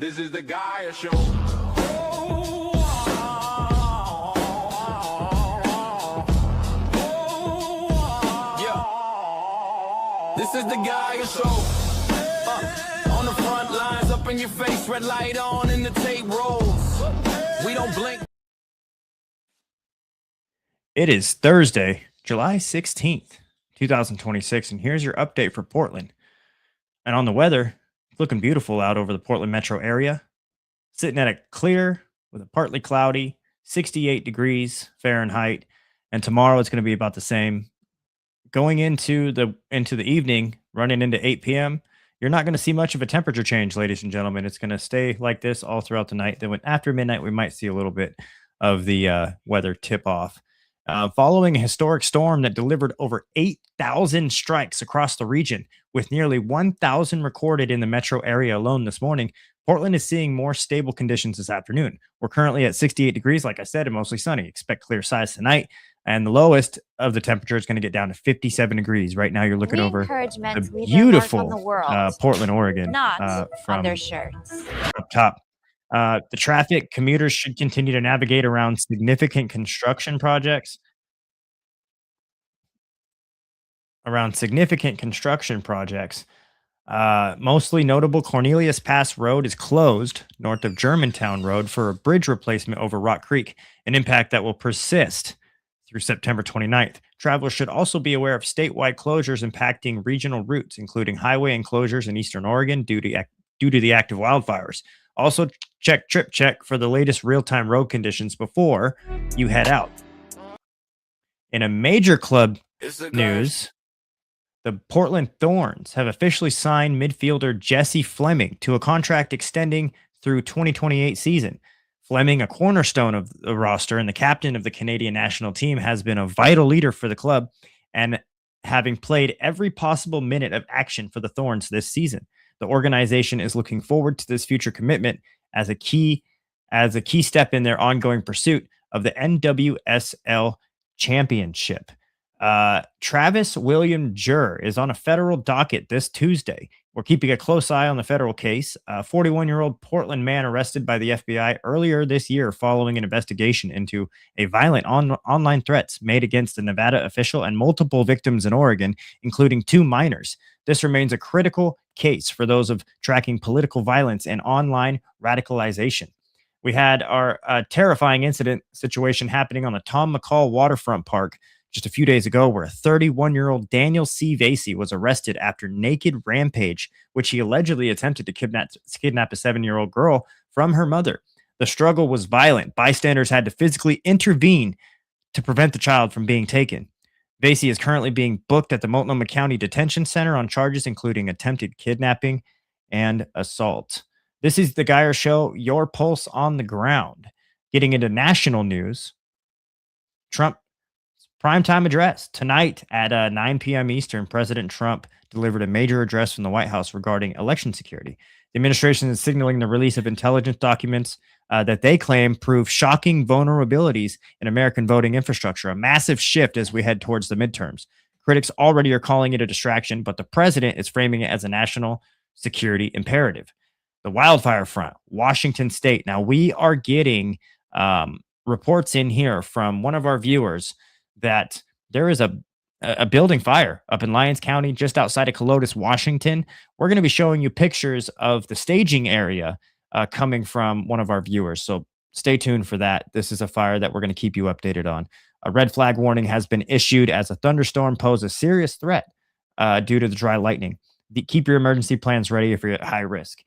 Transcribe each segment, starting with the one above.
This is the Gaia Show. This is the Gaia Show. On the front lines, up in your face, red light on, and the tape rolls. We don't blink. It is Thursday, July 16th, 2026, and here's your update for Portland. And on the weather, it's looking beautiful out over the Portland metro area. Sitting at a clear with a partly cloudy 68 degrees Fahrenheit. And tomorrow it's going to be about the same. Going into the evening, running into 8 p.m., you're not going to see much of a temperature change, ladies and gentlemen. It's going to stay like this all throughout the night. Then after midnight, we might see a little bit of the weather tip off. Following a historic storm that delivered over 8,000 strikes across the region, with nearly 1,000 recorded in the metro area alone this morning, Portland is seeing more stable conditions this afternoon. We're currently at 68 degrees, like I said, and mostly sunny. Expect clear skies tonight. And the lowest of the temperature is going to get down to 57 degrees. Right now, you're looking over the beautiful Portland, Oregon, not from on their shirts. up top. The traffic commuters should continue to navigate around significant construction projects. Mostly notable, Cornelius Pass Road is closed north of Germantown Road for a bridge replacement over Rock Creek, an impact that will persist through September 29th. Travelers should also be aware of statewide closures impacting regional routes, including highway enclosures in eastern Oregon due to the active wildfires. Also, check TripCheck for the latest real-time road conditions before you head out. In a major club news, the Portland Thorns have officially signed midfielder Jesse Fleming to a contract extending through 2028 season. Fleming, a cornerstone of the roster and the captain of the Canadian national team, has been a vital leader for the club and having played every possible minute of action for the Thorns this season. The organization is looking forward to this future commitment as a key step in their ongoing pursuit of the NWSL championship. Travis William Jur is on a federal docket this Tuesday. We're keeping a close eye on the federal case. A 41-year-old Portland man arrested by the FBI earlier this year following an investigation into a violent online threats made against a Nevada official and multiple victims in Oregon, including 2 minors. This remains a critical case for those of tracking political violence and online radicalization. We had our terrifying incident situation happening on the Tom McCall waterfront park just a few days ago, where a 31-year-old Daniel C. Vasey was arrested after naked rampage, which he allegedly attempted to kidnap a 7-year-old girl from her mother. The struggle was violent. Bystanders had to physically intervene to prevent the child from being taken. Vasey is currently being booked at the Multnomah County Detention Center on charges including attempted kidnapping and assault. This is the Geyer Show, your pulse on the ground. Getting into national news, Trump primetime address. Tonight at 9 p.m. Eastern, President Trump delivered a major address from the White House regarding election security. The administration is signaling the release of intelligence documents that they claim prove shocking vulnerabilities in American voting infrastructure, a massive shift as we head towards the midterms. Critics already are calling it a distraction, but the president is framing it as a national security imperative. The wildfire front, Washington State. Now, we are getting reports in here from one of our viewers that there is a building fire up in Lyons County, just outside of Colotis, Washington. We're going to be showing you pictures of the staging area coming from one of our viewers. So stay tuned for that. This is a fire that we're going to keep you updated on. A red flag warning has been issued as a thunderstorm poses a serious threat due to the dry lightning. Keep your emergency plans ready if you're at high risk.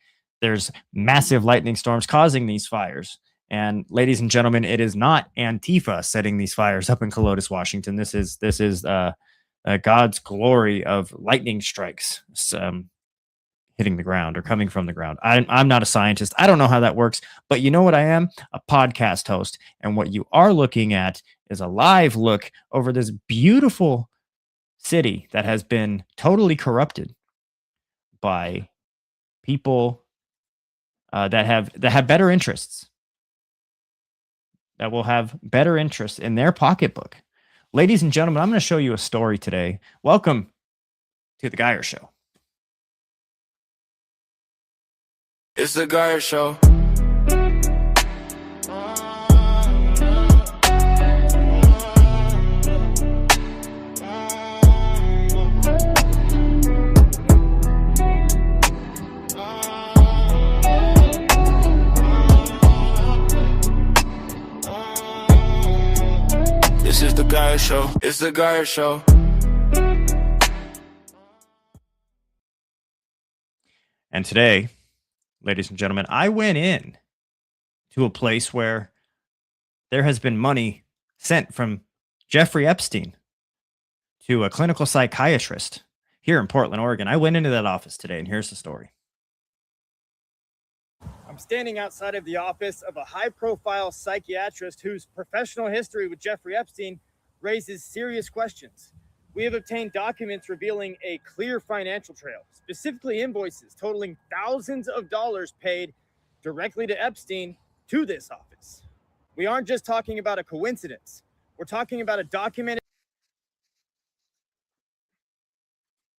There's massive lightning storms causing these fires. And ladies and gentlemen, it is not Antifa setting these fires up in Colotis, Washington. This is God's glory of lightning strikes hitting the ground or coming from the ground. I'm not a scientist. I don't know how that works, but you know what I am? A podcast host. And what you are looking at is a live look over this beautiful city that has been totally corrupted by people that have better interests. That will have better interests in their pocketbook. Ladies and gentlemen, I'm going to show you a story today. Welcome to the Geyer Show. It's the Gaia Show. This is the Gaia Show. It's the Gaia Show. And today, ladies and gentlemen, I went in to a place where there has been money sent from Jeffrey Epstein to a clinical psychiatrist here in Portland, Oregon. I went into that office today, and here's the story. I'm standing outside of the office of a high-profile psychiatrist whose professional history with Jeffrey Epstein raises serious questions. We have obtained documents revealing a clear financial trail, specifically invoices totaling thousands of dollars paid directly to Epstein to this office. We aren't just talking about a coincidence. We're talking about a documented,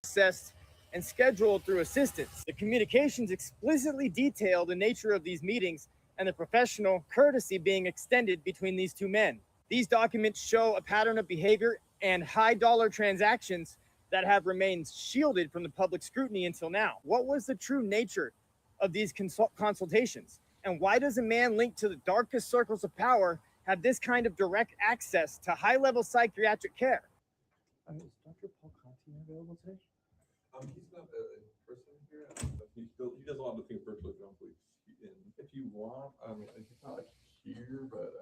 processed, and scheduled through assistants. The communications explicitly detail the nature of these meetings and the professional courtesy being extended between these two men. These documents show a pattern of behavior and high-dollar transactions that have remained shielded from the public scrutiny until now. What was the true nature of these consultations? And why does a man linked to the darkest circles of power have this kind of direct access to high-level psychiatric care? Is Dr. Paul Conti available today? He's not in person here. He does a lot of things virtually. If you want, he's not like here, but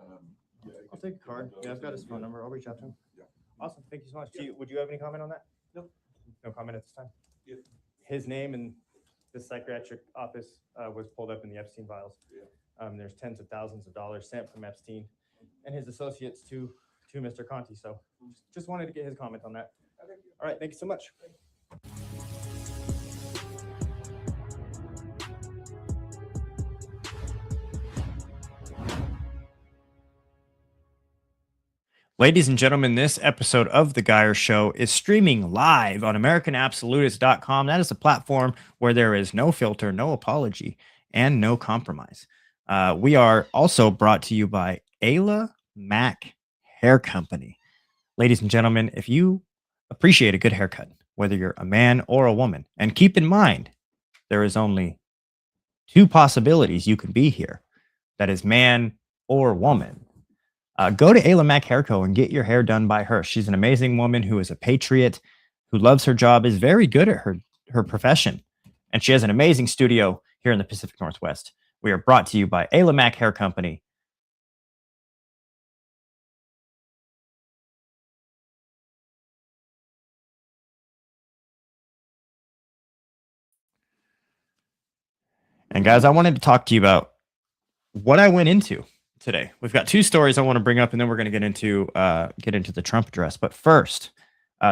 yeah. I'll take a card. Yeah, I've got his phone number. I'll reach out to him. Yeah. Awesome. Thank you so much. Would you have any comment on that? No. No comment at this time? Yeah. His name and the psychiatric office was pulled up in the Epstein files. Yeah. There's tens of thousands of dollars sent from Epstein and his associates to Mr. Conti. So just wanted to get his comment on that. All right. Thank you so much. Ladies and gentlemen, this episode of The Geyer Show is streaming live on AmericanAbsolutist.com. That is a platform where there is no filter, no apology, and no compromise. We are also brought to you by Ayla Mac Hair Company. Ladies and gentlemen, if you appreciate a good haircut, whether you're a man or a woman, and keep in mind, there is only two possibilities you can be here. That is man or woman. Go to Ayla Mac Hair Co. and get your hair done by her. She's an amazing woman who is a patriot, who loves her job, is very good at her profession. And she has an amazing studio here in the Pacific Northwest. We are brought to you by Ayla Mac Hair Company. And guys, I wanted to talk to you about what I went into today. We've got two stories I want to bring up, and then we're going to get into the Trump address. But first,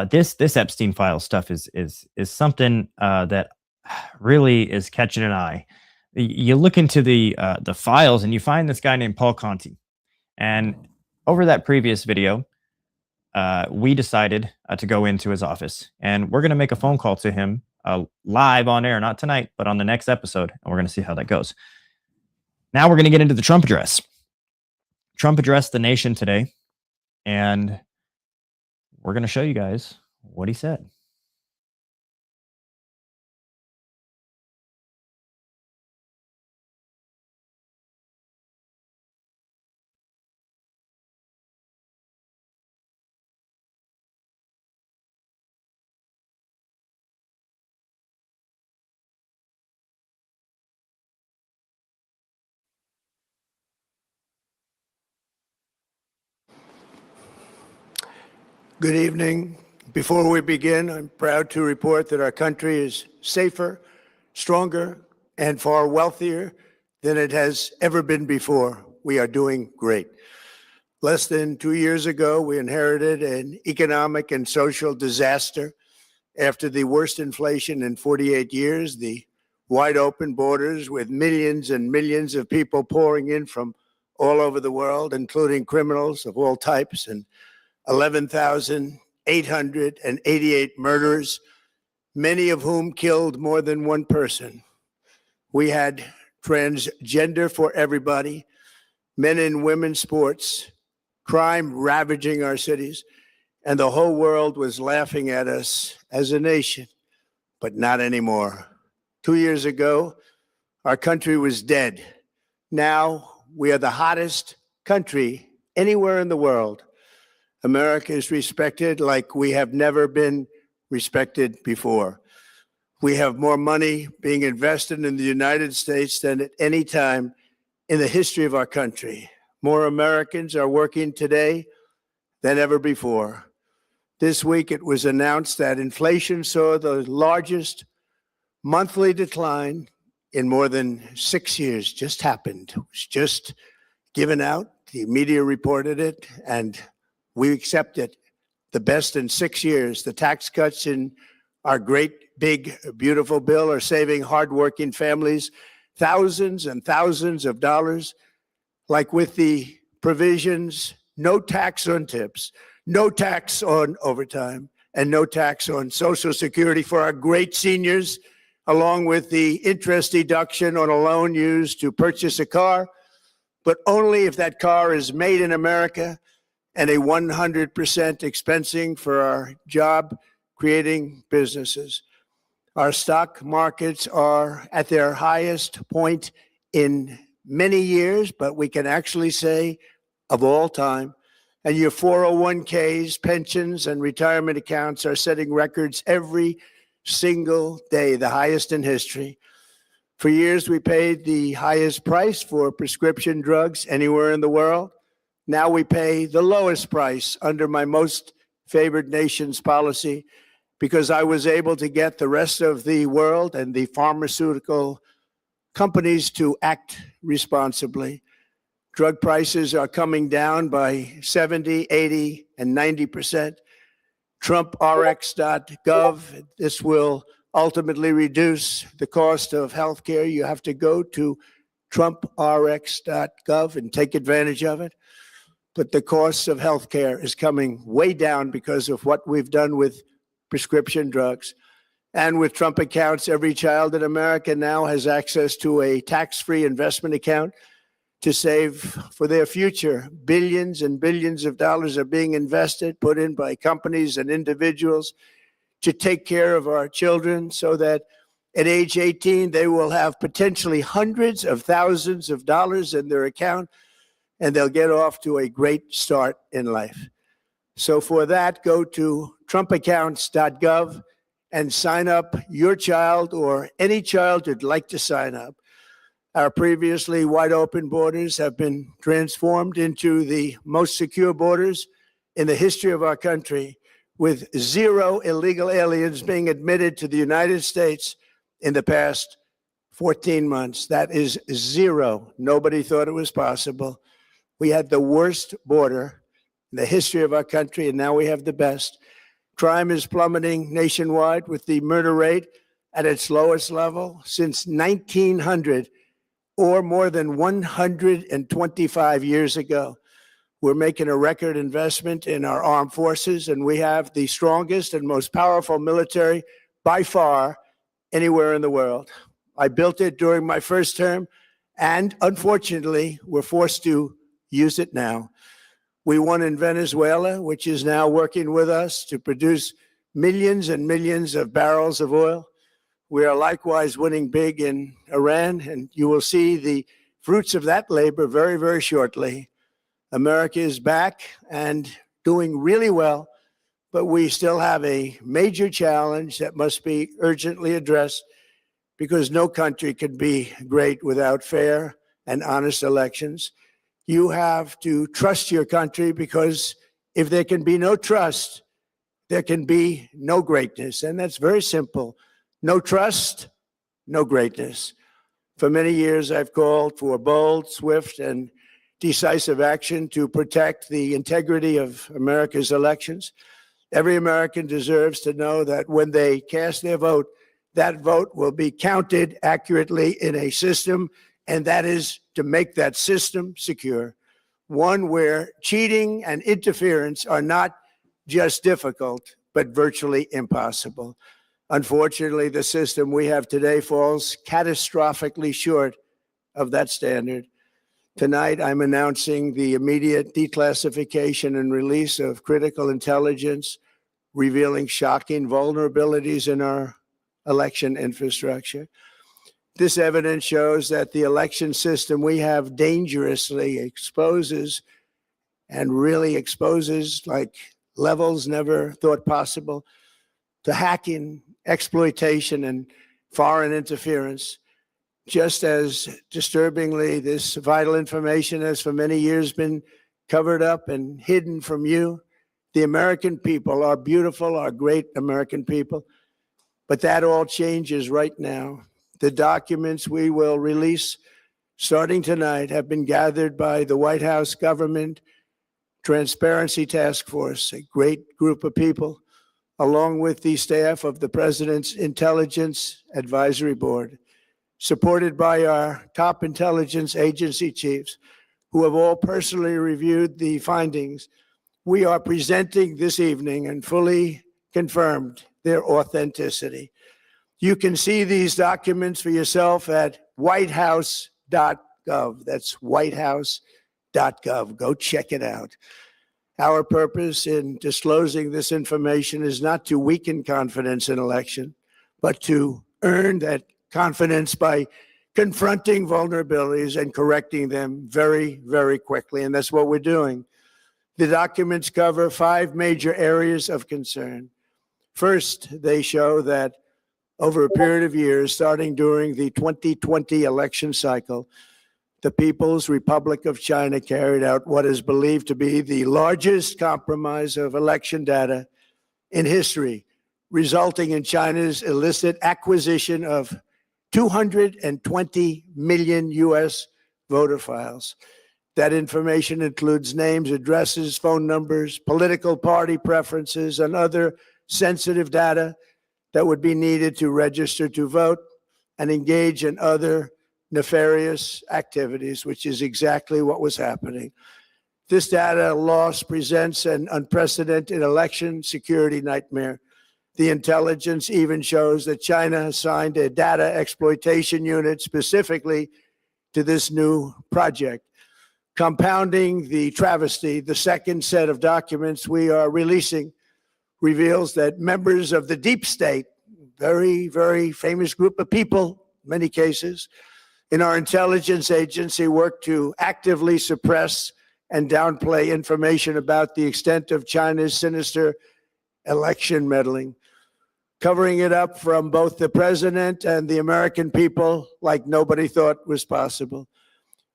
this Epstein file stuff is something that really is catching an eye. You look into the files, and you find this guy named Paul Conti. And over that previous video, we decided to go into his office, and we're going to make a phone call to him live on air, not tonight, but on the next episode, and we're going to see how that goes. Now we're going to get into the Trump address. Trump addressed the nation today, and we're going to show you guys what he said. Good evening. Before we begin, I'm proud to report that our country is safer, stronger, and far wealthier than it has ever been before. We are doing great. Less than 2 years ago, we inherited an economic and social disaster. After the worst inflation in 48 years, the wide open borders with millions and millions of people pouring in from all over the world, including criminals of all types, and 11,888 murders, many of whom killed more than one person. We had transgender for everybody, men and women's sports, crime ravaging our cities, and the whole world was laughing at us as a nation, but not anymore. 2 years ago, our country was dead. Now we are the hottest country anywhere in the world. America is respected like we have never been respected before. We have more money being invested in the United States than at any time in the history of our country. More Americans are working today than ever before. This week, it was announced that inflation saw the largest monthly decline in more than 6 years. Just happened. It was just given out. The media reported it, and we accept it. The best in 6 years. The tax cuts in our great, big, beautiful bill are saving hardworking families thousands and thousands of dollars, like with the provisions, no tax on tips, no tax on overtime, and no tax on Social Security for our great seniors, along with the interest deduction on a loan used to purchase a car, but only if that car is made in America, and a 100% expensing for our job-creating businesses. Our stock markets are at their highest point in many years, but we can actually say of all time. And your 401ks, pensions, and retirement accounts are setting records every single day, the highest in history. For years, we paid the highest price for prescription drugs anywhere in the world. Now we pay the lowest price under my most favored nation's policy, because I was able to get the rest of the world and the pharmaceutical companies to act responsibly. Drug prices are coming down by 70, 80, and 90%. TrumpRx.gov, this will ultimately reduce the cost of healthcare. You have to go to TrumpRx.gov and take advantage of it. But the cost of healthcare is coming way down because of what we've done with prescription drugs. And with Trump accounts, every child in America now has access to a tax-free investment account to save for their future. Billions and billions of dollars are being invested, put in by companies and individuals to take care of our children so that at age 18, they will have potentially hundreds of thousands of dollars in their account, and they'll get off to a great start in life. So for that, go to TrumpAccounts.gov and sign up your child or any child who'd like to sign up. Our previously wide open borders have been transformed into the most secure borders in the history of our country, with 0 illegal aliens being admitted to the United States in the past 14 months. That is 0. Nobody thought it was possible. We had the worst border in the history of our country, and now we have the best. Crime is plummeting nationwide, with the murder rate at its lowest level since 1900, or more than 125 years ago. We're making a record investment in our armed forces, and we have the strongest and most powerful military by far anywhere in the world. I built it during my first term, and unfortunately, we're forced to use it now. We won in Venezuela, which is now working with us to produce millions and millions of barrels of oil. We are likewise winning big in Iran, and you will see the fruits of that labor very, very shortly. America is back and doing really well, but we still have a major challenge that must be urgently addressed, because no country can be great without fair and honest elections. You have to trust your country, because if there can be no trust, there can be no greatness. And that's very simple. No trust, no greatness. For many years, I've called for bold, swift, and decisive action to protect the integrity of America's elections. Every American deserves to know that when they cast their vote, that vote will be counted accurately in a system, and that is to make that system secure. One where cheating and interference are not just difficult, but virtually impossible. Unfortunately, the system we have today falls catastrophically short of that standard. Tonight, I'm announcing the immediate declassification and release of critical intelligence revealing shocking vulnerabilities in our election infrastructure. This evidence shows that the election system we have dangerously exposes and really exposes like levels never thought possible to hacking, exploitation, and foreign interference. Just as disturbingly, this vital information has for many years been covered up and hidden from you, the American people, our beautiful, our great American people. But that all changes right now. The documents we will release starting tonight have been gathered by the White House Government Transparency Task Force, a great group of people, along with the staff of the President's Intelligence Advisory Board, supported by our top intelligence agency chiefs, who have all personally reviewed the findings. We are presenting this evening and fully confirmed their authenticity. You can see these documents for yourself at whitehouse.gov. That's whitehouse.gov. Go check it out. Our purpose in disclosing this information is not to weaken confidence in election, but to earn that confidence by confronting vulnerabilities and correcting them very, very quickly. And that's what we're doing. The documents cover 5 major areas of concern. First, they show that over a period of years, starting during the 2020 election cycle, the People's Republic of China carried out what is believed to be the largest compromise of election data in history, resulting in China's illicit acquisition of 220 million U.S. voter files. That information includes names, addresses, phone numbers, political party preferences, and other sensitive data that would be needed to register to vote and engage in other nefarious activities, which is exactly what was happening. This data loss presents an unprecedented election security nightmare. The intelligence even shows that China assigned a data exploitation unit specifically to this new project. Compounding the travesty, the second set of documents we are releasing reveals that members of the deep state, very, very famous group of people, in many cases, in our intelligence agency work to actively suppress and downplay information about the extent of China's sinister election meddling, covering it up from both the president and the American people like nobody thought was possible.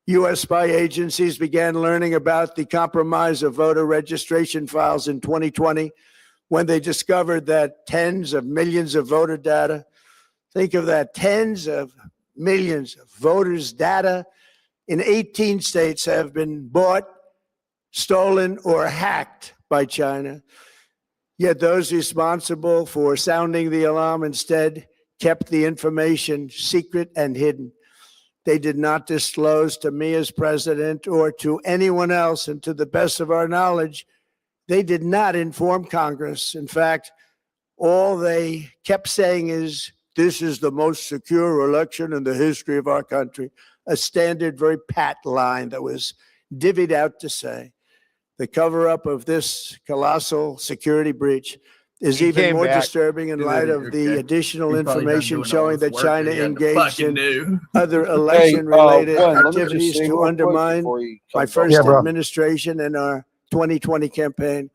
U.S. spy agencies began learning about the compromise of voter registration files in 2020 when they discovered that tens of millions of voter data, think of that, tens of millions of voters' data in 18 states have been bought, stolen, or hacked by China. Yet those responsible for sounding the alarm instead kept the information secret and hidden. They did not disclose to me as president or to anyone else, and to the best of our knowledge, they did not inform Congress. In fact, all they kept saying is, this is the most secure election in the history of our country, a standard, very pat line that was divvied out to say. The cover-up of this colossal security breach is even more disturbing in light of the additional information showing that China engaged in other election-related activities to undermine my first administration and our 2020 campaign.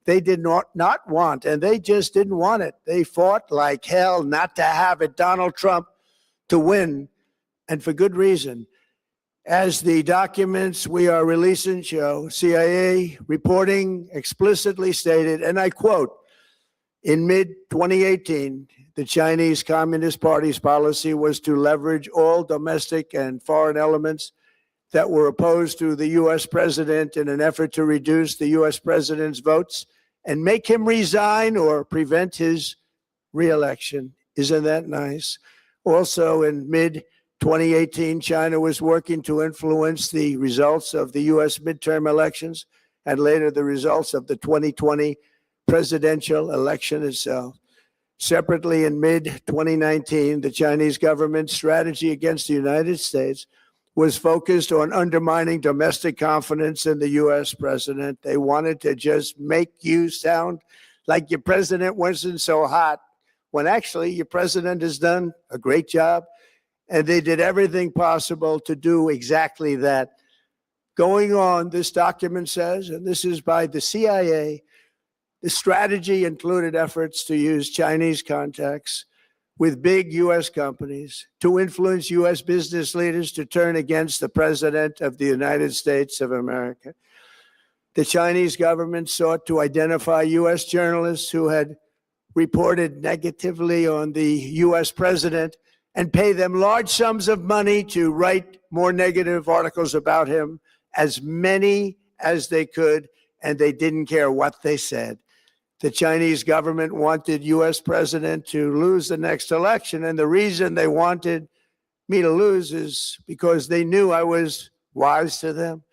They did not want, and they just didn't want it. They fought like hell not to have it, Donald Trump, to win, and for good reason. As the documents we are releasing show, CIA reporting explicitly stated, and I quote, in mid-2018, the Chinese Communist Party's policy was to leverage all domestic and foreign elements that were opposed to the U.S. president in an effort to reduce the U.S. president's votes and make him resign or prevent his re-election. Isn't that nice? Also, in mid-2018, China was working to influence the results of the U.S. midterm elections and later the results of the 2020 presidential election itself. Separately, in mid-2019, the Chinese government's strategy against the United States was focused on undermining domestic confidence in the U.S. president. They wanted to just make you sound like your president wasn't so hot, when actually your president has done a great job. And they did everything possible to do exactly that. Going on, this document says, and this is by the CIA, the strategy included efforts to use Chinese contacts with big U.S. companies to influence U.S. business leaders to turn against the President of the United States of America. The Chinese government sought to identify U.S. journalists who had reported negatively on the U.S. president and pay them large sums of money to write more negative articles about him, as many as they could, and they didn't care what they said. The Chinese government wanted U.S. president to lose the next election, and the reason they wanted me to lose is because they knew I was wise to them,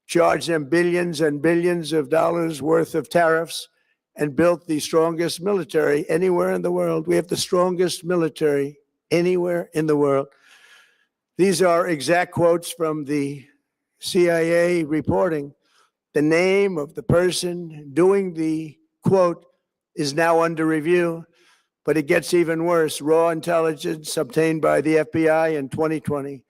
charged them billions and billions of dollars worth of tariffs, and built the strongest military anywhere in the world. We have the strongest military anywhere in the world. These are exact quotes from the CIA reporting. The name of the person doing the quote is now under review, but it gets even worse. Raw intelligence obtained by the FBI in 2020,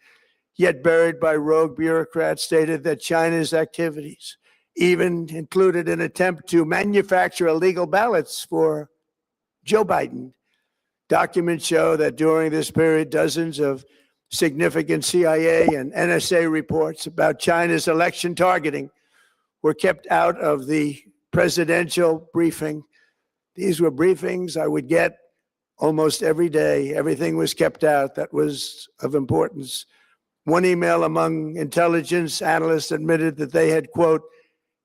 yet buried by rogue bureaucrats, stated that China's activities even included an attempt to manufacture illegal ballots for Joe Biden. Documents show that during this period, dozens of significant CIA and NSA reports about China's election targeting were kept out of the presidential briefing. These were briefings I would get almost every day. Everything was kept out that was of importance. One email among intelligence analysts admitted that they had, quote,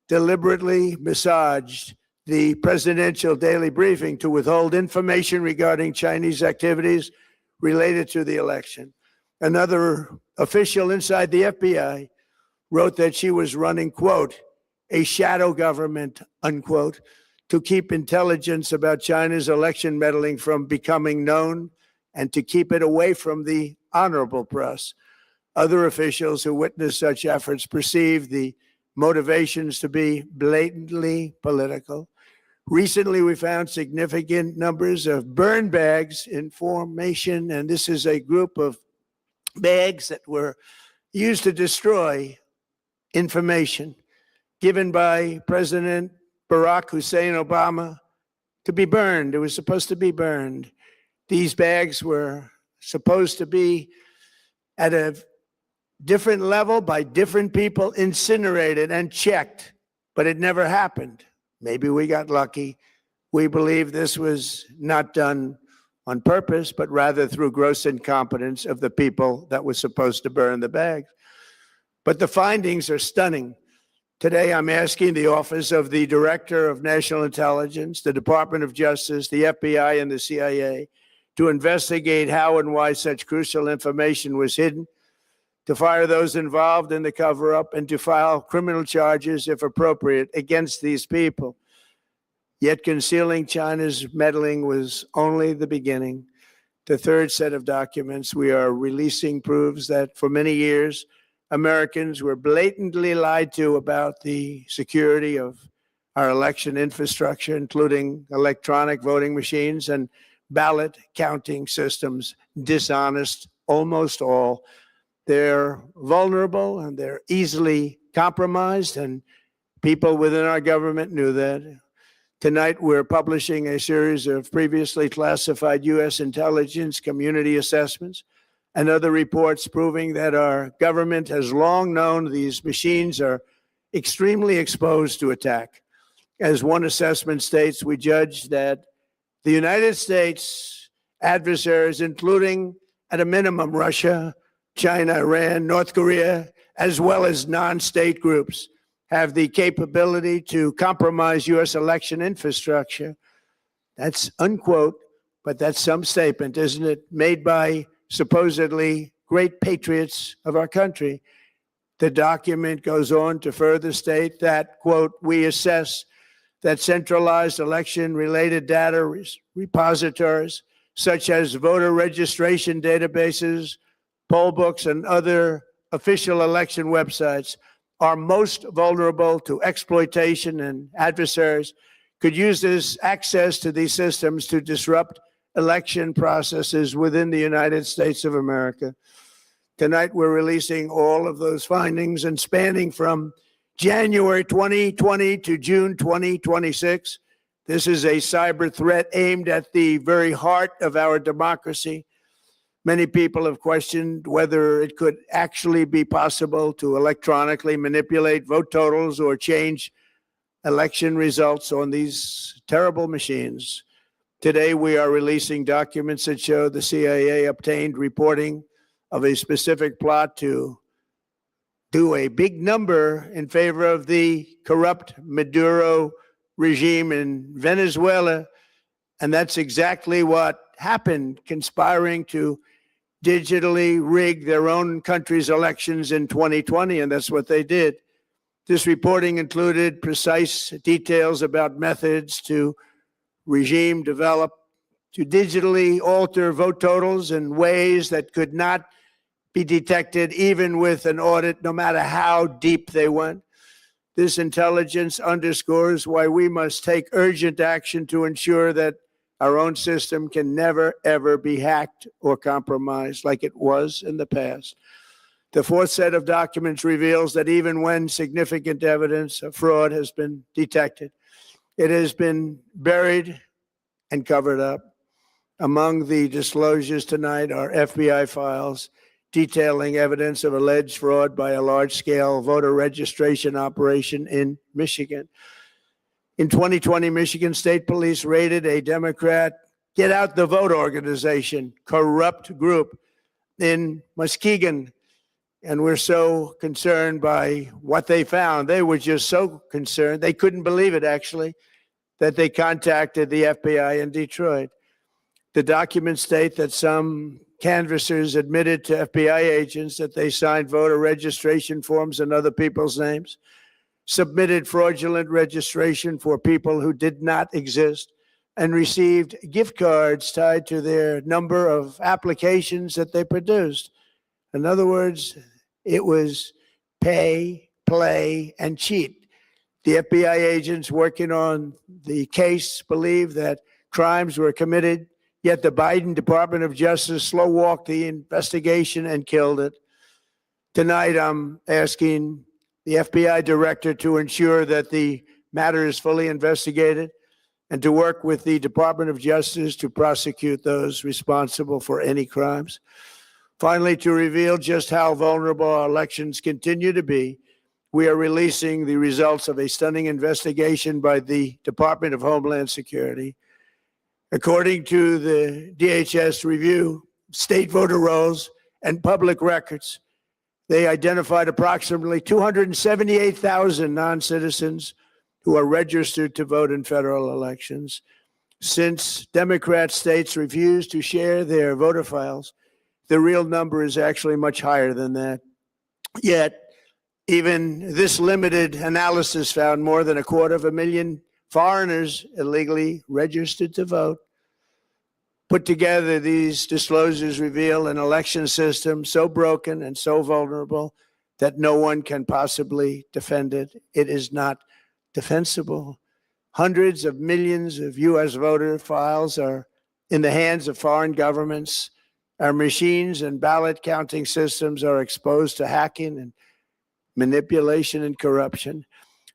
deliberately massaged the presidential daily briefing to withhold information regarding Chinese activities related to the election. Another official inside the FBI wrote that she was running, quote, a shadow government, unquote, to keep intelligence about China's election meddling from becoming known and to keep it away from the honorable press. Other officials who witnessed such efforts perceived the motivations to be blatantly political. Recently, we found significant numbers of burn bags in formation, and this is a group of bags that were used to destroy information given by President Barack Hussein Obama to be burned. It was supposed to be burned. These bags were supposed to be at a different level by different people, incinerated and checked, but it never happened. Maybe we got lucky. We believe this was not done on purpose, but rather through gross incompetence of the people that were supposed to burn the bags. But the findings are stunning. Today, I'm asking the Office of the Director of National Intelligence, the Department of Justice, the FBI, and the CIA to investigate how and why such crucial information was hidden, to fire those involved in the cover-up, and to file criminal charges, if appropriate, against these people. Yet concealing China's meddling was only the beginning. The third set of documents we are releasing proves that for many years, Americans were blatantly lied to about the security of our election infrastructure, including electronic voting machines and ballot counting systems. Dishonest, almost all. They're vulnerable and they're easily compromised, and people within our government knew that. Tonight, we're publishing a series of previously classified U.S. intelligence community assessments and other reports proving that our government has long known these machines are extremely exposed to attack. As one assessment states, we judge that the United States adversaries, including at a minimum Russia, China, Iran, North Korea, as well as non-state groups, have the capability to compromise U.S. election infrastructure. That's unquote, but that's some statement, isn't it? Made by supposedly great patriots of our country. The document goes on to further state that, quote, we assess that centralized election-related data repositories, such as voter registration databases, poll books, and other official election websites are most vulnerable to exploitation, and adversaries could use this access to these systems to disrupt election processes within the United States of America. Tonight, we're releasing all of those findings, and spanning from January 2020 to June 2026. This is a cyber threat aimed at the very heart of our democracy. Many people have questioned whether it could actually be possible to electronically manipulate vote totals or change election results on these terrible machines. Today, we are releasing documents that show the CIA obtained reporting of a specific plot to do a big number in favor of the corrupt Maduro regime in Venezuela. And that's exactly what happened, conspiring to digitally rig their own country's elections in 2020, and that's what they did. This reporting included precise details about methods to regime develop to digitally alter vote totals in ways that could not be detected even with an audit, no matter how deep they went. This intelligence underscores why we must take urgent action to ensure that our own system can never, ever be hacked or compromised like it was in the past. The fourth set of documents reveals that even when significant evidence of fraud has been detected, it has been buried and covered up. Among the disclosures tonight are FBI files detailing evidence of alleged fraud by a large-scale voter registration operation in Michigan. In 2020, Michigan State Police raided a Democrat Get Out the Vote organization, corrupt group in Muskegon. And we're so concerned by what they found. They were just so concerned. They couldn't believe it, actually, that they contacted the FBI in Detroit. The documents state that some canvassers admitted to FBI agents that they signed voter registration forms in other people's names, submitted fraudulent registration for people who did not exist, and received gift cards tied to their number of applications that they produced. In other words, it was pay, play, and cheat. The FBI agents working on the case believe that crimes were committed, yet the Biden Department of Justice slow-walked the investigation and killed it. Tonight, I'm asking the FBI director to ensure that the matter is fully investigated and to work with the Department of Justice to prosecute those responsible for any crimes. Finally, to reveal just how vulnerable our elections continue to be, we are releasing the results of a stunning investigation by the Department of Homeland Security. According to the DHS review, state voter rolls and public records, they identified approximately 278,000 non-citizens who are registered to vote in federal elections. Since Democrat states refuse to share their voter files, the real number is actually much higher than that. Yet, even this limited analysis found more than 250,000 foreigners illegally registered to vote. Put together, these disclosures reveal an election system so broken and so vulnerable that no one can possibly defend it. It is not defensible. Hundreds of millions of U.S. voter files are in the hands of foreign governments. Our machines and ballot counting systems are exposed to hacking and manipulation and corruption.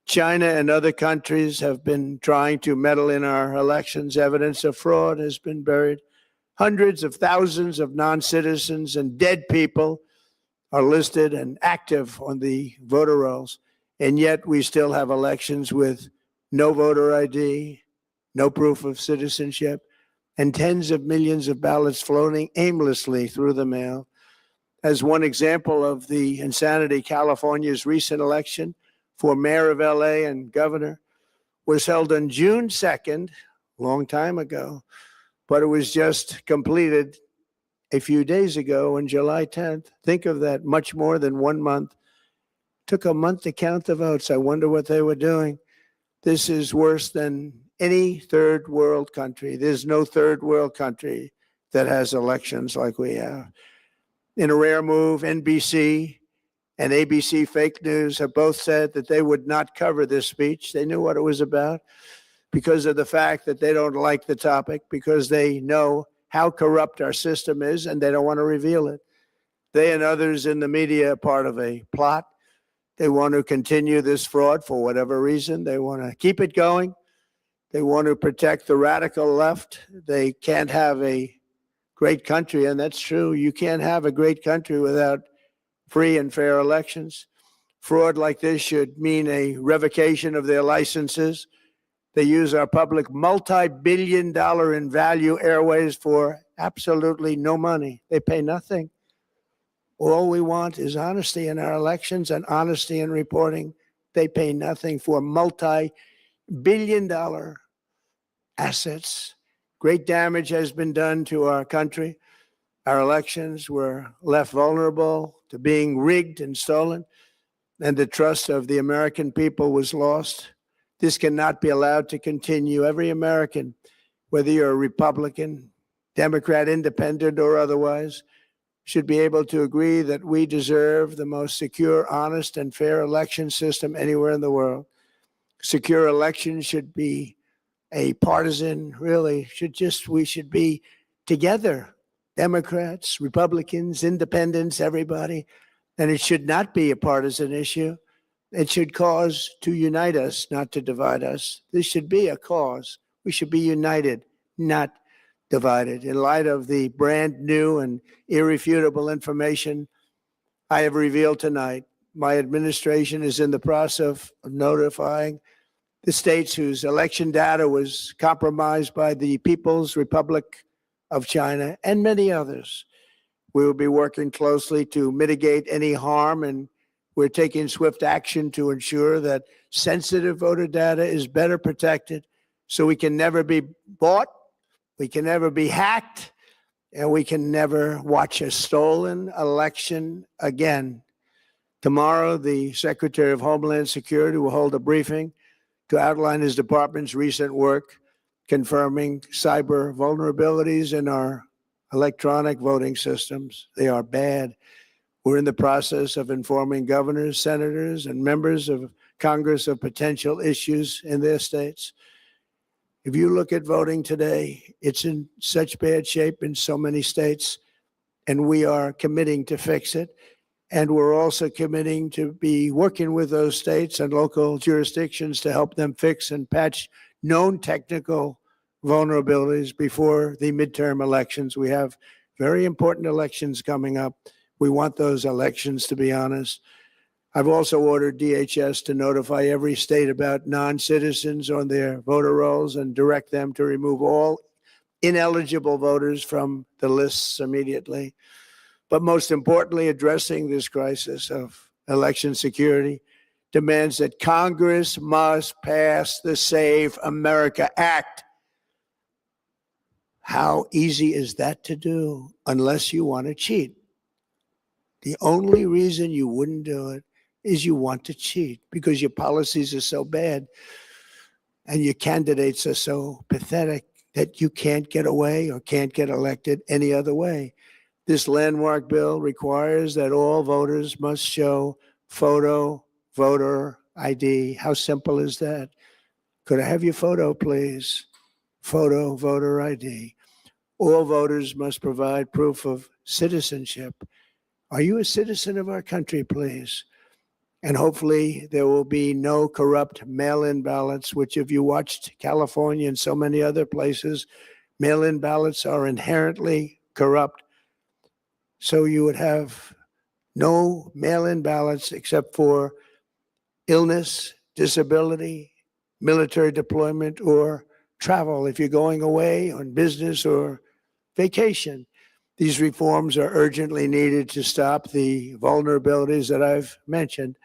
China and other countries have been trying to meddle in our elections. Evidence of fraud has been buried. Hundreds of thousands of non-citizens and dead people are listed and active on the voter rolls. And yet we still have elections with no voter ID, no proof of citizenship, and tens of millions of ballots floating aimlessly through the mail. As one example of the insanity, California's recent election for mayor of LA and governor was held on June 2nd, long time ago, but it was just completed a few days ago on July 10th. Think of that, much more than 1 month. Took a month to count the votes. I wonder what they were doing. This is worse than any third world country. There's no third world country that has elections like we have. In a rare move, NBC and ABC Fake News have both said that they would not cover this speech. They knew what it was about because of the fact that they don't like the topic, because they know how corrupt our system is and they don't want to reveal it. They and others in the media are part of a plot. They want to continue this fraud for whatever reason. They want to keep it going. They want to protect the radical left. They can't have a great country, and that's true. You can't have a great country without free and fair elections. Fraud like this should mean a revocation of their licenses. They use our public multi-billion-dollar in value airways for absolutely no money. They pay nothing. All we want is honesty in our elections and honesty in reporting. They pay nothing for multi-billion-dollar assets. Great damage has been done to our country. Our elections were left vulnerable to being rigged and stolen, and the trust of the American people was lost. This cannot be allowed to continue. Every American, whether you're a Republican, Democrat, Independent, or otherwise, should be able to agree that we deserve the most secure, honest, and fair election system anywhere in the world. Secure elections should be a partisan, really, we should be together, Democrats, Republicans, Independents, everybody, and it should not be a partisan issue. It should cause to unite us, not to divide us. This should be a cause. We should be united, not divided. In light of the brand new and irrefutable information I have revealed tonight, my administration is in the process of notifying the states whose election data was compromised by the People's Republic of China and many others. We will be working closely to mitigate any harm, and we're taking swift action to ensure that sensitive voter data is better protected so we can never be bought, we can never be hacked, and we can never watch a stolen election again. Tomorrow, the Secretary of Homeland Security will hold a briefing to outline his department's recent work confirming cyber vulnerabilities in our electronic voting systems. They are bad. We're in the process of informing governors, senators, and members of Congress of potential issues in their states. If you look at voting today, it's in such bad shape in so many states, and we are committing to fix it. And we're also committing to be working with those states and local jurisdictions to help them fix and patch known technical vulnerabilities before the midterm elections. We have very important elections coming up. We want those elections to be honest. I've also ordered DHS to notify every state about non-citizens on their voter rolls and direct them to remove all ineligible voters from the lists immediately. But most importantly, addressing this crisis of election security demands that Congress must pass the Save America Act. How easy is that to do unless you want to cheat? The only reason you wouldn't do it is you want to cheat because your policies are so bad and your candidates are so pathetic that you can't get away or can't get elected any other way. This landmark bill requires that all voters must show photo voter ID. How simple is that? Could I have your photo, please? Photo voter ID. All voters must provide proof of citizenship. Are you a citizen of our country, please? And hopefully there will be no corrupt mail-in ballots, which if you watched California and so many other places, mail-in ballots are inherently corrupt. So you would have no mail-in ballots except for illness, disability, military deployment, or travel if you're going away on business or vacation. These reforms are urgently needed to stop the vulnerabilities that I've mentioned.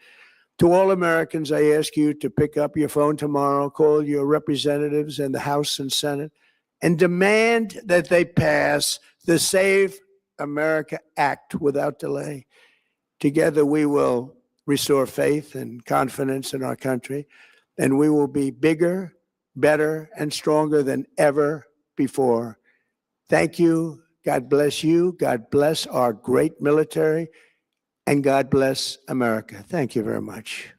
To all Americans, I ask you to pick up your phone tomorrow, call your representatives in the House and Senate, and demand that they pass the Save America Act without delay. Together, we will restore faith and confidence in our country, and we will be bigger, better, and stronger than ever before. Thank you. God bless you. God bless our great military. and God bless America. Thank you very much.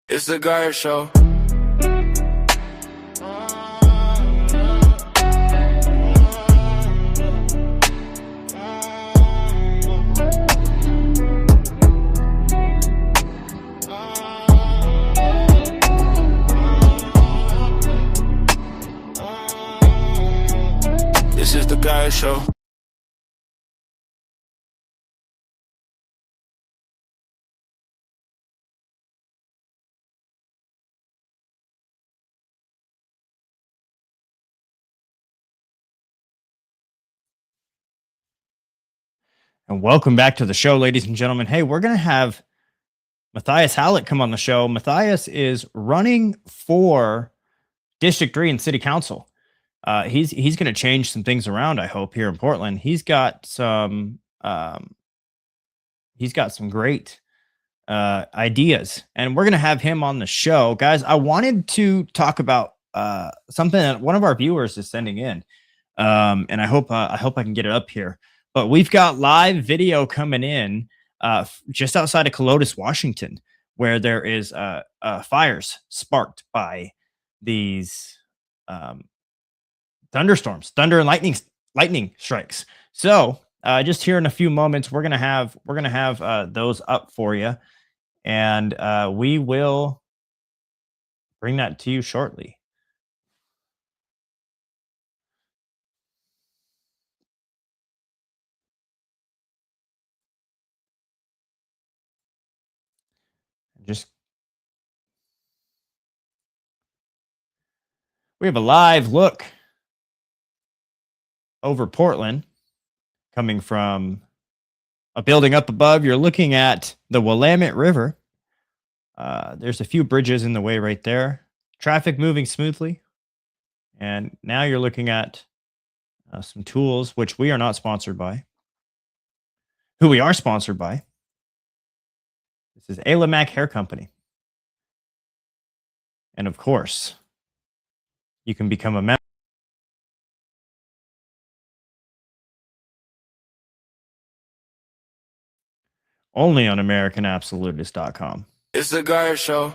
It's the Guy Show. This is the Guy Show. And welcome back to the show, ladies and gentlemen. Hey, we're going to have Matthias Hallett come on the show. Matthias is running for District 3 and City Council. He's going to change some things around, I hope, here in Portland. He's got some great ideas, and we're going to have him on the show. Guys, I wanted to talk about something that one of our viewers is sending in, and I hope I can get it up here. But we've got live video coming in just outside of Colotis, Washington, where there is fires sparked by these thunderstorms, thunder and lightning strikes. So just here in a few moments, we're gonna have those up for you, and we will bring that to you shortly. We have a live look over Portland coming from a building up above. You're looking at the Willamette River. There's a few bridges in the way right there. Traffic moving smoothly. And now you're looking at some tools, which we are not sponsored by. Who we are sponsored by. This is Ayla Mac Hair Company. And of course, you can become a member only on AmericanAbsolutist.com. It's the Guy Show.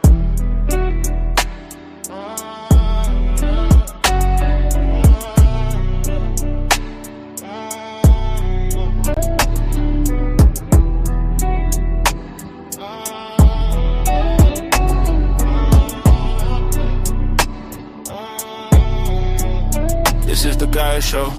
This is the Guy Show.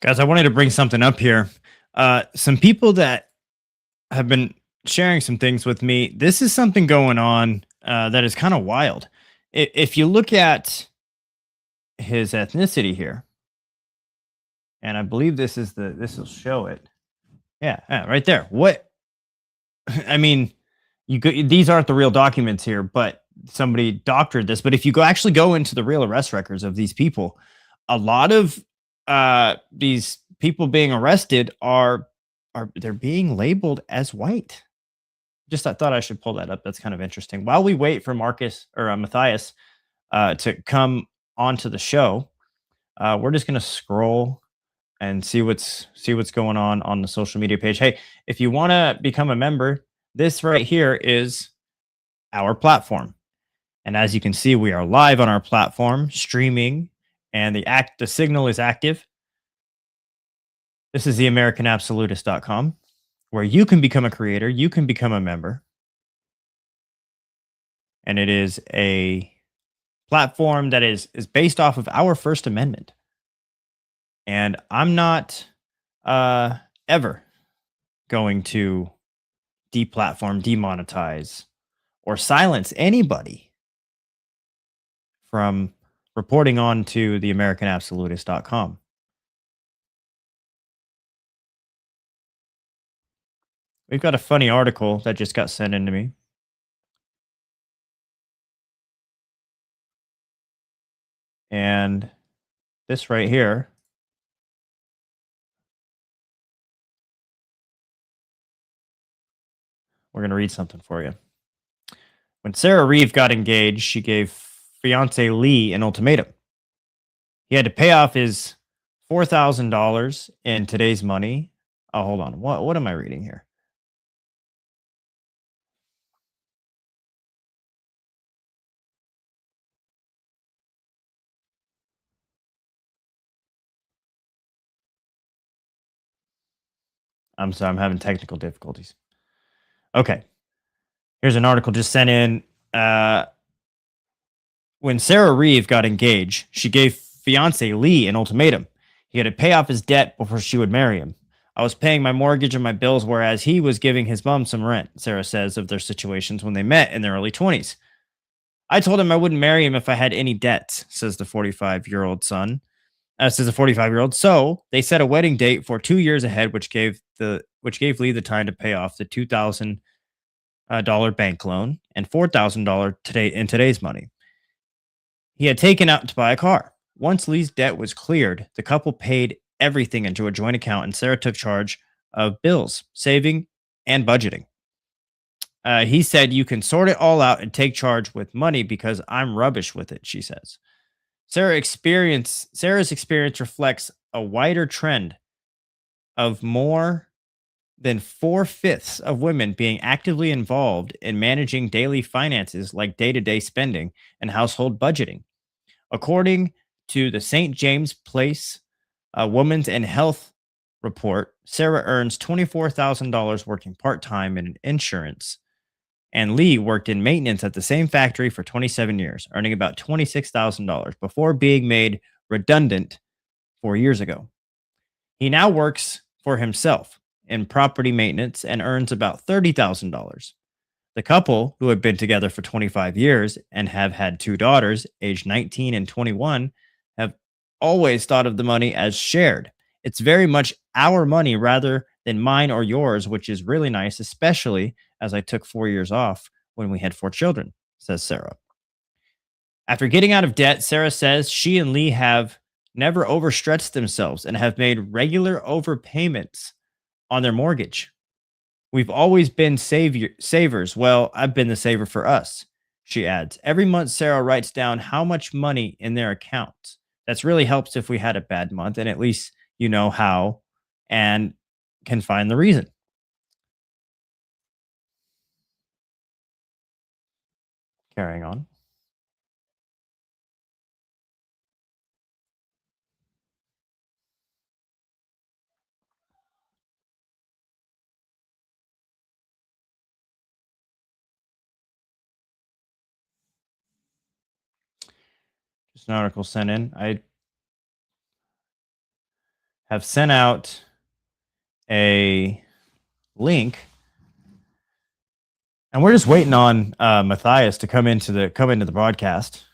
Guys, I wanted to bring something up here. Some people that have been sharing some things with me. This is something going on that is kind of wild. If you look at his ethnicity here, and I believe this will show it. Yeah, right there. What? I mean, these aren't the real documents here, but somebody doctored this. But if you actually go into the real arrest records of these people, a lot of these people being arrested are they're being labeled as white. Just I thought I should pull that up. That's kind of interesting. While we wait for Marcus or Matthias to come onto the show, we're just gonna scroll and see what's going on the social media page. Hey, if you want to become a member, this right here is our platform, and as you can see, we are live on our platform streaming. And the signal is active. This is the AmericanAbsolutist.com, where you can become a creator, you can become a member. and it is a platform that is based off of our First Amendment. And I'm not ever going to deplatform, demonetize, or silence anybody from reporting on to the AmericanAbsolutist.com. We've got a funny article that just got sent in to me. And this right here, we're going to read something for you. When Sarah Reeve got engaged, she gave fiance Lee an ultimatum. He had to pay off his $4,000 in today's money. Oh, hold on. What am I reading here? I'm sorry, I'm having technical difficulties. Okay. Here's an article just sent in. When Sarah Reeve got engaged, she gave fiance Lee an ultimatum. He had to pay off his debt before she would marry him. I was paying my mortgage and my bills, whereas he was giving his mom some rent, Sarah says of their situations when they met in their early 20s. I told him I wouldn't marry him if I had any debts, says the 45-year-old son. Says the 45-year-old. So they set a wedding date for 2 years ahead, which gave Lee the time to pay off the $2,000 bank loan and $4,000 in today's money he had taken out to buy a car. Once Lee's debt was cleared, the couple paid everything into a joint account, and Sarah took charge of bills, saving, and budgeting. He said, "You can sort it all out and take charge with money because I'm rubbish with it," she says. Sarah's experience reflects a wider trend of more than 4/5 of women being actively involved in managing daily finances like day-to-day spending and household budgeting. According to the St. James Place Women's and Health report, Sarah earns $24,000 working part-time in insurance, and Lee worked in maintenance at the same factory for 27 years, earning about $26,000 before being made redundant 4 years ago. He now works for himself in property maintenance and earns about $30,000. The couple, who have been together for 25 years and have had 2 daughters, aged 19 and 21, have always thought of the money as shared. It's very much our money rather than mine or yours, which is really nice, especially as I took 4 years off when we had 4 children, says Sarah. After getting out of debt, Sarah says she and Lee have never overstretched themselves and have made regular overpayments on their mortgage. We've always been savers. Well, I've been the saver for us, she adds. Every month, Sarah writes down how much money in their account. That's really helps if we had a bad month, and at least you know how and can find the reason. Carrying on. Just an article sent in. I have sent out a link, and we're just waiting on Matthias to come into the broadcast.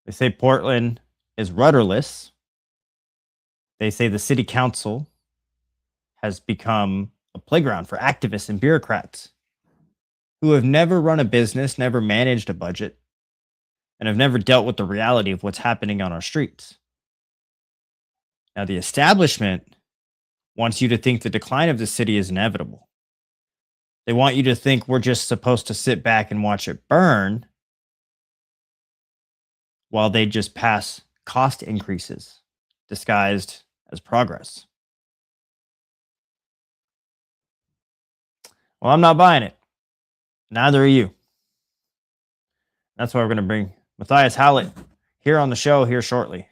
They say Portland is rudderless. They say the city council has become a playground for activists and bureaucrats who have never run a business, never managed a budget, and have never dealt with the reality of what's happening on our streets. Now, the establishment wants you to think the decline of the city is inevitable. They want you to think we're just supposed to sit back and watch it burn while they just pass cost increases disguised as progress. Well, I'm not buying it. Neither are you. That's why we're going to bring Matthias Howlett here on the show here shortly.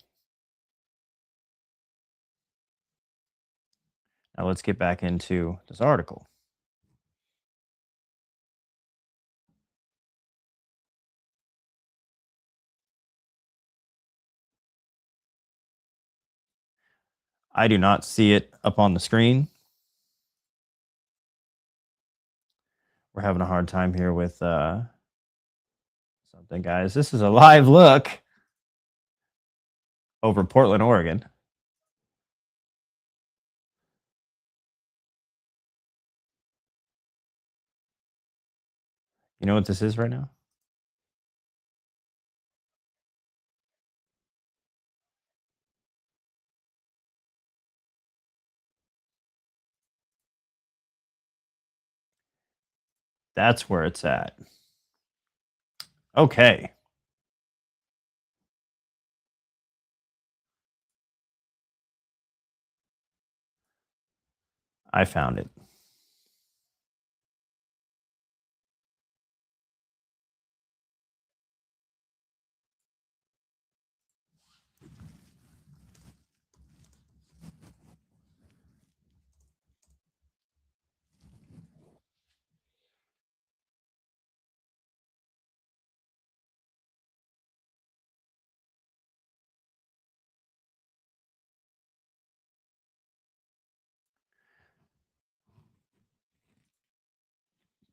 Now let's get back into this article. I do not see it up on the screen. We're having a hard time here with something, guys. This is a live look over Portland, Oregon. You know what this is right now? That's where it's at. Okay. I found it.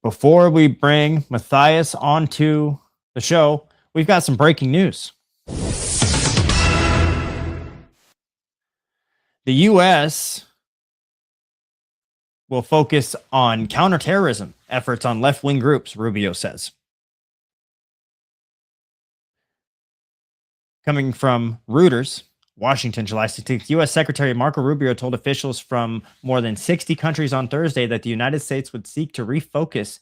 Before we bring Matthias onto the show, we've got some breaking news. The U.S. will focus on counterterrorism efforts on left-wing groups, Rubio says. Coming from Reuters, Washington, July 16th, U.S. Secretary Marco Rubio told officials from more than 60 countries on Thursday that the United States would seek to refocus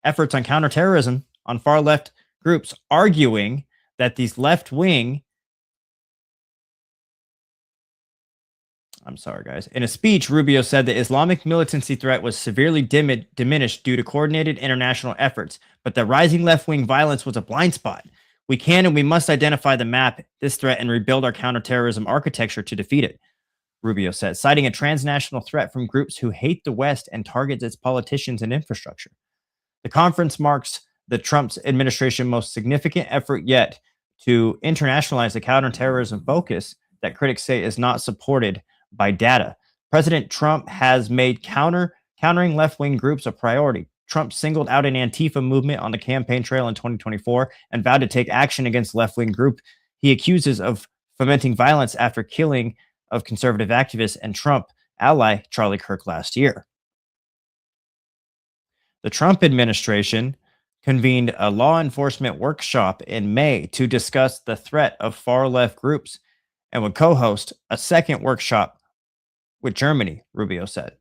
efforts on counterterrorism on far-left groups, arguing that these left-wing... I'm sorry, guys. In a speech, Rubio said the Islamic militancy threat was severely diminished due to coordinated international efforts, but the rising left-wing violence was a blind spot. We can and we must identify the map, this threat, and rebuild our counterterrorism architecture to defeat it, Rubio said, citing a transnational threat from groups who hate the West and targets its politicians and infrastructure. The conference marks the Trump administration's most significant effort yet to internationalize the counterterrorism focus that critics say is not supported by data. President Trump has made countering left-wing groups a priority. Trump singled out an Antifa movement on the campaign trail in 2024 and vowed to take action against left-wing group he accuses of fomenting violence after killing of conservative activists and Trump ally Charlie Kirk last year. The Trump administration convened a law enforcement workshop in May to discuss the threat of far-left groups and would co-host a second workshop with Germany, Rubio said.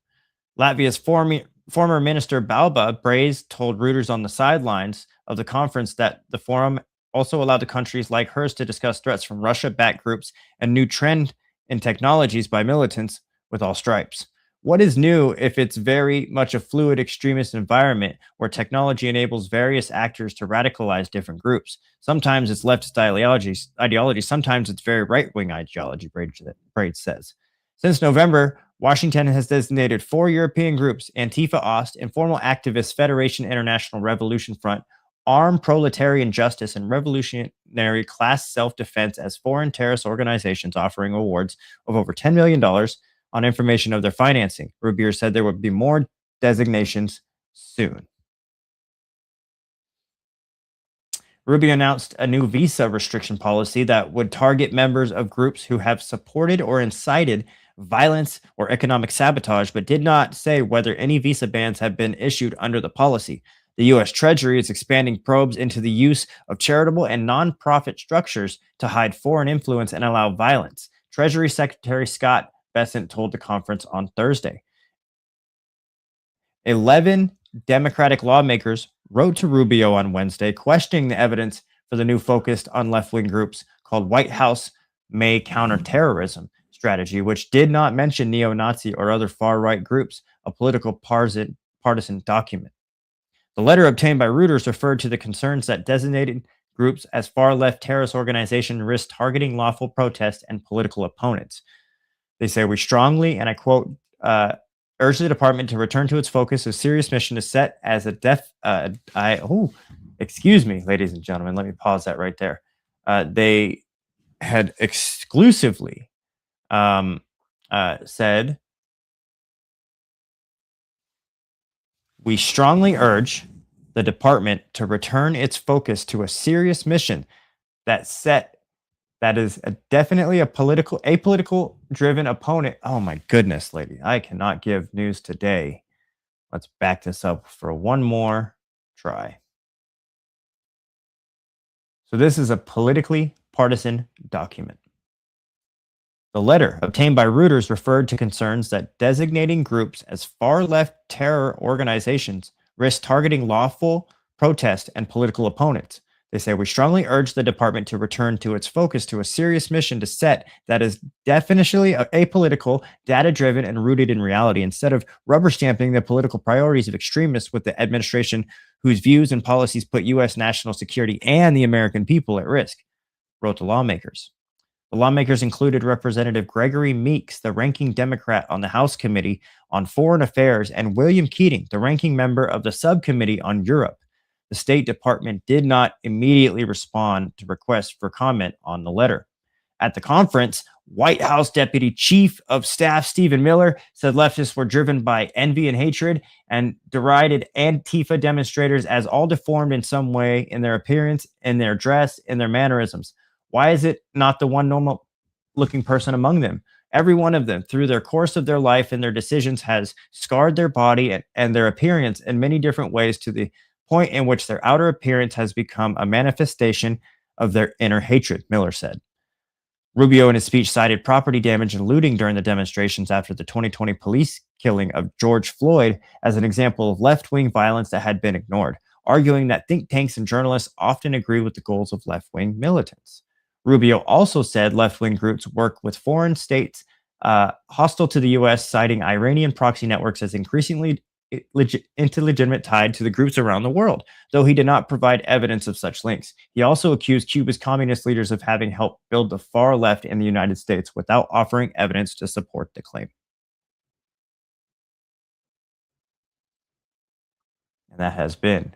Latvia's former minister Balba Braze told Reuters on the sidelines of the conference that the forum also allowed the countries like hers to discuss threats from Russia-backed groups and new trend in technologies by militants with all stripes. What is new if it's very much a fluid extremist environment where technology enables various actors to radicalize different groups? Sometimes it's leftist ideology, sometimes it's very right-wing ideology, Braid says. Since November, Washington has designated 4 European groups, Antifa Ost, Informal Activists Federation International Revolution Front, Armed Proletarian Justice, and Revolutionary Class Self-Defense as foreign terrorist organizations offering awards of over $10 million on information of their financing. Rubio said there would be more designations soon. Rubio announced a new visa restriction policy that would target members of groups who have supported or incited violence or economic sabotage, but did not say whether any visa bans have been issued under the policy. The U.S. Treasury is expanding probes into the use of charitable and nonprofit structures to hide foreign influence and allow violence, Treasury Secretary Scott Bessent told the conference on Thursday. 11 Democratic lawmakers wrote to Rubio on Wednesday questioning the evidence for the new focused on left-wing groups called White House May Counterterrorism Strategy, which did not mention neo-Nazi or other far-right groups, a political partisan document. The letter obtained by Reuters referred to the concerns that designated groups as far-left terrorist organizations risk targeting lawful protests and political opponents. They say, we strongly, and I quote, urged the department to return to its focus, a serious mission to set as excuse me, ladies and gentlemen, let me pause that right there. They had exclusively said, we strongly urge the department to return its focus to a serious mission that is definitely apolitical driven opponent. Oh my goodness, lady. I cannot give news today. Let's back this up for one more try. So this is a politically partisan document. The letter obtained by Reuters referred to concerns that designating groups as far-left terror organizations risk targeting lawful protest and political opponents. They say, we strongly urge the department to return to its focus to a serious mission to set that is definitionally apolitical, data-driven, and rooted in reality, instead of rubber stamping the political priorities of extremists with the administration whose views and policies put U.S. national security and the American people at risk, wrote the lawmakers. The lawmakers included Representative Gregory Meeks, the ranking Democrat on the House Committee on Foreign Affairs, and William Keating, the ranking member of the Subcommittee on Europe. The State Department did not immediately respond to requests for comment on the letter. At the conference, White House Deputy Chief of Staff Stephen Miller said leftists were driven by envy and hatred and derided Antifa demonstrators as all deformed in some way in their appearance, in their dress, in their mannerisms. Why is it not the one normal looking person among them? Every one of them, through their course of their life and their decisions, has scarred their body and their appearance in many different ways to the point in which their outer appearance has become a manifestation of their inner hatred, Miller said. Rubio in his speech cited property damage and looting during the demonstrations after the 2020 police killing of George Floyd as an example of left-wing violence that had been ignored, arguing that think tanks and journalists often agree with the goals of left-wing militants. Rubio also said left-wing groups work with foreign states hostile to the U.S., citing Iranian proxy networks as increasingly illegitimate tied to the groups around the world, though he did not provide evidence of such links. He also accused Cuba's communist leaders of having helped build the far left in the United States without offering evidence to support the claim. And that has been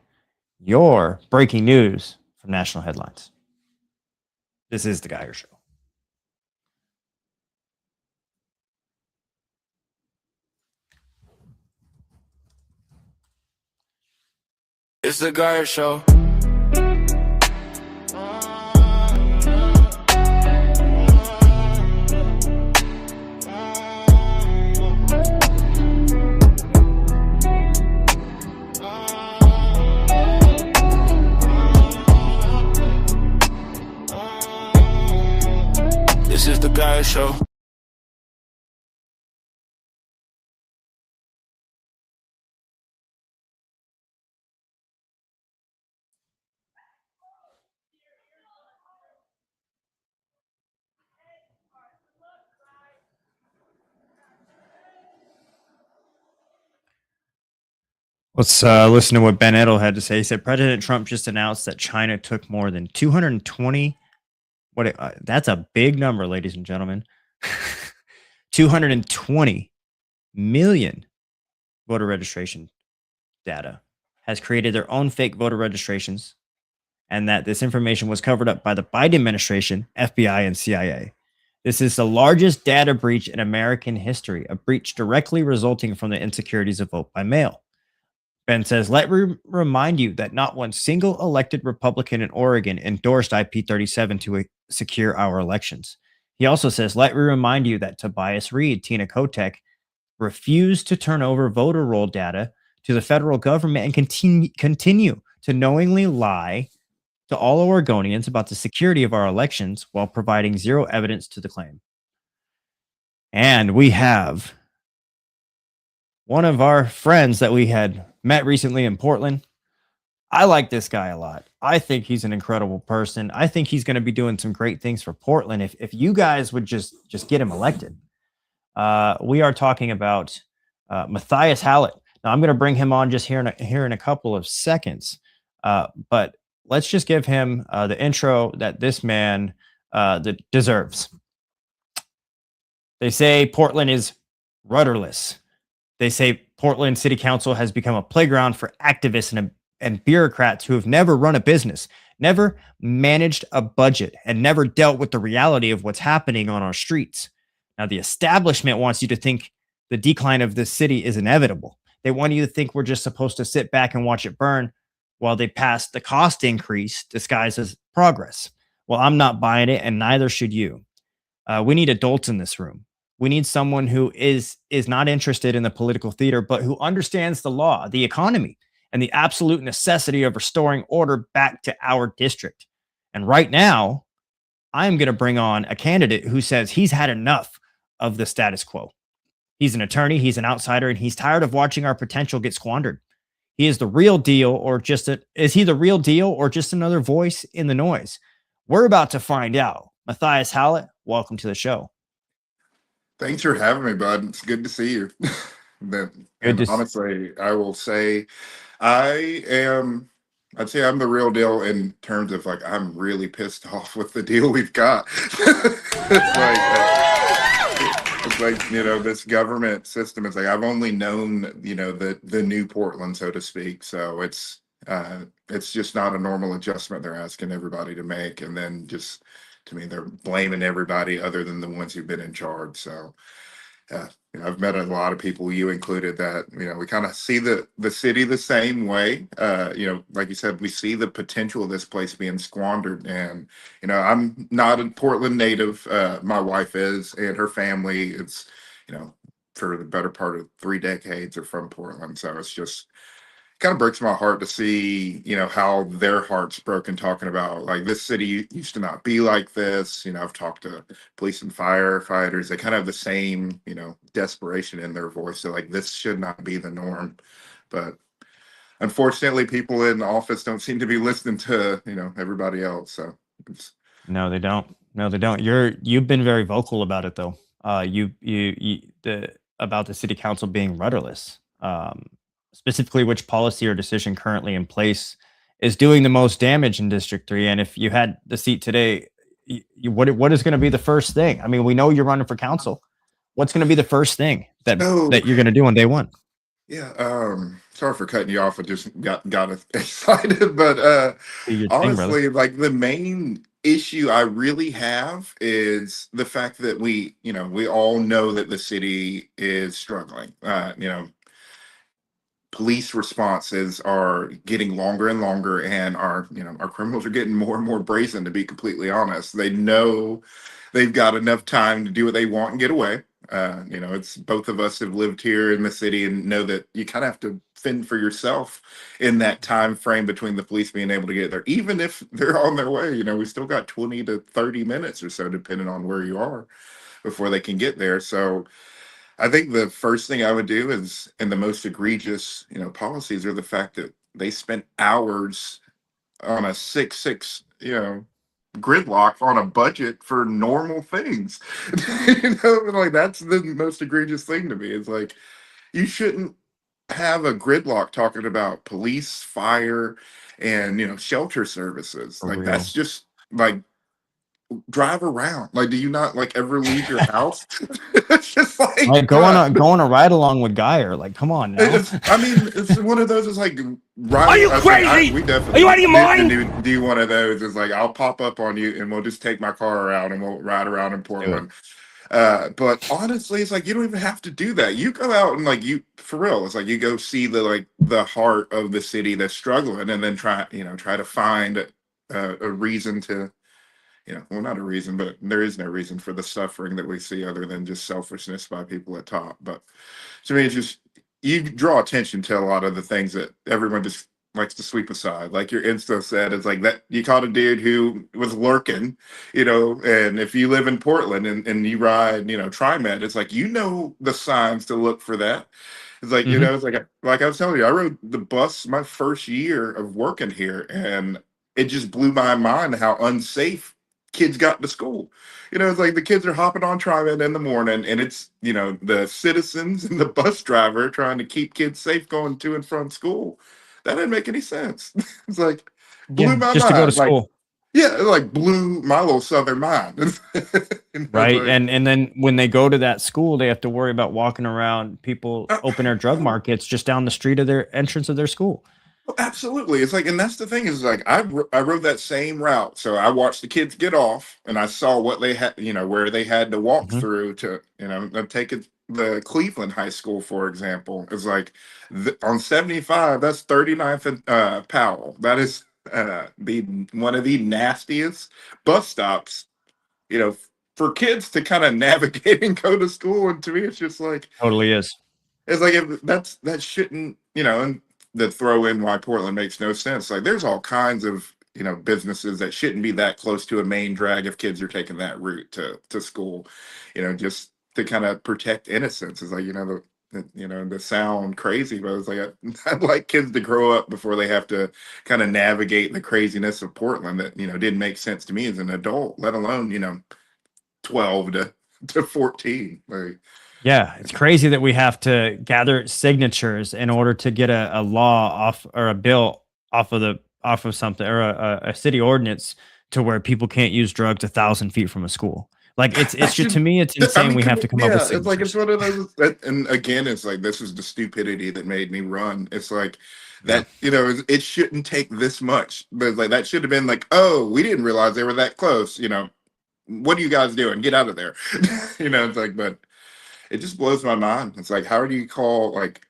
your breaking news from National Headlines. This is The Geiger Show. It's The Geiger Show. This is The Geiger Show. Let's listen to what Ben Edel had to say. He said President Trump just announced that China took more than 220. That's a big number, ladies and gentlemen. 220 million voter registration data, has created their own fake voter registrations, and that this information was covered up by the Biden administration, FBI, and CIA. This is the largest data breach in American history, a breach directly resulting from the insecurities of vote by mail. Ben says, let me remind you that not one single elected Republican in Oregon endorsed IP37 to secure our elections. He also says, let me remind you that Tobias Reed, Tina Kotek, refused to turn over voter roll data to the federal government and continue to knowingly lie to all Oregonians about the security of our elections while providing zero evidence to the claim. And we have one of our friends that we had met recently in Portland. I like this guy a lot. I think he's an incredible person. I think he's going to be doing some great things for Portland if you guys would just get him elected. We are talking about Matthias Hallett. Now I'm going to bring him on just here in a couple of seconds. But let's just give him the intro that this man that deserves. They say Portland is rudderless. They say Portland City Council has become a playground for activists and bureaucrats who have never run a business, never managed a budget, and never dealt with the reality of what's happening on our streets. Now, the establishment wants you to think the decline of this city is inevitable. They want you to think we're just supposed to sit back and watch it burn while they pass the cost increase disguised as progress. Well, I'm not buying it, and neither should you. We need adults in this room. We need someone who is not interested in the political theater, but who understands the law, the economy, and the absolute necessity of restoring order back to our district. And right now, I am going to bring on a candidate who says he's had enough of the status quo. He's an attorney, he's an outsider, and he's tired of watching our potential get squandered. He is the real deal, or is he the real deal, or just another voice in the noise? We're about to find out. Matthias Hallett, welcome to the show. Thanks for having me, bud. It's good to see you. Honestly, I will say I'd say I'm the real deal in terms of like, I'm really pissed off with the deal we've got. It's like, you know, this government system is like, I've only known, you know, the new Portland, so to speak. So it's just not a normal adjustment they're asking everybody to make. And then just, to me, they're blaming everybody other than the ones who've been in charge. So you know, I've met a lot of people, you included, that, you know, we kind of see the city the same way. You know, like you said, we see the potential of this place being squandered. And, you know, I'm not a Portland native. My wife is, and her family is, you know, for the better part of 3 decades are from Portland. So it's just kind of breaks my heart to see, you know, how their heart's broken, talking about like, this city used to not be like this. You know, I've talked to police and firefighters. They kind of have the same, you know, desperation in their voice. So like, this should not be the norm. But unfortunately, people in office don't seem to be listening to, you know, everybody else. So No, they don't. No, they don't. You've been very vocal about it, though. About the city council being rudderless. Specifically, which policy or decision currently in place is doing the most damage in District 3? And if you had the seat today, what is going to be the first thing? I mean, we know you're running for council. What's going to be the first thing that you're going to do on day one? Yeah, sorry for cutting you off. I just got excited, but honestly, like, the main issue I really have is the fact that we all know that the city is struggling. You know, police responses are getting longer and longer, and our criminals are getting more and more brazen, to be completely honest. They know they've got enough time to do what they want and get away. You know, it's, both of us have lived here in the city and know that you kind of have to fend for yourself in that time frame between the police being able to get there. Even if they're on their way, you know, we still got 20 to 30 minutes or so, depending on where you are, before they can get there. So I think the first thing I would do is, and the most egregious, you know, policies are the fact that they spent hours on a 6-6, you know, gridlock on a budget for normal things. You know, like, that's the most egregious thing to me. It's like, you shouldn't have a gridlock talking about police, fire, and, you know, shelter services. For like real. That's just like, drive around. Like, do you not like ever leave your house? It's just like go on a ride along with Geyer. Like, come on now. It's one of those. It's like, right? Are you crazy? We definitely. Are you out of your mind? Do one of those. It's like, I'll pop up on you and we'll just take my car around and we'll ride around in Portland. But honestly, it's like, you don't even have to do that. You go out and, like, you, for real, it's like, you go see the heart of the city that's struggling, and then try to find a reason to, you know, well, not a reason, but there is no reason for the suffering that we see other than just selfishness by people at top. But to me, it's just, you draw attention to a lot of the things that everyone just likes to sweep aside. Like your Insta said, it's like that you caught a dude who was lurking, you know, and if you live in Portland and you ride, you know, TriMet, it's like, you know, the signs to look for that. It's like, you know, it's like I was telling you, I rode the bus my first year of working here, and it just blew my mind how unsafe kids got to school. You know, it's like the kids are hopping on TriMet in the morning, and it's, you know, the citizens and the bus driver trying to keep kids safe going to and from school. That didn't make any sense. It's like, blew my just mind. to go to school. Like, yeah, it like blew my little southern mind. Right. Like, And then when they go to that school, they have to worry about walking around people open air drug markets just down the street of their entrance of their school. absolutely. It's like, and that's the thing is like, I rode that same route. So I watched the kids get off and I saw what they had, where they had to walk Mhm. through to, I'm taking the Cleveland High School, for example, is like on 75, that's 39th and Powell. That is the one of the nastiest bus stops, you know, for kids to kind of navigate and go to school. And to me, it's just like, Totally is. it's like if that shouldn't, and the throw in why Portland makes no sense. Like there's all kinds of businesses that shouldn't be that close to a main drag if kids are taking that route to school, just to kind of protect innocence. Is like the sound crazy, but it's like I'd like kids to grow up before they have to kind of navigate the craziness of Portland that didn't make sense to me as an adult, let alone 12 to 14. Like Yeah, it's crazy that we have to gather signatures in order to get a law off or a bill off of something or a city ordinance to where people can't use drugs 1,000 feet from a school. Like it's just to me, it's insane. We have to come up with it's like it's signatures. one of those, and again, it's like this is the stupidity that made me run. It's like Yeah. that, it shouldn't take this much, but like that should have been like, oh, we didn't realize they were that close. What are you guys doing? Get out of there. It's like, but it just blows my mind. It's like, how do you call like,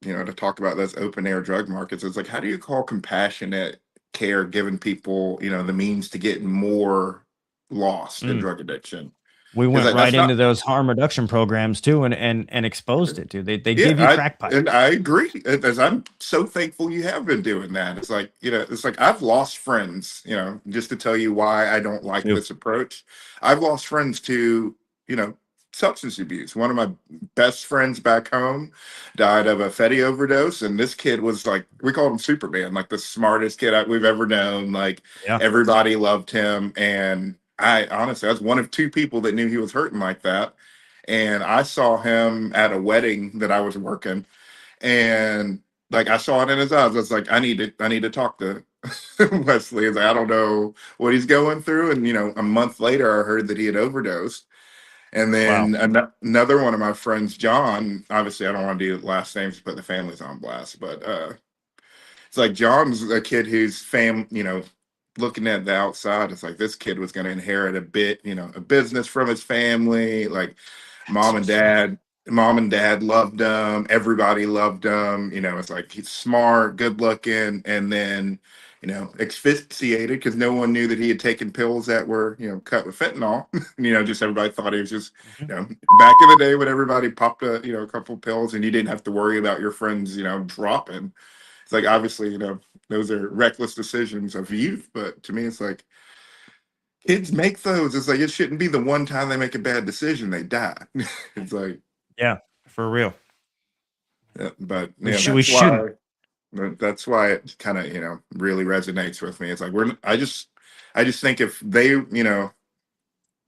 to talk about those open air drug markets? It's like, how do you call compassionate care giving people, the means to get more lost in Mm. drug addiction? We It's went like right that's into not. those harm reduction programs too, and exposed it, dude. They Yeah, give you crack pipes. and I agree. As I'm so thankful you have been doing that. It's like, it's like I've lost friends, just to tell you why I don't like Too. this approach. I've lost friends to, substance abuse. One of my best friends back home died of a Fetty overdose. And this kid was like, we called him Superman, like the smartest kid we've ever known. Like Yeah. everybody loved him. And I honestly, I was one of two people that knew he was hurting like that. And I saw him at a wedding that I was working, and like I saw it in his eyes. I was like, I need to talk to Wesley. It's like, I don't know what he's going through. And a month later, I heard that he had overdosed. And Wow. then another one of my friends, John. Obviously, I don't want to do last names to put the families on blast, but it's like John's a kid whose looking at the outside, it's like this kid was going to inherit a business from his family. Like mom and dad loved him. Everybody loved him. It's like he's smart, good looking, and then, asphyxiated because no one knew that he had taken pills that were, cut with fentanyl. Just everybody thought he was just, Mhm. back in the day when everybody popped a couple pills and you didn't have to worry about your friends, dropping. It's like, obviously, those are reckless decisions of youth. But to me, it's like kids make those. It's like, it shouldn't be the one time they make a bad decision, they die. It's like, Yeah, for real. but We yeah, we shouldn't. that's why it kind of, really resonates with me. It's like, I just think if they,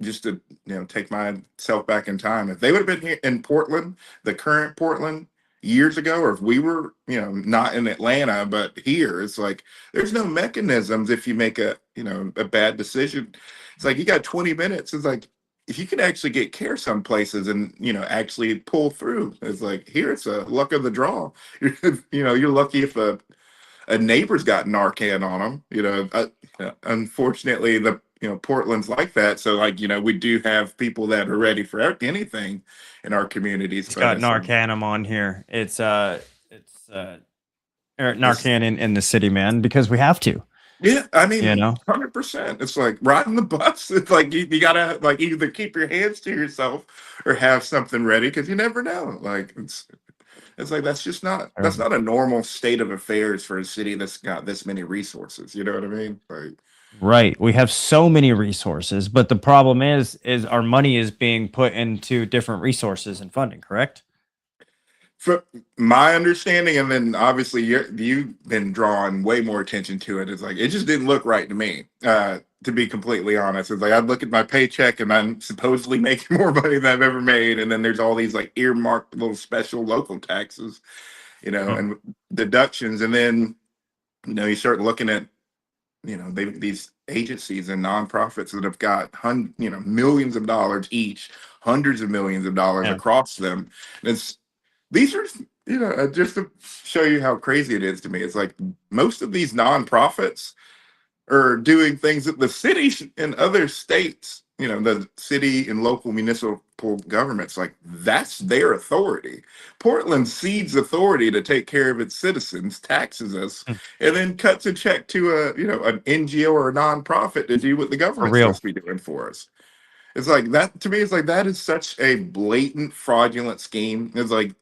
just to, take myself back in time, if they would have been here in Portland, the current Portland years ago, or if we were, not in Atlanta, but here, it's like, there's no mechanisms if you make a bad decision. It's like, you got 20 minutes. It's like, if you can actually get care some places and, actually pull through, it's like, here, it's a luck of the draw. You're lucky if a neighbor's got Narcan on them. Unfortunately, Portland's like that. So like, we do have people that are ready for anything in our communities. It's But got Narcanum on here. It's it's Narcan in the city, man, because we have to. yeah, I mean, You know. 100%. It's like riding the bus. It's like you gotta like either keep your hands to yourself or have something ready because you never know. Like it's like that's not a normal state of affairs for a city that's got this many resources. You know what I mean? Like Right. We have so many resources, but the problem is our money is being put into different resources and funding, correct? for my understanding, and then obviously you've been drawing way more attention to it. It's like it just didn't look right to me. To be completely honest, it's like I'd look at my paycheck and I'm supposedly making more money than I've ever made, and then there's all these like earmarked little special local taxes, Hmm. and deductions, and then you start looking at these agencies and nonprofits that have got millions of dollars each, hundreds of millions of dollars Yeah. across them. And these are, just to show you how crazy it is to me. It's like most of these nonprofits are doing things that the cities in other states, the city and local municipal governments, like that's their authority. Portland cedes authority to take care of its citizens, taxes us, and then cuts a check to an NGO or a nonprofit to do what the government's real. supposed to be doing for us. It's like that to me. It's like that is such a blatant fraudulent scheme. It's like,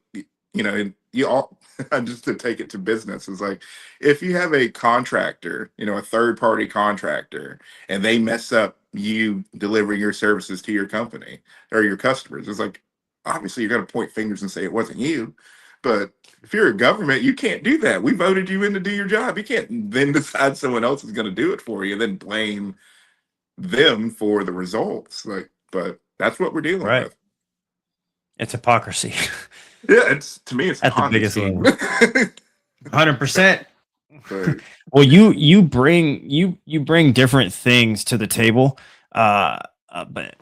you all just to take it to business is like if you have a contractor, a third party contractor, and they mess up you delivering your services to your company or your customers, it's like obviously you're going to point fingers and say it wasn't you. But if you're a government, you can't do that. We voted you in to do your job. You can't then decide someone else is going to do it for you and then blame them for the results. But that's what we're dealing with. It's hypocrisy. Yeah, to me it's at the biggest level. 100%. Well, you bring different things to the table, but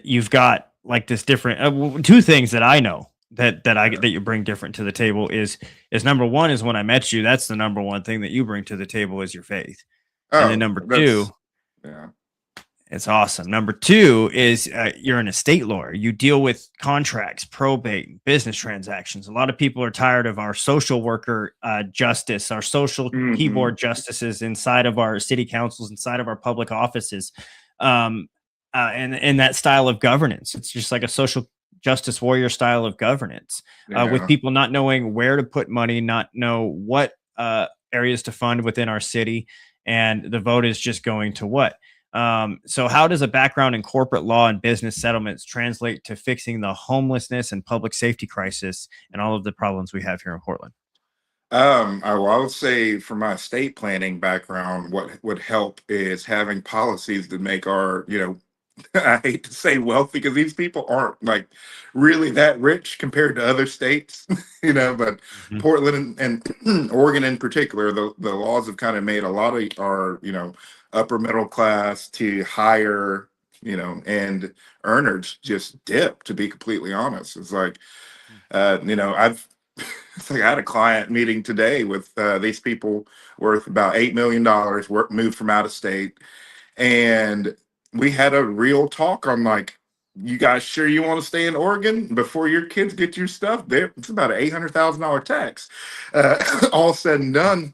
you've got like this different two things that I know that you bring different to the table is number one is when I met you, that's the number one thing that you bring to the table is your faith, and then number two, it's awesome. Number two is you're an estate lawyer. You deal with contracts, probate, business transactions. A lot of people are tired of our social worker justice, our social keyboard justices inside of our city councils, inside of our public offices, and that style of governance. It's just like a social justice warrior style of governance, with people not knowing where to put money, not know what areas to fund within our city, and the vote is just going to what. So how does a background in corporate law and business settlements translate to fixing the homelessness and public safety crisis and all of the problems we have here in Portland? I would say from my estate planning background, what would help is having policies that make our, I hate to say wealthy because these people aren't like really that rich compared to other states, but Portland and Oregon in particular, the laws have kind of made a lot of our, upper middle class to higher, and earners just dip, to be completely honest. It's like, it's like I had a client meeting today with these people worth about $8 million, moved from out of state. And we had a real talk on like, you guys sure you want to stay in Oregon before your kids get your stuff there? It's about an $800,000 tax, all said and done,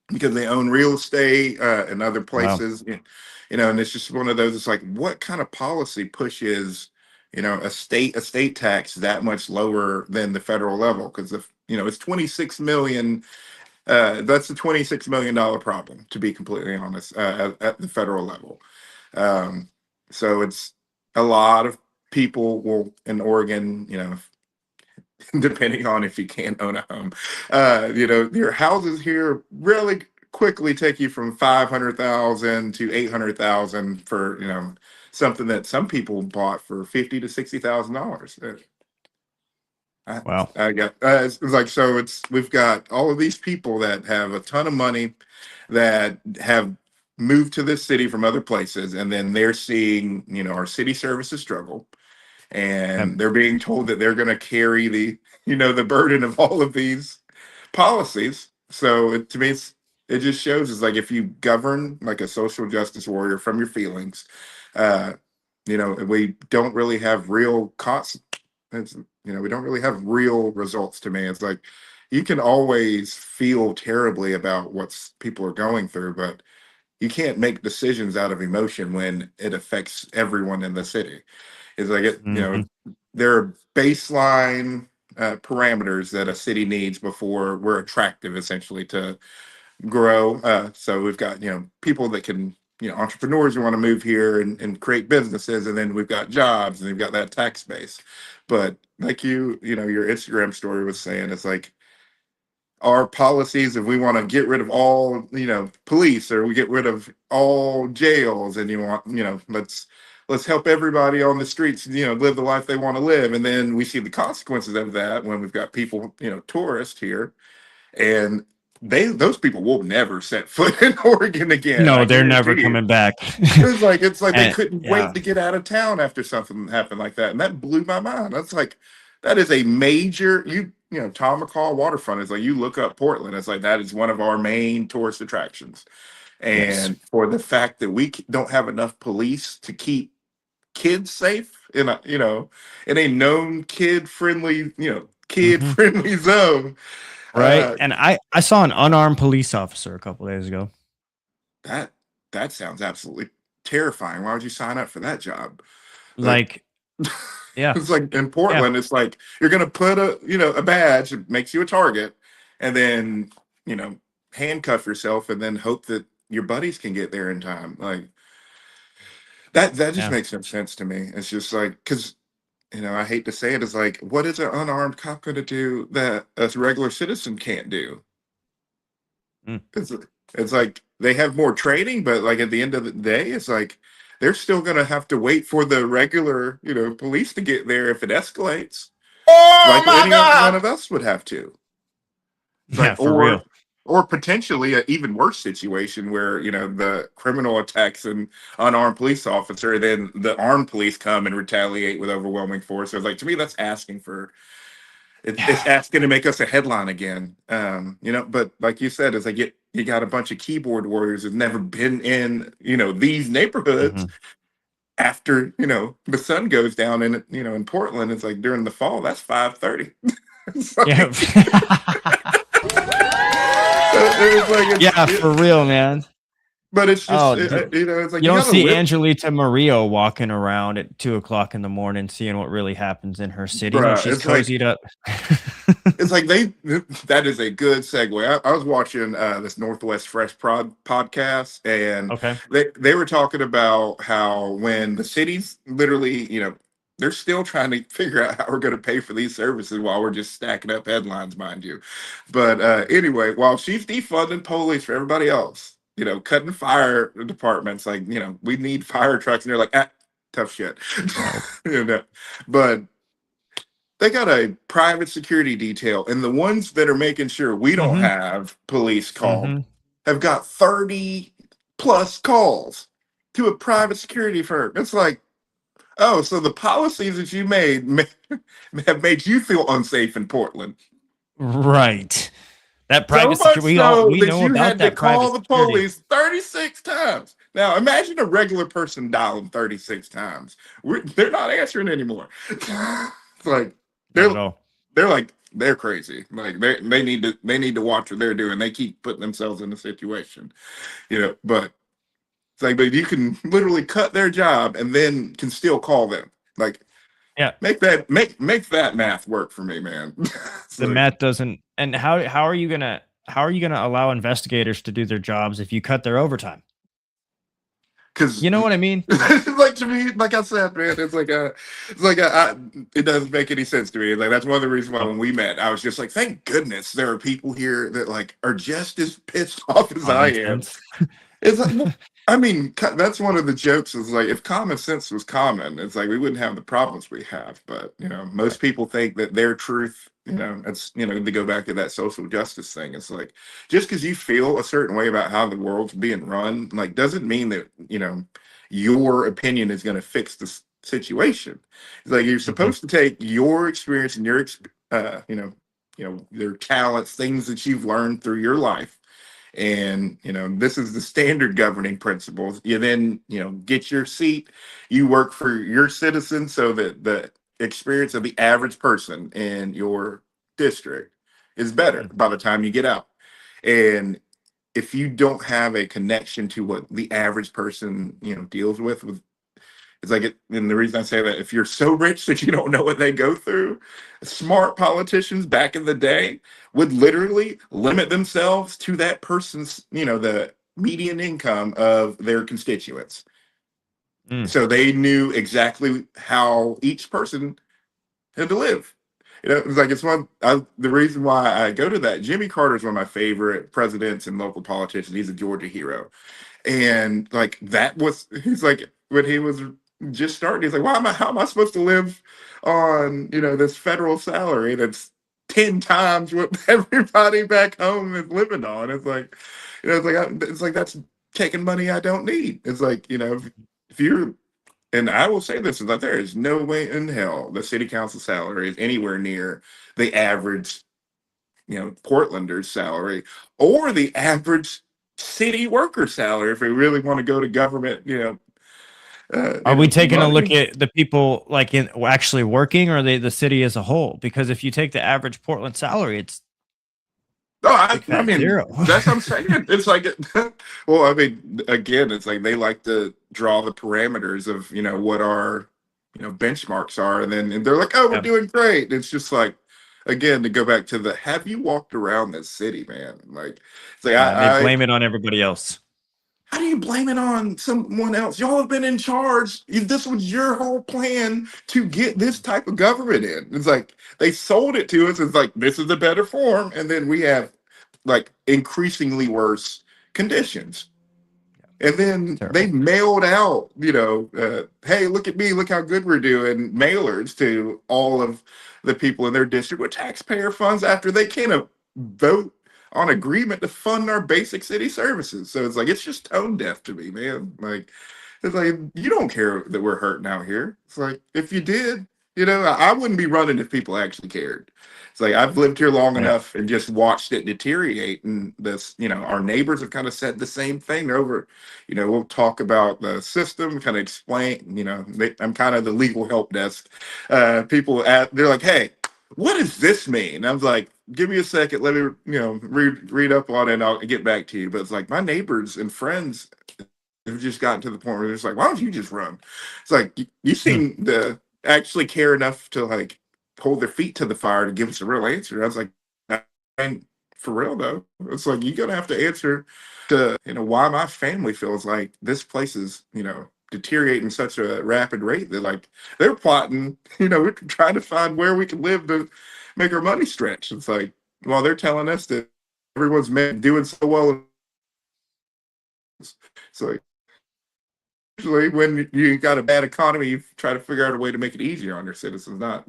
because they own real estate in other places. Wow. And it's just one of those, it's like, what kind of policy pushes, a state tax that much lower than the federal level? Because it's 26 million. That's a $26 million problem, to be completely honest, at the federal level. So it's a lot of people will in Oregon, depending on if you can't own a home, your houses here really quickly take you from 500,000 to 800,000 for, something that some people bought for $50,000 to $60,000. Wow. It's like, so we've got all of these people that have a ton of money that have moved to this city from other places, and then they're seeing, our city services struggle, and they're being told that they're going to carry the burden of all of these policies. So to me, it just shows it's like if you govern like a social justice warrior from your feelings, we don't really have real we don't really have real results. To me, it's like you can always feel terribly about what people are going through, but you can't make decisions out of emotion when it affects everyone in the city. It's like there are baseline parameters that a city needs before we're attractive, essentially, to grow. So we've got people that can entrepreneurs who want to move here and create businesses, and then we've got jobs, and they've got that tax base. But like your Instagram story was saying, it's like our policies, if we want to get rid of all police, or we get rid of all jails, and let's help everybody on the streets live the life they want to live. And then we see the consequences of that when we've got people tourists here, and those people will never set foot in Oregon again. No, I they're never guarantee you. coming back. It's like they And couldn't yeah. wait to get out of town after something happened like that, and that blew my mind. That's like that is a major you know Tom McCall waterfront is like you look up Portland. It's like that is one of our main tourist attractions, Yes. and for the fact that we don't have enough police to keep kids safe in a in a known kid friendly Mhm. zone. Right. Uh, And I saw an unarmed police officer a couple days ago. that that sounds absolutely terrifying. Why would you sign up for that job? Like Like, yeah. it's like in Yeah. Portland, it's like you're gonna put a badge that makes you a target, and then you know handcuff yourself, and then hope that your buddies can get there in time. Like that just Yeah. makes no sense to me. It's just like because I hate to say it, it's like what is an unarmed cop going to do that a regular citizen can't do? Mm. It's like they have more training, but like at the end of the day, it's like they're still going to have to wait for the regular police to get there if it escalates, like any one of us would have to. Yeah, Like for real. or potentially an even worse situation where the criminal attacks an unarmed police officer, then the armed police come and retaliate with overwhelming force. So it's like to me that's asking for it's asking to make us a headline again. But like you said, it's like you got a bunch of keyboard warriors who've never been in these neighborhoods. Mhm. After the sun goes down in Portland, it's like during the fall that's 5:30. It's like, Yeah. it's like Yeah, for real, man. but it's just Oh, it's like you don't gotta see live. Angelita Murillo walking around at 2 o'clock in the morning, seeing what really happens in her city when Bruh, she's it's like cozied up. it's like that is a good segue. I was watching this Northwest Fresh podcast, and Okay. they were talking about how when the cities literally they're still trying to figure out how we're going to pay for these services while we're just stacking up headlines, mind you. But anyway, while she's defunding police for everybody else, cutting fire departments, like we need fire trucks, and they're like, tough shit. But they got a private security detail, and the ones that are making sure we don't Mhm. have police called Mhm. have got 30 plus calls to a private security firm. It's like, oh, so the policies that you made have made you feel unsafe in Portland. Right. That So private much security, so we that know you about had to that private call the security. police 36 times. Now imagine a regular person dialing 36 times. They're not answering anymore. It's like Not at they're all. they're crazy. Like they need to watch what they're doing. They keep putting themselves in a situation, but it's like, but you can literally cut their job and then can still call them. Like, Yeah. make that math work for me, man. It's The like, math doesn't. And how are you gonna allow investigators to do their jobs if you cut their overtime? because You know what I mean? like to me, like I said, man, it doesn't make any sense to me. Like that's one of the reasons why Oh, when we met, I was just like, thank goodness there are people here that like are just as pissed off as I common am. sense. It's like, well, I mean, that's one of the jokes is like, if common sense was common, it's like we wouldn't have the problems we have. But, most people think that their truth, it's, to go back to that social justice thing. It's like, just because you feel a certain way about how the world's being run, like, doesn't mean that, your opinion is going to fix the situation. It's like, you're Mhm. supposed to take your experience and your talents, things that you've learned through your life, and this is the standard governing principles. You then get your seat, you work for your citizens so that the experience of the average person in your district is better Mhm. by the time you get out. And if you don't have a connection to what the average person deals with it's like and the reason I say that, if you're so rich that you don't know what they go through, smart politicians back in the day would literally limit themselves to that person's, the median income of their constituents. Mm. So they knew exactly how each person had to live. It's like the reason why I go to that. Jimmy Carter is one of my favorite presidents and local politicians. He's a Georgia hero. And like he's like when he was just starting, he's like, how am I supposed to live on this federal salary that's 10 times what everybody back home is living on. It's like, it's like that's taking money I don't need. It's like, if you're, and I will say this, is that there is no way in hell the city council salary is anywhere near the average, Portlander's salary or the average city worker salary. If we really want to go to government, Are we taking a look money. at the people like in actually working, or the city as a whole? Because if you take the average Portland salary, it's No, big I fat mean, zero. that's what I'm saying. It's like, well, I mean, again, it's like they like to draw the parameters of, what our, benchmarks are. And they're like, oh, we're Yeah. doing great. It's just like, again, to go back to have you walked around this city, man? Like, it's like, They blame it on everybody else. how do you blame it on someone else? Y'all have been in charge. This was your whole plan to get this type of government in. It's like they sold it to us. It's like, this is a better form. And then we have like increasingly worse conditions. And then Terrible. they mailed out, hey, look at me, look how good we're doing, mailers to all of the people in their district with taxpayer funds after they can't vote on agreement to fund our basic city services. So it's like, it's just tone deaf to me, man. Like, it's like, you don't care that we're hurting out here. It's like, if you did, I wouldn't be running if people actually cared. It's like, I've lived here long Right. enough and just watched it deteriorate. And this, our neighbors have kind of said the same thing over, we'll talk about the system, kind of explain, I'm kind of the legal help desk. They're like, hey, what does this mean? I was like, give me a second. Let me, read up on it and I'll get back to you. But it's like my neighbors and friends have just gotten to the point where it's like, why don't you just run? It's like, you seem to actually care enough to like hold their feet to the fire to give us a real answer. I was like, and for real though, it's like, you're going to have to answer to, why my family feels like this place is, deteriorate in such a rapid rate that like they're plotting, we're trying to find where we can live to make our money stretch. It's like, well, they're telling us that everyone's doing so well. It's like, usually when you got a bad economy, you try to figure out a way to make it easier on your citizens, not,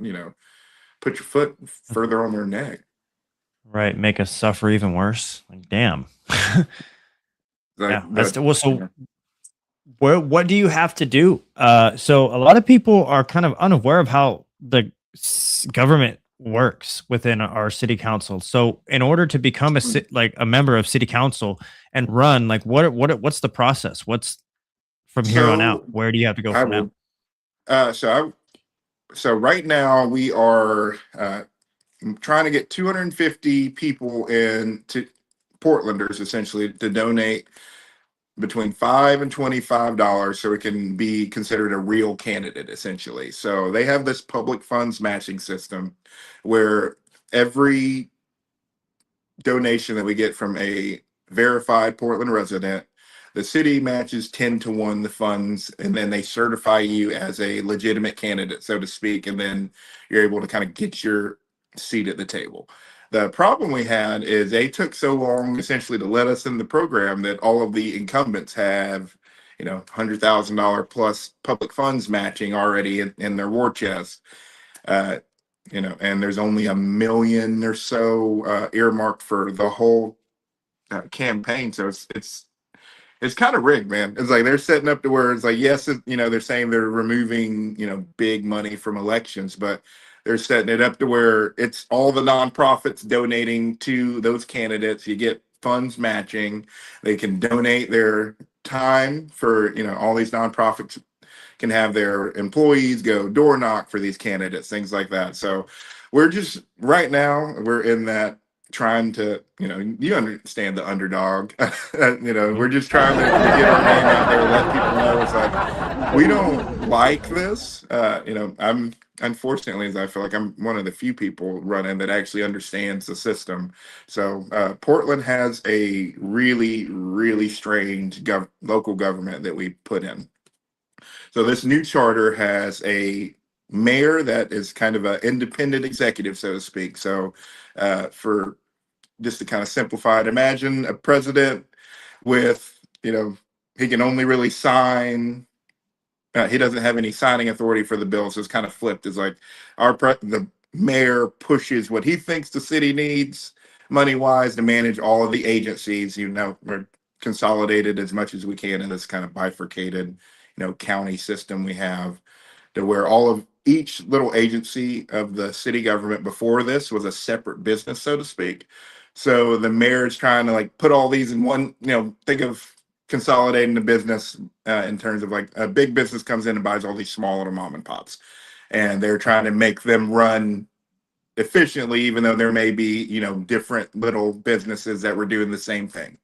put your foot further on their neck. Right. Make us suffer even worse. Like, damn. Like, Yeah. That's well. So, what do you have to do? So a lot of people are kind of unaware of how the government works within our city council. So, in order to become a member of city council and run, like, what's the process? What's from here on out? Where do you have to go from now? So right now we are trying to get 250 people to Portlanders essentially to donate between $5 and $25 so it can be considered a real candidate essentially. So they have this public funds matching system where every donation that we get from a verified Portland resident, the city matches 10-1 the funds, and then they certify you as a legitimate candidate, so to speak, and then you're able to kind of get your seat at the table. The problem we had is they took so long essentially to let us in the program that all of the incumbents have, $100,000 plus public funds matching already in their war chest. And there's only $1 million or so earmarked for the whole campaign. So it's kind of rigged, man. It's like they're setting up to where it's like, yes, they're saying they're removing, big money from elections, but they're setting it up to where it's all the nonprofits donating to those candidates. You get funds matching. They can donate their time for, all these nonprofits can have their employees go door knock for these candidates, things like that. So we're just right now, we're in that trying to, you understand the underdog. We're just trying to get our name out there, let people know it's like we don't like this. I'm unfortunately, as I feel like I'm one of the few people running that actually understands the system. So Portland has a really, really strange local government that we put in. So this new charter has a mayor that is kind of an independent executive, so to speak. So for just to kind of simplify it, imagine a president with, he can only really sign. He doesn't have any signing authority for the bill, so it's kind of flipped. It's like the mayor pushes what he thinks the city needs money wise to manage all of the agencies. We're consolidated as much as we can in this kind of bifurcated, county system we have, to where all of each little agency of the city government before this was a separate business, so to speak. So the mayor is trying to like put all these in one, think of consolidating the business in terms of like a big business comes in and buys all these small little mom and pops, and they're trying to make them run efficiently, even though there may be, different little businesses that were doing the same thing.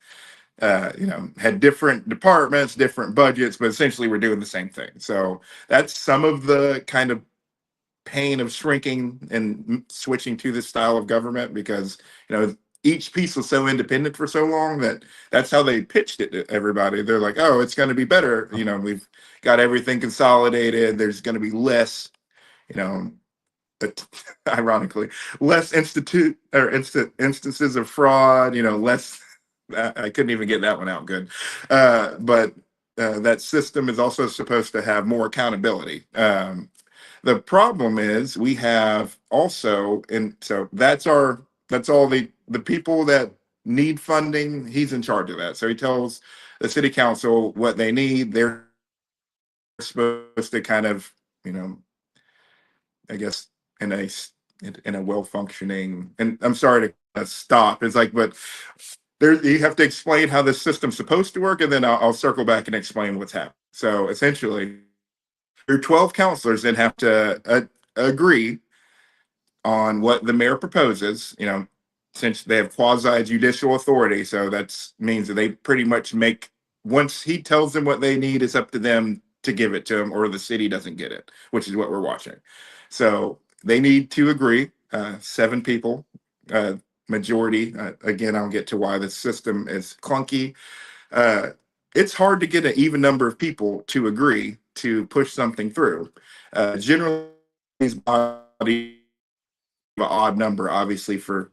Had different departments, different budgets, but essentially we're doing the same thing. So that's some of the kind of pain of shrinking and switching to this style of government, because, each piece was so independent for so long that that's how they pitched it to everybody. They're like, oh, it's going to be better. We've got everything consolidated. There's going to be less, but ironically, less instances of fraud, less. I couldn't even get that one out good. But that system is also supposed to have more accountability. The problem is we have also, and so that's all the people that need funding, he's in charge of that. So he tells the city council what they need. They're supposed to kind of, I guess in a well-functioning, and I'm sorry to stop. It's like, but there you have to explain how this system's supposed to work, and then I'll circle back and explain what's happening. So essentially, your 12 counselors then have to agree on what the mayor proposes, since they have quasi judicial authority. So that means that they pretty much once he tells them what they need, it's up to them to give it to them, or the city doesn't get it, which is what we're watching. So they need to agree, 7 people, majority. Again, I'll get to why the system is clunky. It's hard to get an even number of people to agree to push something through. Generally, these bodies have an odd number, obviously, for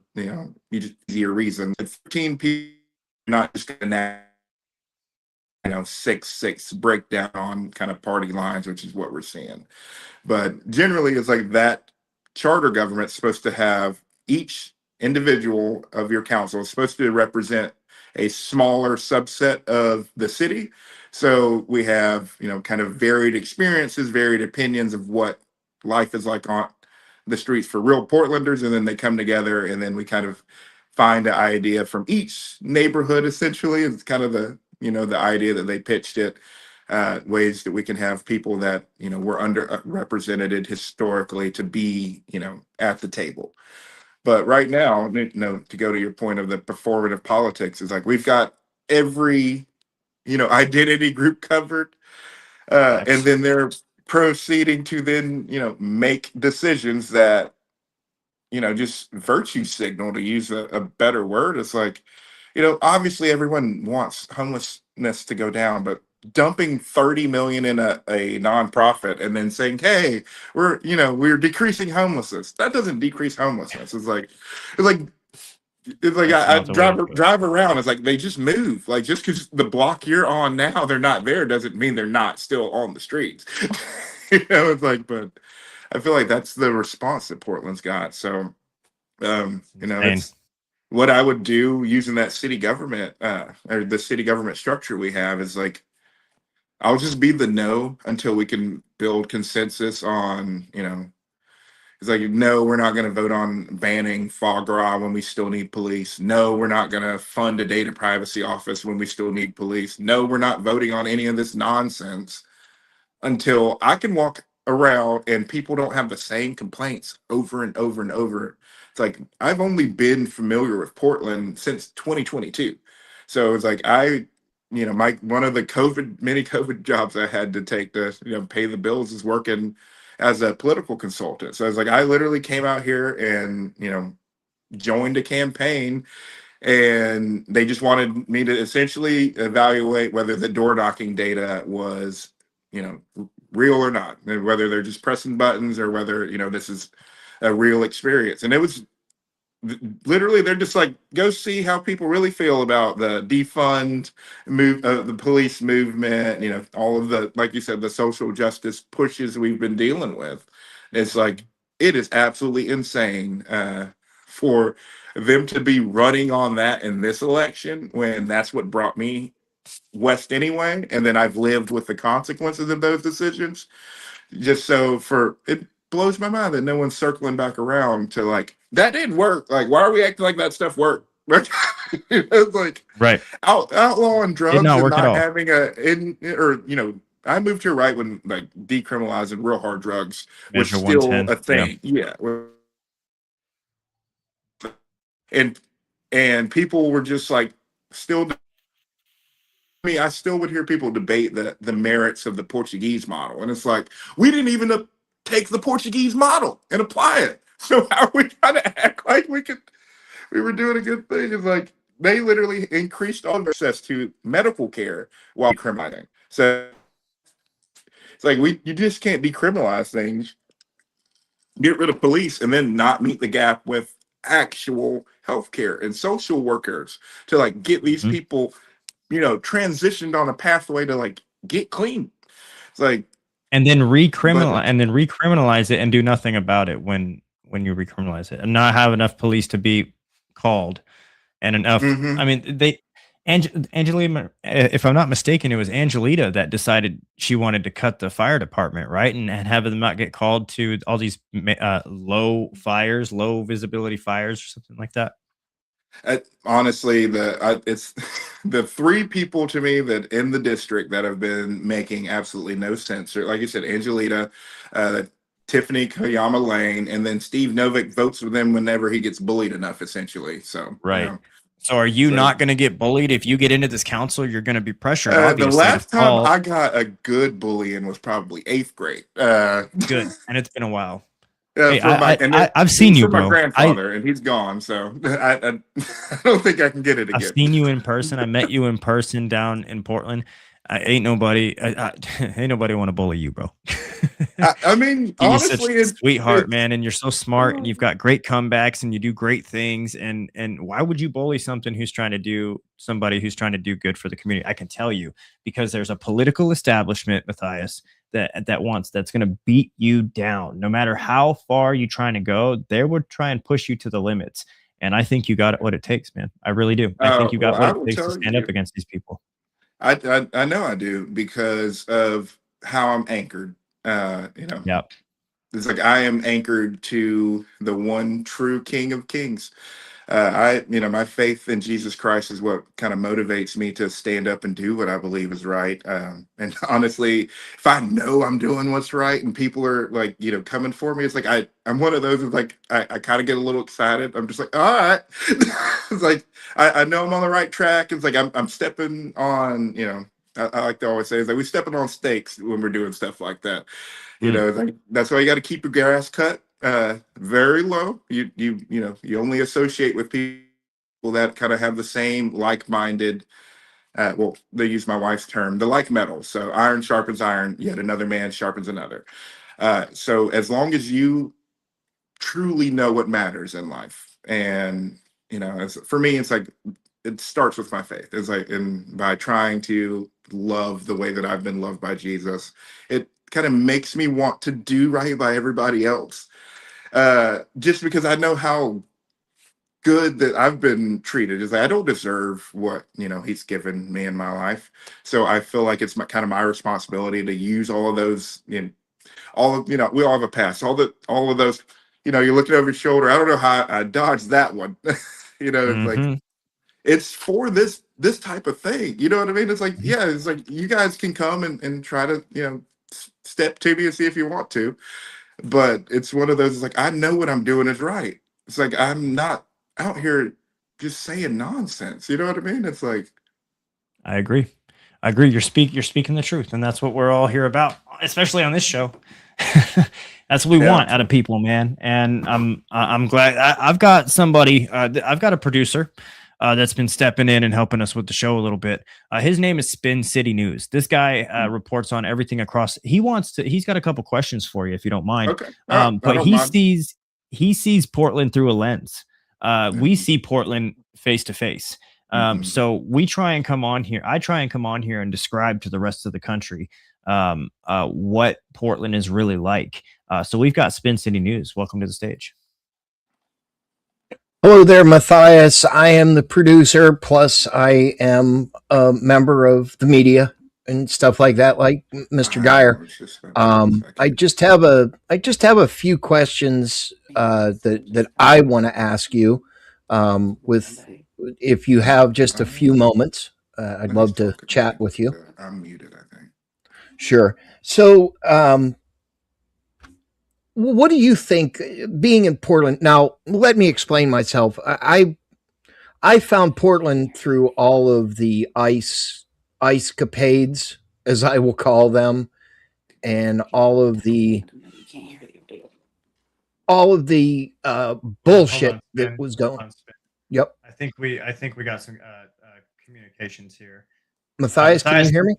easier reason. 13 people, not just going to 6 breakdown on kind of party lines, which is what we're seeing. But generally, it's like that charter government's supposed to have each individual of your council is supposed to represent a smaller subset of the city. So we have, kind of varied experiences, varied opinions of what life is like on the streets for real Portlanders. And then they come together, and then we kind of find an idea from each neighborhood, essentially. It's kind of the idea that they pitched it, ways that we can have people that, were underrepresented historically to be, at the table. But right now, to go to your point of the performative politics, is like we've got every, identity group covered, and then they're proceeding to then, make decisions that, just virtue signal, to use a better word. It's like, obviously everyone wants homelessness to go down, but dumping 30 million in a nonprofit and then saying, hey, we're decreasing homelessness, that doesn't decrease homelessness. It's like I drive around, it's like they just move. Like, just because the block you're on now they're not there doesn't mean they're not still on the streets. It's like, but I feel like that's the response that Portland's got. So it's what I would do using that city government, or the city government structure we have, is like, I'll just be the no until we can build consensus on, it's like, no, we're not going to vote on banning foie gras when we still need police. No, we're not going to fund a data privacy office when we still need police. No, we're not voting on any of this nonsense until I can walk around and people don't have the same complaints over and over and over. It's like, I've only been familiar with Portland since 2022. So it's like, one of the many COVID jobs I had to take to, pay the bills is working as a political consultant. So it's like, I literally came out here and, joined a campaign, and they just wanted me to essentially evaluate whether the door knocking data was, real or not, and whether they're just pressing buttons or whether, this is a real experience. And it was literally, they're just like, go see how people really feel about the defund the police movement, all of the, like you said, the social justice pushes we've been dealing with. It's like, it is absolutely insane for them to be running on that in this election when that's what brought me west anyway, and then I've lived with the consequences of those decisions. Just so for it blows my mind that no one's circling back around to like that didn't work. Like, why are we acting like that stuff worked? It's like Right. outlawing drugs not and work at not all. having I moved here right when like decriminalizing real hard drugs was Measure still 110. a thing. Yeah. And people were just like still. I still would hear people debate the merits of the Portuguese model, and it's like we didn't even take the Portuguese model and apply it. So how are we trying to act like we were doing a good thing? It's like they literally increased all their access to medical care while decriminalizing. So it's like you just can't decriminalize things, get rid of police, and then not meet the gap with actual healthcare and social workers to like get these Mhm. people, transitioned on a pathway to like get clean. It's like, And then but recriminalize it and do nothing about it when you recriminalize it, and not have enough police to be called and enough. mhm. I mean, Angelina, if I'm not mistaken, it was Angelita that decided she wanted to cut the fire department, right? And have them not get called to all these low visibility fires or something like that. Honestly, it's the three people to me that in the district that have been making absolutely no sense. Or, like you said, Angelita, Tiffany Kayama Lane, and then Steve Novick votes with them whenever he gets bullied enough, essentially. So, Right. So are you not going to get bullied if you get into this council? You're going to be pressured. the Obviously, last time I got a good bullying was probably 8th grade. good, and it's been a while. Hey, For my, and it- I've seen it's you, for my bro. grandfather, and he's gone, so I don't think I can get it I've again. seen you in person. I met you in person down in Portland. Ain't nobody want to bully you, bro. I mean, You're such honestly, a sweetheart, it's man, and you're so smart, and you've got great comebacks, and you do great things. And why would you bully somebody who's trying to do good for the community? I can tell you, because there's a political establishment, Matthias, that's going to beat you down. No matter how far you're trying to go, they would try and push you to the limits. And I think you got what it takes, man. I really do. I think you got I what it will takes to tell stand you. up against these people. I know I do because of how I'm anchored. Yeah. It's like I am anchored to the one true King of Kings. My faith in Jesus Christ is what kind of motivates me to stand up and do what I believe is right. And honestly, if I know I'm doing what's right and people are like, coming for me, it's like I'm one of those who's like I kind of get a little excited. I'm just like, all right. It's like I know I'm on the right track. It's like I'm stepping on, I like to always say is like we stepping on stakes when we're doing stuff like that. It's like that's why you got to keep your grass cut very low. You only associate with people that kind of have the same like-minded. Well, they use my wife's term, the like metal. So iron sharpens iron, yet another man sharpens another. So as long as you truly know what matters in life, and for me, it's like it starts with my faith. It's like, and by trying to love the way that I've been loved by Jesus, it kind of makes me want to do right by everybody else. Just because I know how good that I've been treated. Is like I don't deserve what he's given me in my life. So I feel like it's kind of my responsibility to use all of those. We all have a past. All of those. You're looking over your shoulder. I don't know how I dodged that one. It's like it's for this type of thing. You know what I mean? It's like it's like you guys can come and try to step to me and see if you want to. But it's one of those, it's like, I know what I'm doing is right. It's like, I'm not out here just saying nonsense. You know what I mean? It's like, I agree. You're speaking the truth. And that's what we're all here about, especially on this show. That's what we want out of people, man. And I'm glad I've got somebody, I've got a producer that's been stepping in and helping us with the show a little bit. His name is Spin City News. This guy reports on everything across. He's got a couple questions for you if you don't mind. okay. But he sees Portland through a lens. We see Portland face to face. So we try and come on here. I try and come on here and describe to the rest of the country what Portland is really like. So we've got Spin City News. Welcome to the stage. Hello there, Matthias. I am the producer, plus I am a member of the media and stuff like that, like Mr. Geyer. I just have a few questions that I want to ask you. If you have just a few moments, I'd love to chat with you. I'm muted, I think. Sure. So, what do you think, being in Portland? Now, let me explain myself. I found Portland through all of the ice capades, as I will call them, and all of the bullshit that was going on. Yep. I think we got some communications here. Matthias, can you hear me?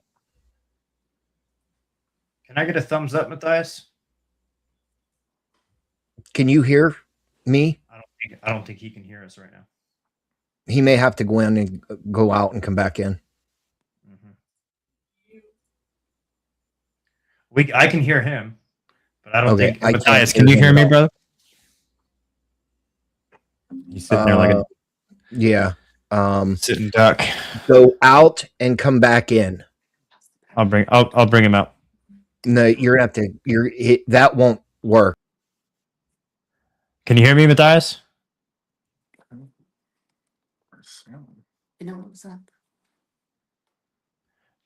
Can I get a thumbs up, Matthias? Can you hear me? I don't think he can hear us right now. He may have to go in and go out and come back in. I can hear him, but I don't think Matthias. Can you hear me, brother? He's sitting there like a sitting duck. Go out and come back in. I'll bring him out. No, you're gonna have to. That won't work. Can you hear me, Matthias?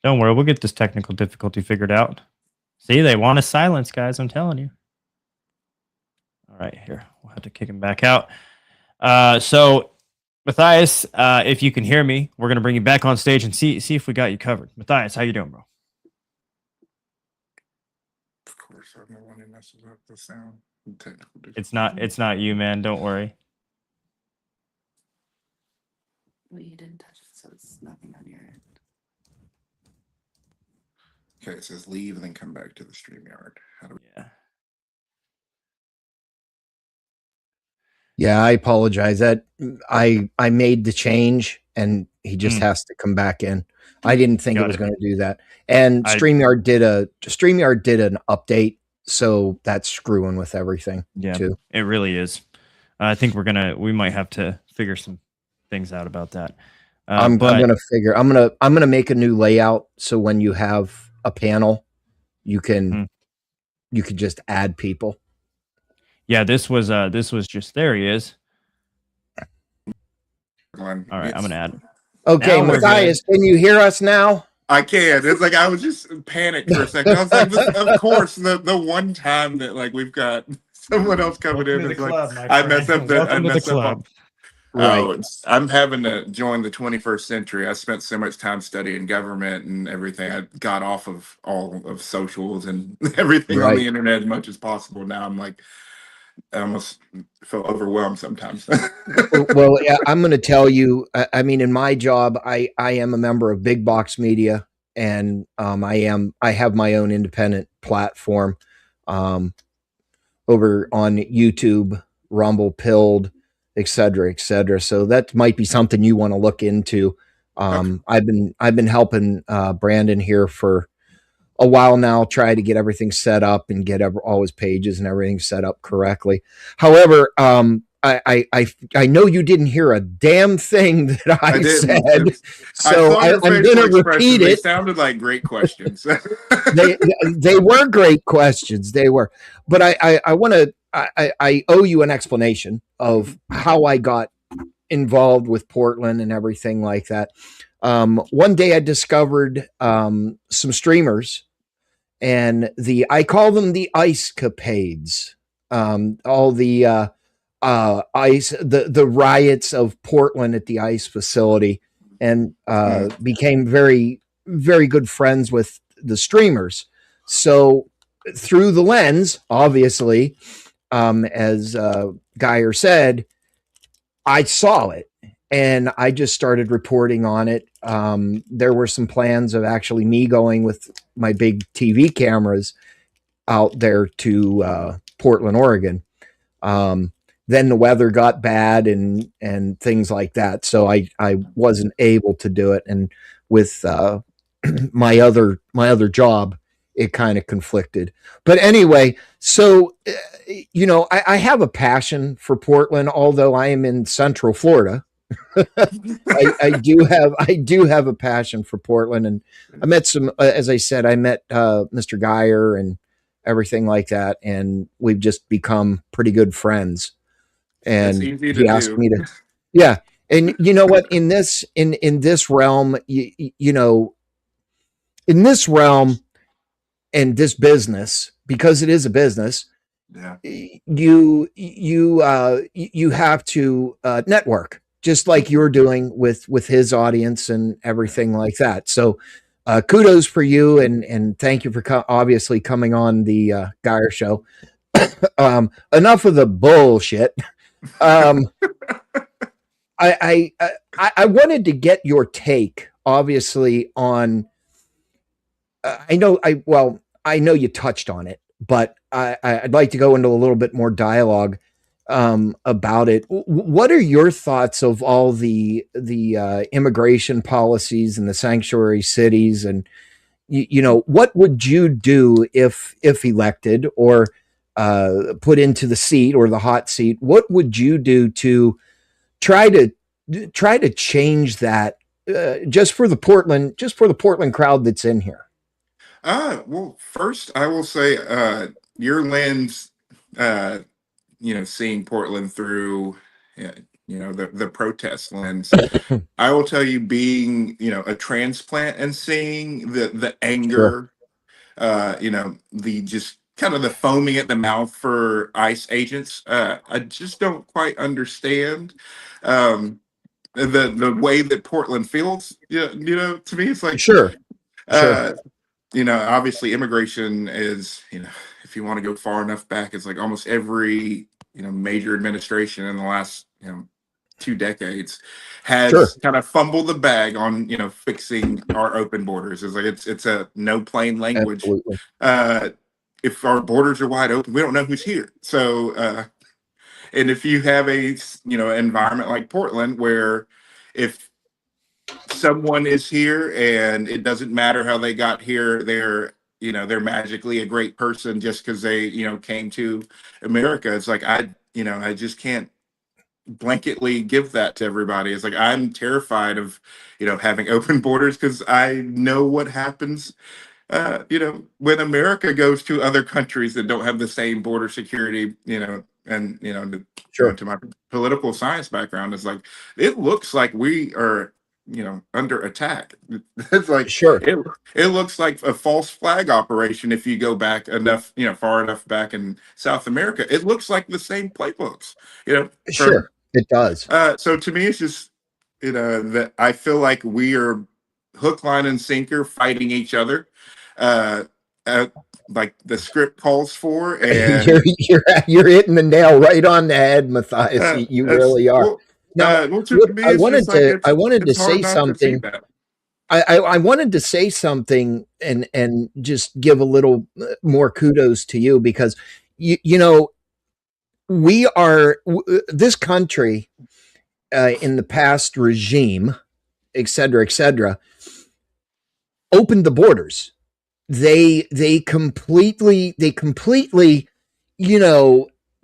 Don't worry, we'll get this technical difficulty figured out. See, they want us silence, guys. I'm telling you. All right, here we'll have to kick him back out. So, Matthias, if you can hear me, we're gonna bring you back on stage and see if we got you covered. Matthias, how you doing, bro? Of course, I'm the one who messes up the sound. It's not you, man. Don't worry. Well, you didn't touch it, so it's nothing on your end. Okay, it says leave and then come back to the StreamYard. How do we? Yeah, I apologize. That I made the change, and he just has to come back in. I didn't think it was going to do that. And StreamYard did an update, so that's screwing with everything. Yeah, too. It really is. I think we might have to figure some things out about that. I'm gonna make a new layout so when you have a panel, you can just add people. Yeah, this was just, there he is. All right, I'm gonna add. Okay, Matthias, can you hear us now? I can. It's like I was just panicked for a second. I was like, of course, the one time that like we've got someone else coming in, it's like I mess up the Right. I'm having to join the 21st century. I spent so much time studying government and everything. I got off of all of socials and everything on the internet as much as possible. Now I'm like, I almost feel overwhelmed sometimes. Well, yeah, I'm going to tell you, I mean, in my job, I am a member of Big Box Media, and I have my own independent platform over on YouTube, Rumble, Pilled, et cetera, et cetera. So that might be something you want to look into. I've been helping Brandon here for a while now, try to get everything set up and get all his pages and everything set up correctly. However, I know you didn't hear a damn thing that I said, so I'm going to repeat it. They sounded like great questions. they were great questions. They were, but I want to. I owe you an explanation of how I got involved with Portland and everything like that. One day I discovered some streamers, and I call them the ice capades. All the ice, the riots of Portland at the ice facility, and became very, very good friends with the streamers. So through the lens, obviously, as Geyer said, I saw it and I just started reporting on it. There were some plans of actually me going with my big TV cameras out there to Portland, Oregon. Then the weather got bad and things like that. So I wasn't able to do it. And with my other job, it kind of conflicted. But anyway, so I have a passion for Portland, although I am in Central Florida. I do have a passion for Portland, and I met some, as I said, I met Mr. Geyer and everything like that, and we've just become pretty good friends. And he asked me to, yeah. And you know what? In this realm, in this realm and this business, because it is a business, Yeah. you have to network, just like you're doing with his audience and everything like that. So kudos for you, and thank you for obviously coming on the Geyer Show. Enough of the bullshit. I wanted to get your take, obviously, on. I know you touched on it, but I'd like to go into a little bit more dialogue about it. What are your thoughts of all the immigration policies and the sanctuary cities, and what would you do if elected or put into the seat or the hot seat? What would you do to try to change that just for the Portland crowd that's in here? Well, first I will say, your lens, seeing Portland through, the protest lens. I will tell you, being, a transplant and seeing the anger, the just kind of the foaming at the mouth for ICE agents. I just don't quite understand the way that Portland feels. Yeah, to me, it's like, sure. Obviously immigration is, if you want to go far enough back, it's like almost every, major administration in the last, 2 decades has kind of fumbled the bag on, fixing our open borders. It's like, it's a no plain language. If our borders are wide open, we don't know who's here. So, and if you have a, environment like Portland, where if someone is here and it doesn't matter how they got here, they're magically a great person just because they, came to America. It's like, I just can't blanketly give that to everybody. It's like, I'm terrified of, having open borders, because I know what happens, when America goes to other countries that don't have the same border security, and, to my political science background, is like, it looks like we are, under attack. It's like, it looks like a false flag operation. If you go back enough, far enough back in South America, it looks like the same playbooks, it does. So to me, it's just, that I feel like we are hook, line, and sinker fighting each other, like the script calls for. And you're hitting the nail right on the head, Matthias. You really are. Well, now, I wanted to say something. I wanted to say something and just give a little more kudos to you, because we are this country in the past regime, et cetera, opened the borders. They completely,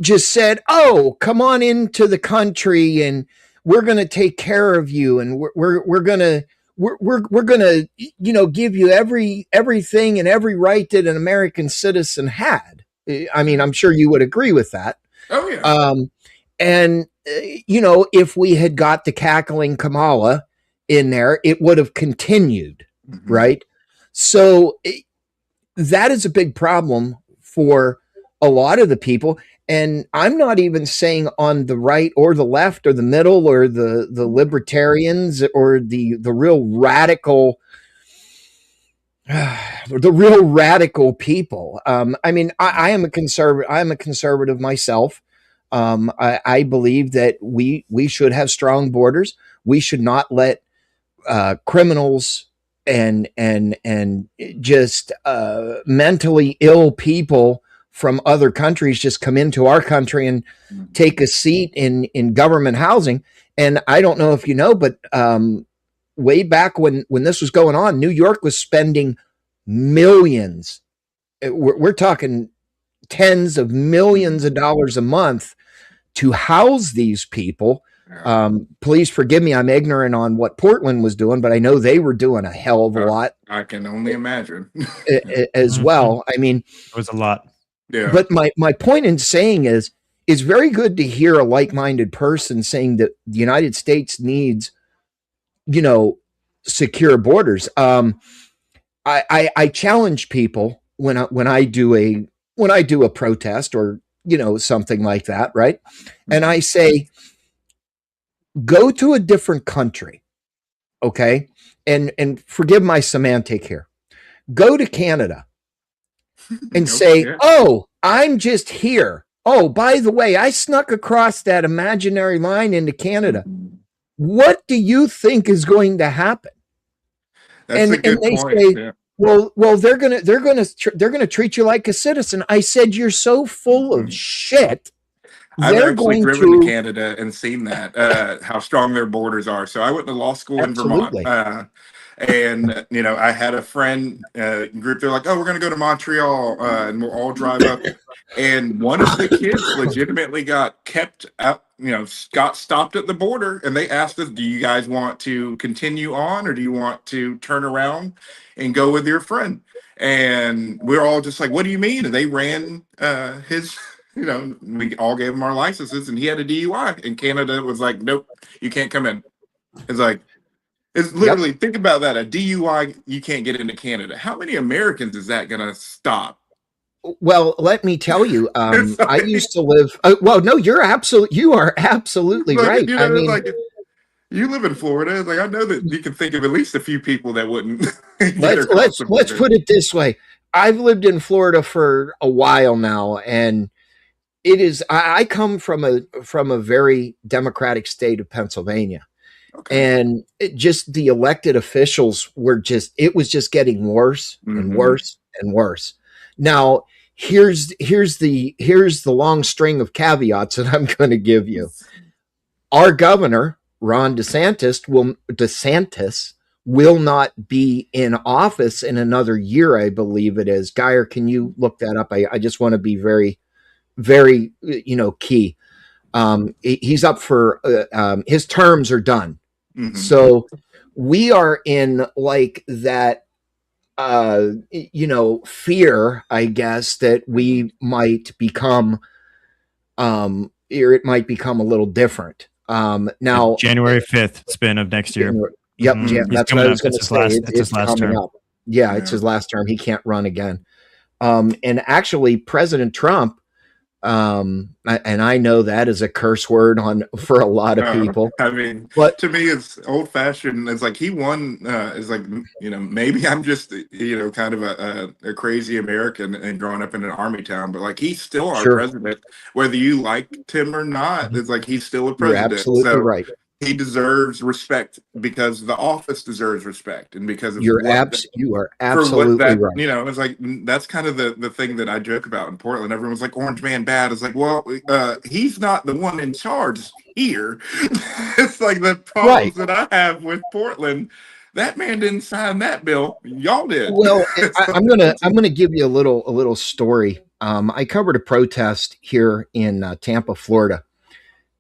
just said, "Oh, come on into the country, and we're going to take care of you, and we're going to give you everything and every right that an American citizen had." I mean, I'm sure you would agree with that. Oh yeah. And if we had got the cackling Kamala in there, it would have continued, right? So that is a big problem for a lot of the people. And I'm not even saying on the right or the left or the middle or the libertarians or the real radical, people. I mean, I am a conservative. I am a conservative myself. I believe that we should have strong borders. We should not let criminals and just mentally ill people from other countries just come into our country and take a seat in government housing. And I don't know if you know, but way back when this was going on, New York was spending millions we're talking tens of millions of dollars a month to house these people. Please forgive me, I'm ignorant on what Portland was doing, but I know they were doing a hell of a lot. I can only imagine. As well. I mean, it was a lot. Yeah. But my point in saying is, it's very good to hear a like-minded person saying that the United States needs, secure borders. I challenge people when I do a protest or something like that, right? And I say, go to a different country, okay? And forgive my semantic here. Go to Canada and say, oh, I'm just here. Oh, by the way, I snuck across that imaginary line into Canada. What do you think is going to happen? That's a good point. Say, well, they're gonna treat you like a citizen. I said, you're so full of shit. I've actually driven to Canada and seen that, how strong their borders are. So I went to law school in Vermont. And, I had a friend group. They're like, oh, we're going to go to Montreal and we'll all drive up. And one of the kids legitimately got kept out, got stopped at the border. And they asked us, do you guys want to continue on or do you want to turn around and go with your friend? And we're all just like, what do you mean? And they ran his, we all gave him our licenses and he had a DUI. And Canada was like, nope, you can't come in. It's like, it's literally, think about that. A DUI, you can't get into Canada. How many Americans is that going to stop? Well, let me tell you, I used to live, well, no, you are absolutely right. I mean, like, you live in Florida. Like, I know that you can think of at least a few people that wouldn't. let's put it this way. I've lived in Florida for a while now, and it is, I come from a very democratic state of Pennsylvania. Okay. And just the elected officials it was just getting worse and worse and worse. Now, here's the long string of caveats that I'm going to give you. Our governor, Ron DeSantis, will not be in office in another year, I believe it is. Geyer, can you look that up? I just want to be very, very, key. He's up for his terms are done. So we are in like that, fear, I guess, that we might become, or it might become a little different. Now, January 5th spin of next year. Yep. Yeah, that's what I was going to say. It's his last term. Up. Yeah, it's his last term. He can't run again. And actually, President Trump, and I know that is a curse word for a lot of people. I mean, but to me, it's old fashioned. It's like he won. It's like, maybe I'm just kind of a crazy American and growing up in an army town, but like he's still our president, whether you liked him or not. It's like he's still a president. You're absolutely right. He deserves respect because the office deserves respect, and because of you are absolutely right. It's like that's kind of the thing that I joke about in Portland. Everyone's like, "Orange man bad." It's like, well, he's not the one in charge here. It's like the problems that I have with Portland. That man didn't sign that bill. Y'all did. Well, I'm gonna give you a little story. I covered a protest here in Tampa, Florida,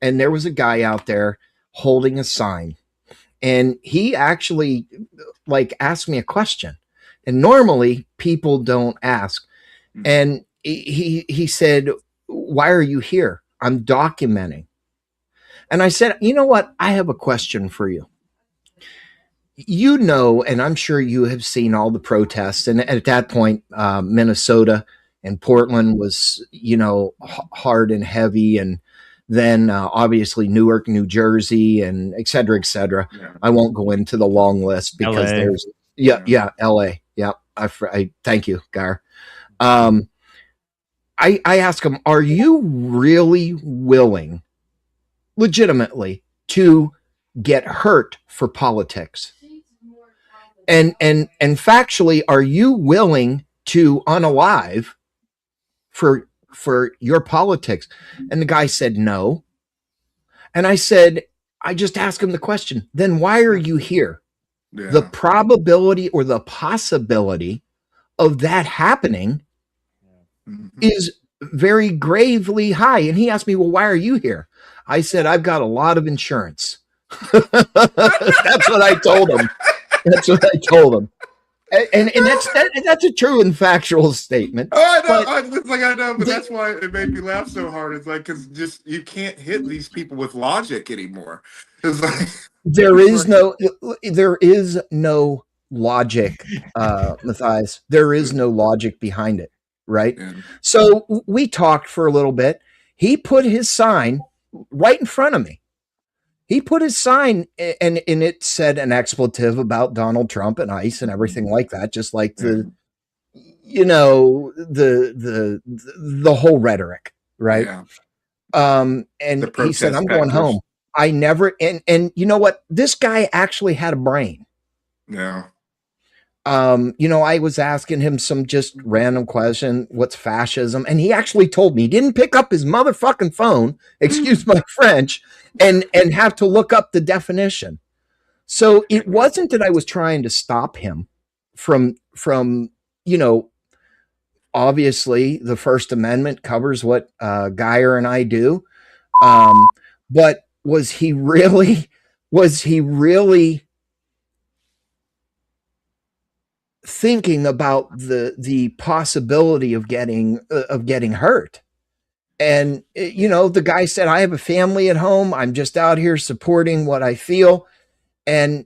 and there was a guy out there holding a sign, and he actually asked me a question, and normally people don't ask. And he said, why are you here? I'm documenting. And I said, you know what? I have a question for you. And I'm sure you have seen all the protests, and at that point, Minnesota and Portland was, hard and heavy, and then obviously Newark, New Jersey, and et cetera, et cetera. Yeah. I won't go into the long list because there's LA. Yeah. I thank you, Gar. I ask him, are you really willing legitimately to get hurt for politics? And factually, are you willing to unalive for your politics? And the guy said no. And I said, I just asked him the question, then why are you here? Yeah. The probability or the possibility of that happening is very gravely high. And he asked me, well, why are you here? I said, I've got a lot of insurance. That's what I told him. That's what I told him. And that's a true and factual statement. Oh, I know. But I know, but that's why it made me laugh so hard. It's like, because just you can't hit these people with logic anymore. It's like there is no logic, Matthias. There is no logic behind it, right? Yeah. So we talked for a little bit. He put his sign right in front of me. He put his sign and it said an expletive about Donald Trump and ICE and everything like that, just like the whole rhetoric, right? Yeah. And he said, I'm going home. I never, and you know what? This guy actually had a brain. Yeah. I was asking him some just random question, what's fascism? And he actually told me. He didn't pick up his motherfucking phone, excuse my French, and have to look up the definition. So it wasn't that I was trying to stop him from obviously the First Amendment covers what Geyer and I do. But was he really thinking about the possibility of getting hurt? And the guy said, I have a family at home. I'm just out here supporting what I feel, and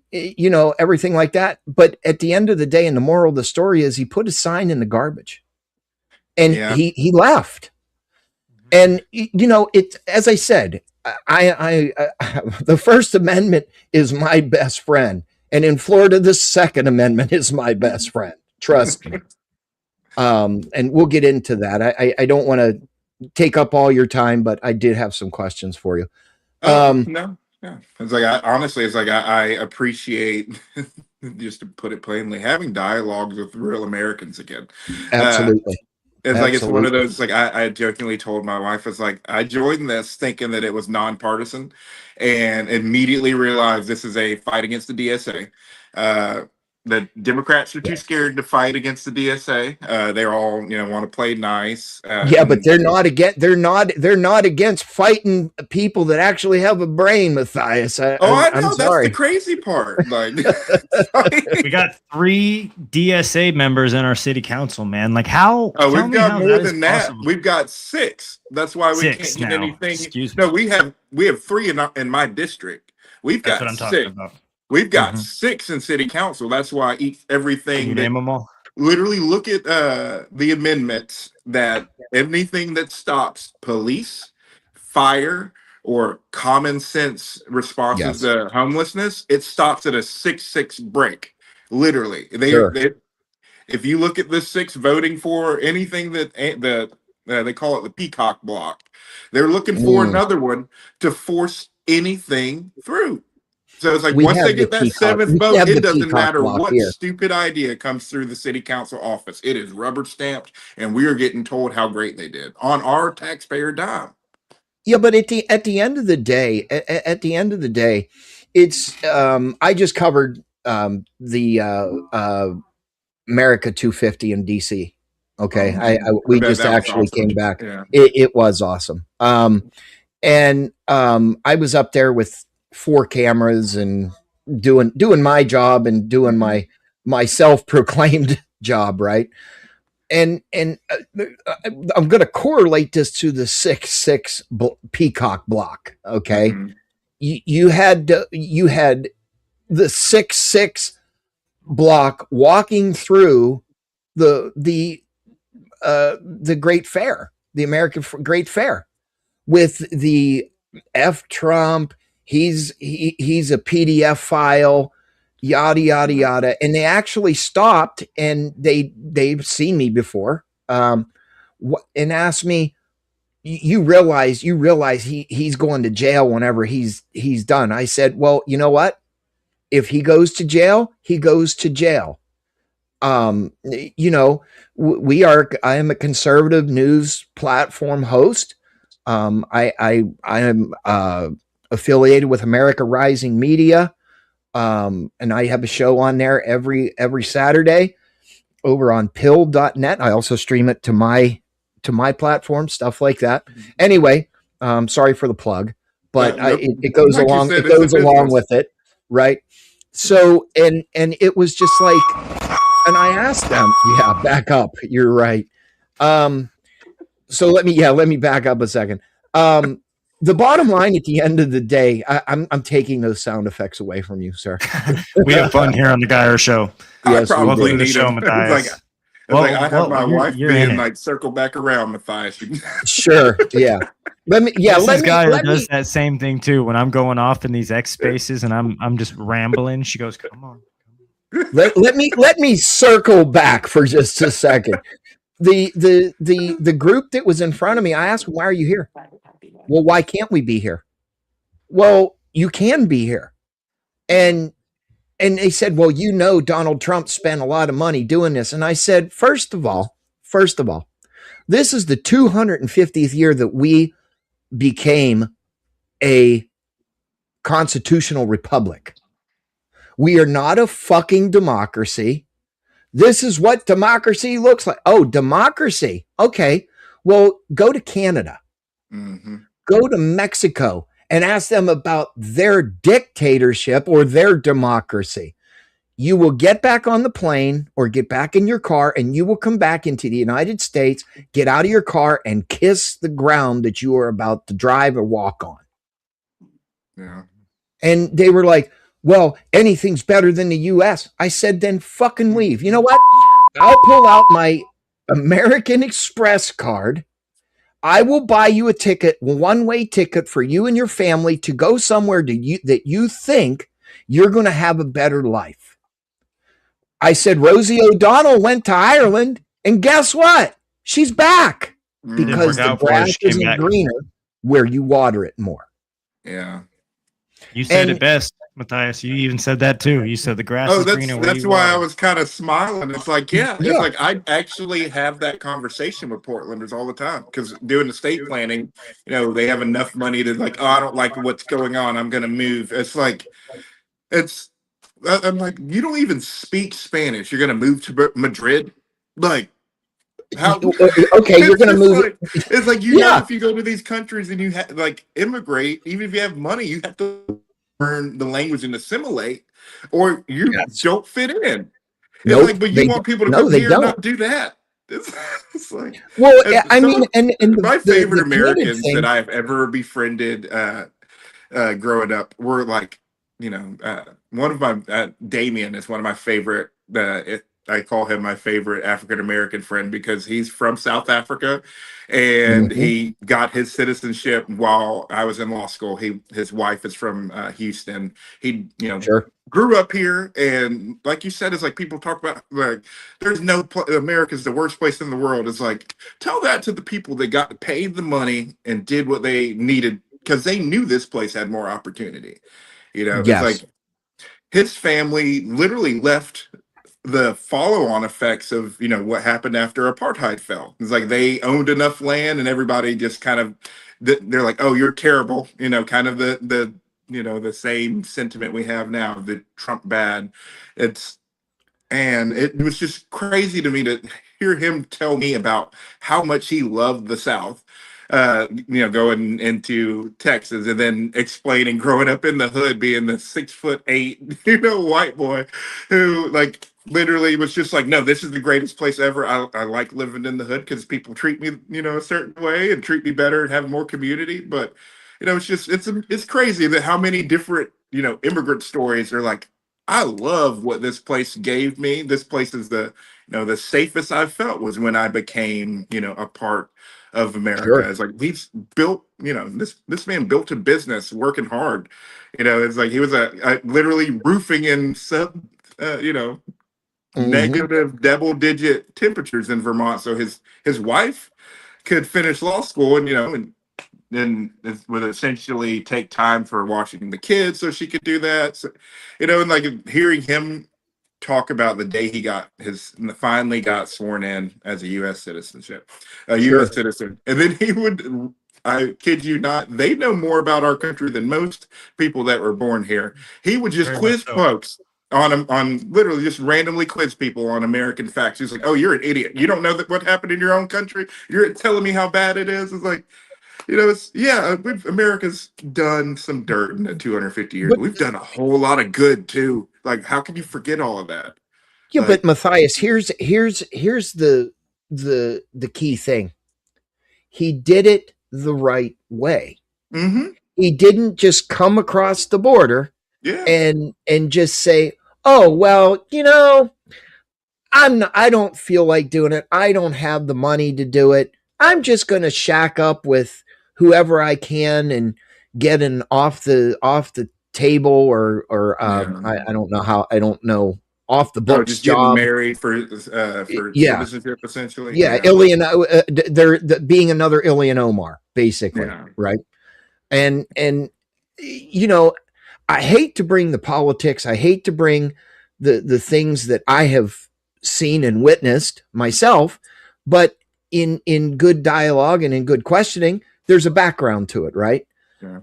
everything like that. But at the end of the day, and the moral of the story is, he put his sign in the garbage, and he left. And it, as I said, I the First Amendment is my best friend. And in Florida, the Second Amendment is my best friend. Trust me. And we'll get into that. I don't want to take up all your time, but I did have some questions for you. No. It's like, I appreciate, just to put it plainly, having dialogues with real Americans again. Absolutely. It's one of those, like, I jokingly told my wife, it's like, I joined this thinking that it was nonpartisan, and immediately realized this is a fight against the DSA. The Democrats are too scared to fight against the DSA. They're all, want to play nice. But they're not against fighting people that actually have a brain, Matthias. I know. That's the crazy part. Like, we got 3 DSA members in our city council, man. Like, how? Oh, we've got more than that. Possible. We've got 6. That's why we can't get anything. Excuse me. No, we have 3 in my district. We've got what I'm 6. talking about. We've got 6 in city council. That's why everything. Can you name them all? Literally, look at the amendments that anything that stops police, fire, or common sense responses to homelessness, it stops at a 6-6 break. Literally, if you look at the 6 voting for anything that they call it the peacock block, they're looking for another one to force anything through. So it's like, once they get that 7th vote, it doesn't matter what stupid idea comes through the city council office. It is rubber stamped, and we are getting told how great they did on our taxpayer dime. Yeah, but at the end of the day, it's I just covered the America 250 in DC. Okay, we just actually came back. Yeah. It was awesome. And I was up there with 4 cameras and doing my job and doing my self-proclaimed job, right? And I'm going to correlate this to the 6-6 peacock block. Okay, you had the 6-6 block walking through the Great Fair, the American Great Fair, with the F Trump. He's a PDF file, yada yada yada, and they actually stopped, and they've seen me before, and asked me, you realize he's going to jail whenever he's done. I said, well, you know what? If he goes to jail, he goes to jail. I am a conservative news platform host. I am affiliated with America Rising Media, and I have a show on there every Saturday over on pill.net. I also stream it to my to my platform, stuff like that. Anyway, sorry for the plug, but Yeah, nope. it goes Like you along. said, It it's a goes along business. with it, right? So and it was just like, and I asked them, yeah, back up. You're right. So let me back up a second. The bottom line at the end of the day, I'm taking those sound effects away from you, sir. We have fun here on the Geyer Show. I Yes, we Welcome probably to do. the need show, him. It's like, Matthias. I have my wife you're in being it. like, circle back around, Matthias. Sure, yeah. Mrs. Geyer Let does me. that same thing too. When I'm going off in these X spaces and I'm just rambling, she goes, "Come on." Let me circle back for just a second. The group that was in front of me, I asked them, why are you here? Well, why can't we be here? Well, you can be here. And they said, well, Donald Trump spent a lot of money doing this. And I said, first of all, this is the 250th year that we became a constitutional republic. We are not a fucking democracy. This is what democracy looks like. Oh, democracy. Okay. Well, go to Canada, go to Mexico, and ask them about their dictatorship or their democracy. You will get back on the plane or get back in your car, and you will come back into the United States, get out of your car, and kiss the ground that you are about to drive or walk on. Yeah. And they were like, well, anything's better than the US. I said, then fucking leave. You know what? I'll pull out my American Express card. I will buy you a ticket, one-way ticket for you and your family to go somewhere that you think you're going to have a better life. I said, Rosie O'Donnell went to Ireland, and guess what? She's back because the grass isn't greener where you water it more. Yeah. You said it best, Matthias. You even said that too. You said the grass is greener. That's why I was kind of smiling. It's like, Yeah. it's like I actually have that conversation with Portlanders all the time because doing estate planning, they have enough money to like, oh, I don't like what's going on, I'm going to move. It's like, I'm like, you don't even speak Spanish. You're going to move to Madrid? Like, how? Okay, you're going to move. Like, it's like, if you go to these countries and you like immigrate, even if you have money, you have to learn the language and assimilate, or you don't fit in. It's like, but you want people to come here and not do that. It's like, well, I mean, and my favorite Americans that I've ever befriended growing up were like, one of my Damien is one of my favorite. I call him my favorite African-American friend because he's from South Africa and he got his citizenship while I was in law school. His wife is from Houston. He, grew up here. And like you said, it's like people talk about like, there's no America's the worst place in the world. It's like, tell that to the people that got to pay the money and did what they needed because they knew this place had more opportunity. It's like his family literally left the follow-on effects of what happened after apartheid fell. It's like they owned enough land and everybody just kind of they're like, oh, you're terrible, kind of the the same sentiment we have now, the Trump bad. And it was just crazy to me to hear him tell me about how much he loved the South, going into Texas and then explaining growing up in the hood, being the 6'8", white boy who like literally was just like, no, this is the greatest place ever. I like living in the hood because people treat me, a certain way and treat me better and have more community. But, it's just, it's crazy that how many different, immigrant stories are like, I love what this place gave me. This place is the safest I've felt was when I became, a part of America. Sure. It's like he's built, this man built a business working hard. It's like he was literally roofing in negative double-digit temperatures in Vermont. So his wife could finish law school and then it would essentially take time for watching the kids so she could do that. So, and like hearing him talk about the day he finally got sworn in as a U.S. citizenship, U.S. citizen. And then he would, I kid you not, they know more about our country than most people that were born here. He would just quiz folks on literally just randomly quiz people on American facts. He's like, "Oh, you're an idiot. You don't know that what happened in your own country. You're telling me how bad it is." It's like, America's done some dirt in the 250 years. But We've done a whole lot of good too. Like, how can you forget all of that? yeah, Like, but Matthias, here's the key thing. He did it the right way. mm-hmm. He didn't just come across the border Yeah. and just say, "Oh, well, I don't feel like doing it. I don't have the money to do it. I'm just going to shack up with whoever I can and get an off the table or I don't know off the books just getting job." married for Yeah. citizenship, essentially. Yeah, Ilian, they're being another Ilian Omar, basically, Yeah. right? And I hate to bring the politics. I hate to bring the things that I have seen and witnessed myself, but in good dialogue and in good questioning, there's a background to it, right? Yeah.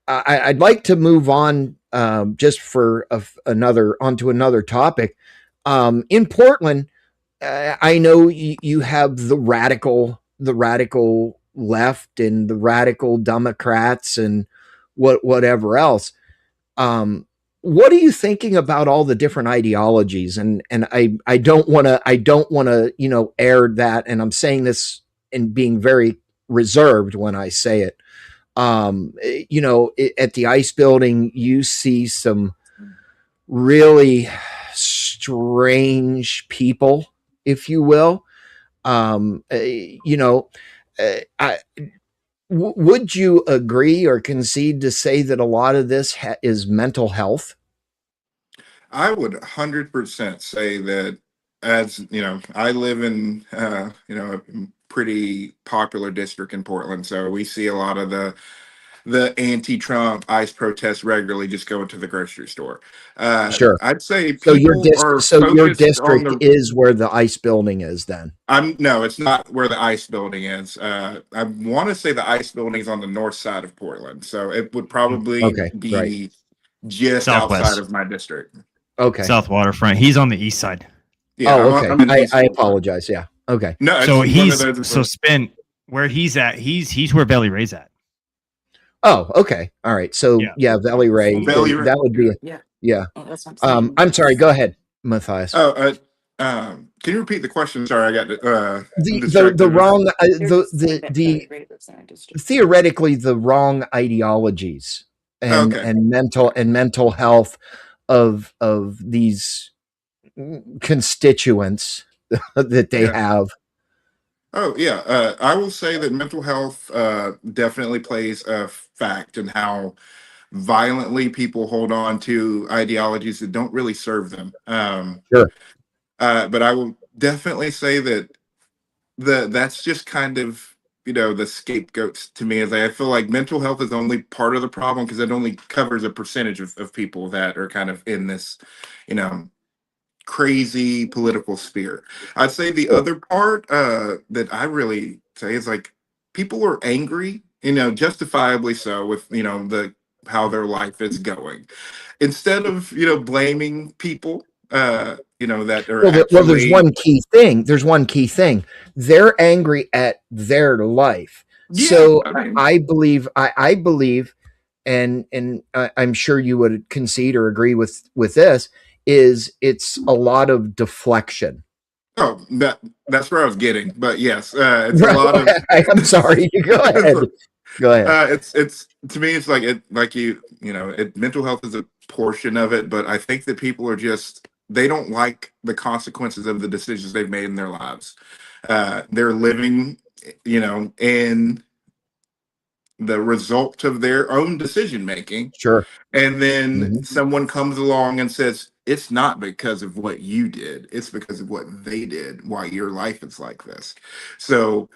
I'd like to move on just for onto another topic. In Portland, I know you have the radical left and the radical Democrats and whatever else. What are you thinking about all the different ideologies? And I don't want to air that. And I'm saying this and being very reserved when I say it. At the ICE building, you see some really strange people, if you will. Would you agree or concede to say that a lot of this is mental health? I would 100% say that, as I live in a pretty popular district in Portland, so we see a lot of the anti-Trump ICE protests regularly just going to the grocery store. Sure. I'd say So your your district is where the ICE building is then? No, it's not where the ICE building is. I want to say the ICE building is on the north side of Portland, so it would probably be right. just Southwest. outside of my district. Okay. South Waterfront. He's on the east side. Yeah, okay. I'm in the east I side. apologize. Yeah. Okay. No, So it's one of those- Spin where he's at. He's where Belly Ray's at. Oh, okay. All right. So yeah, Valley Ray. Valley Ray. That would be yeah. Oh, that's what I'm saying. I'm sorry. Go ahead, Matthias. can you repeat the question? Sorry, I got the wrong There's something that the Valley Ray lives in our district. theoretically the wrong ideologies and Okay. mental health of these constituents that they have. Oh yeah, I will say that mental health definitely plays a fact in how violently people hold on to ideologies that don't really serve them. Sure. But I will definitely say that that's just kind of the scapegoats to me. Is I feel like mental health is only part of the problem because it only covers a percentage of people that are kind of in this crazy political sphere. I'd say the other part that I really say is like people are angry, justifiably so, with how their life is going. Instead of blaming people, that are there's one key thing. They're angry at their life. Yeah, So I mean- I believe, and I'm sure you would concede or agree with this. It's a lot of deflection. Oh, that's where I was getting, but yes, it's a lot of. I'm sorry. Go ahead. Go ahead. It's to me, it's mental health is a portion of it, but I think that people are they don't like the consequences of the decisions they've made in their lives. They're living, in the result of their own decision making. Sure. And then someone comes along and says, it's not because of what you did, it's because of what they did, why your life is like this. So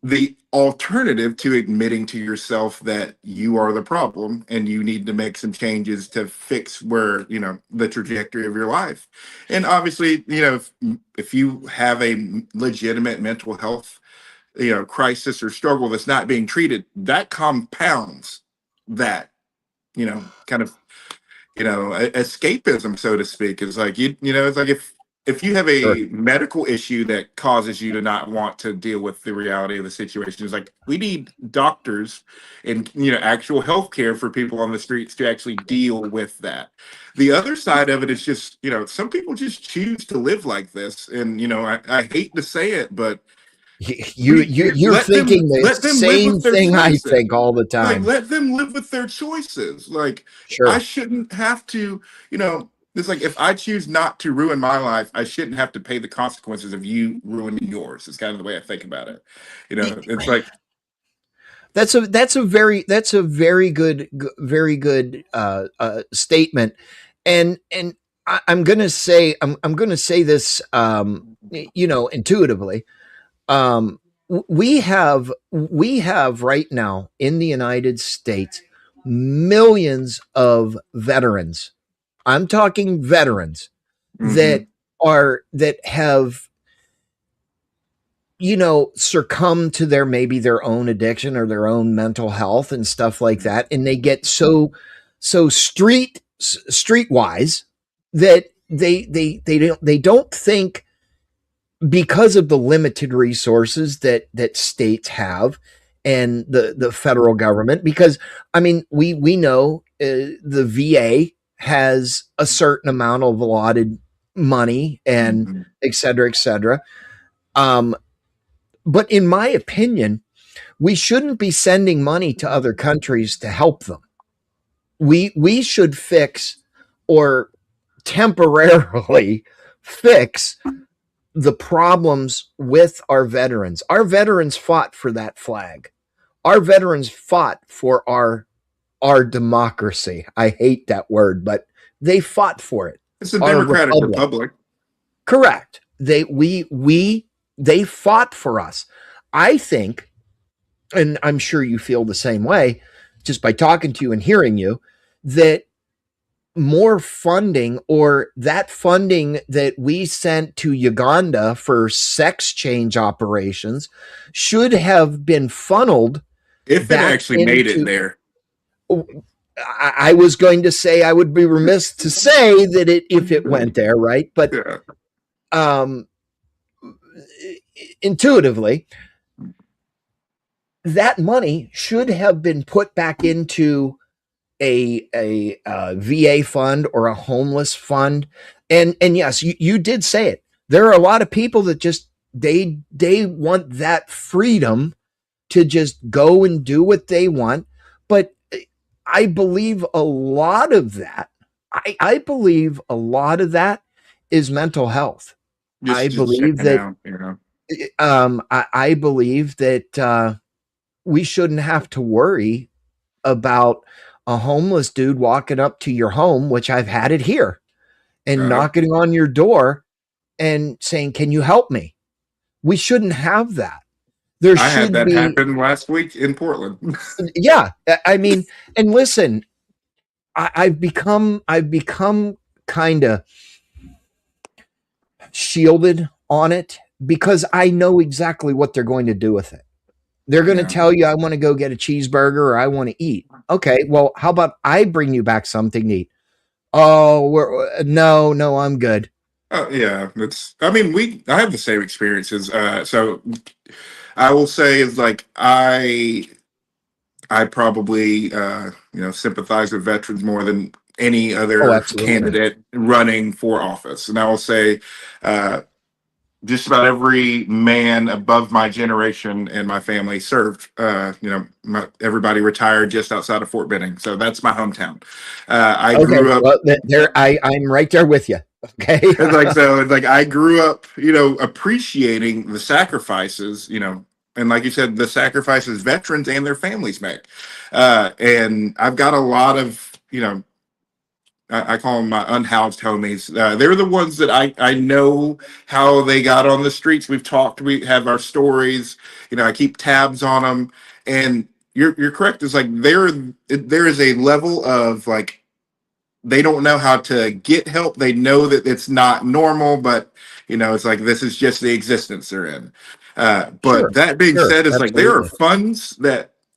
the alternative to admitting to yourself that you are the problem and you need to make some changes to fix where, the trajectory of your life. And obviously, if you have a legitimate mental health, crisis or struggle that's not being treated, that compounds that, kind of escapism, so to speak. It's like it's like if you have a medical issue that causes you to not want to deal with the reality of the situation, it's like we need doctors and actual healthcare for people on the streets to actually deal with that. The other side of it is just some people just choose to live like this, and I hate to say it, but you're thinking the same thing I think all the time. Like, let them live with their choices. Like, I shouldn't have to, it's like if I choose not to ruin my life, I shouldn't have to pay the consequences of you ruining yours. It's kind of the way I think about it. It's like that's a very good statement, and I'm gonna say this intuitively. We have right now in the United States millions of veterans. I'm talking veterans that have succumb to their own addiction or their own mental health and stuff like that, and they get so streetwise that they don't think, because of the limited resources that states have and the federal government. Because we know the VA has a certain amount of allotted money and et cetera, et cetera. But in my opinion, we shouldn't be sending money to other countries to help them. We should fix or temporarily fix the problems with our veterans. Our veterans fought for that flag. Our veterans fought for our democracy. I hate that word, but they fought for it. It's a democratic republic. Correct. They fought for us. I think, and I'm sure you feel the same way, just by talking to you and hearing you, that more funding, or that funding that we sent to Uganda for sex change operations, should have been funneled. If it actually made it there. I was going to say, I would be remiss to say that if it went there, right? But intuitively, that money should have been put back into a VA fund or a homeless fund. And yes, you did say it. There are a lot of people that just they want that freedom to just go and do what they want. But I believe a lot of that, I believe a lot of that is mental health. I believe that I believe that we shouldn't have to worry about a homeless dude walking up to your home, which I've had it here, and knocking on your door and saying, "Can you help me?" We shouldn't have that. I had that happen last week in Portland. Yeah, I mean, and listen, I've become kind of shielded on it because I know exactly what they're going to do with it. They're going to tell you, I want to go get a cheeseburger or I want to eat. Okay, well, how about I bring you back something to eat? Oh, no, I'm good. Oh yeah, I have the same experiences. So I will say is like I probably sympathize with veterans more than any other candidate running for office, and I will say just about every man above my generation and my family served. Everybody retired just outside of Fort Benning, so that's my hometown. I grew up there. I'm right there with you. Okay, I grew up, appreciating the sacrifices, and like you said, the sacrifices veterans and their families make. And I've got a lot of, I call them my unhoused homies. They're the ones that I know how they got on the streets. We've talked, we have our stories, I keep tabs on them. And you're correct. It's like there is a level of like, they don't know how to get help. They know that it's not normal, but it's like, this is just the existence they're in. But that being said, it's like there are funds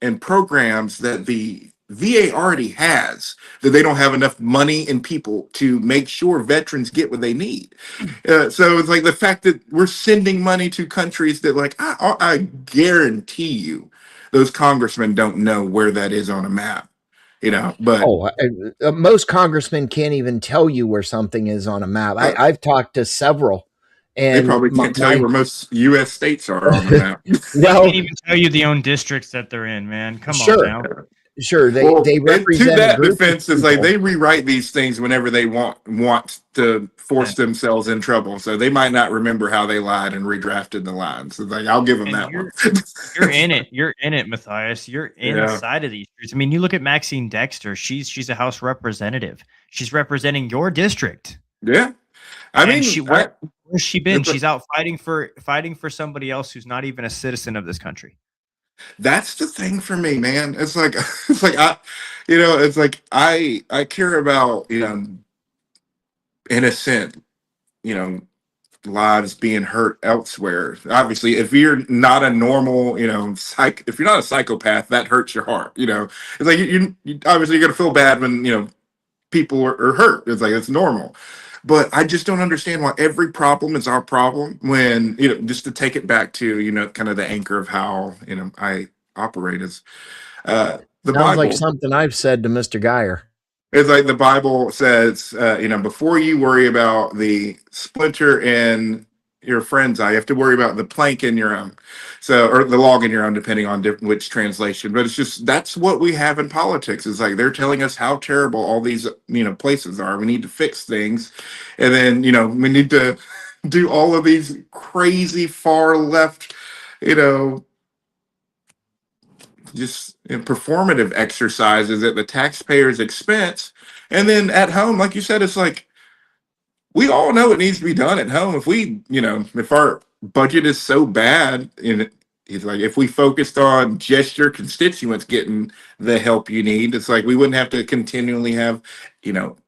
and programs that the VA already has, that they don't have enough money and people to make sure veterans get what they need. So it's like the fact that we're sending money to countries that, like, I guarantee you, those congressmen don't know where that is on a map, but most congressmen can't even tell you where something is on a map. I've talked to several, and they probably can't tell you where most U.S. states are on the map. Well, they can't even tell you the own districts that they're in, man. Come on now. Sure, they represent. To that defense, is like they rewrite these things whenever they want to force themselves in trouble. So they might not remember how they lied and redrafted the lines. So like, I'll give them that one. You're in it. You're in it, Matthias. You're inside of these streets. I mean, you look at Maxine Dexter. She's a House representative. She's representing your district. Yeah, I mean, where's she been? She's out fighting for somebody else who's not even a citizen of this country. That's the thing for me, man. It's like I care about, innocent, lives being hurt elsewhere. Obviously, if you're not a normal, if you're not a psychopath, that hurts your heart. It's like you obviously you're gonna feel bad when people are hurt. It's like it's normal. But I just don't understand why every problem is our problem when, just to take it back to, kind of the anchor of how, I operate is the Sounds Bible. like something I've said to Mr. Geyer. It's like the Bible says, before you worry about the splinter in your friend's eye, you have to worry about the plank in your own. So, or the log in your own, depending on which translation. But it's just, that's what we have in politics. It's like they're telling us how terrible all these, places are. We need to fix things. And then, we need to do all of these crazy far left, just performative exercises at the taxpayer's expense. And then at home, like you said, it's like, we all know it needs to be done at home. If we, if our budget is so bad, it's like if we focused on just your constituents getting the help you need, it's like we wouldn't have to continually have,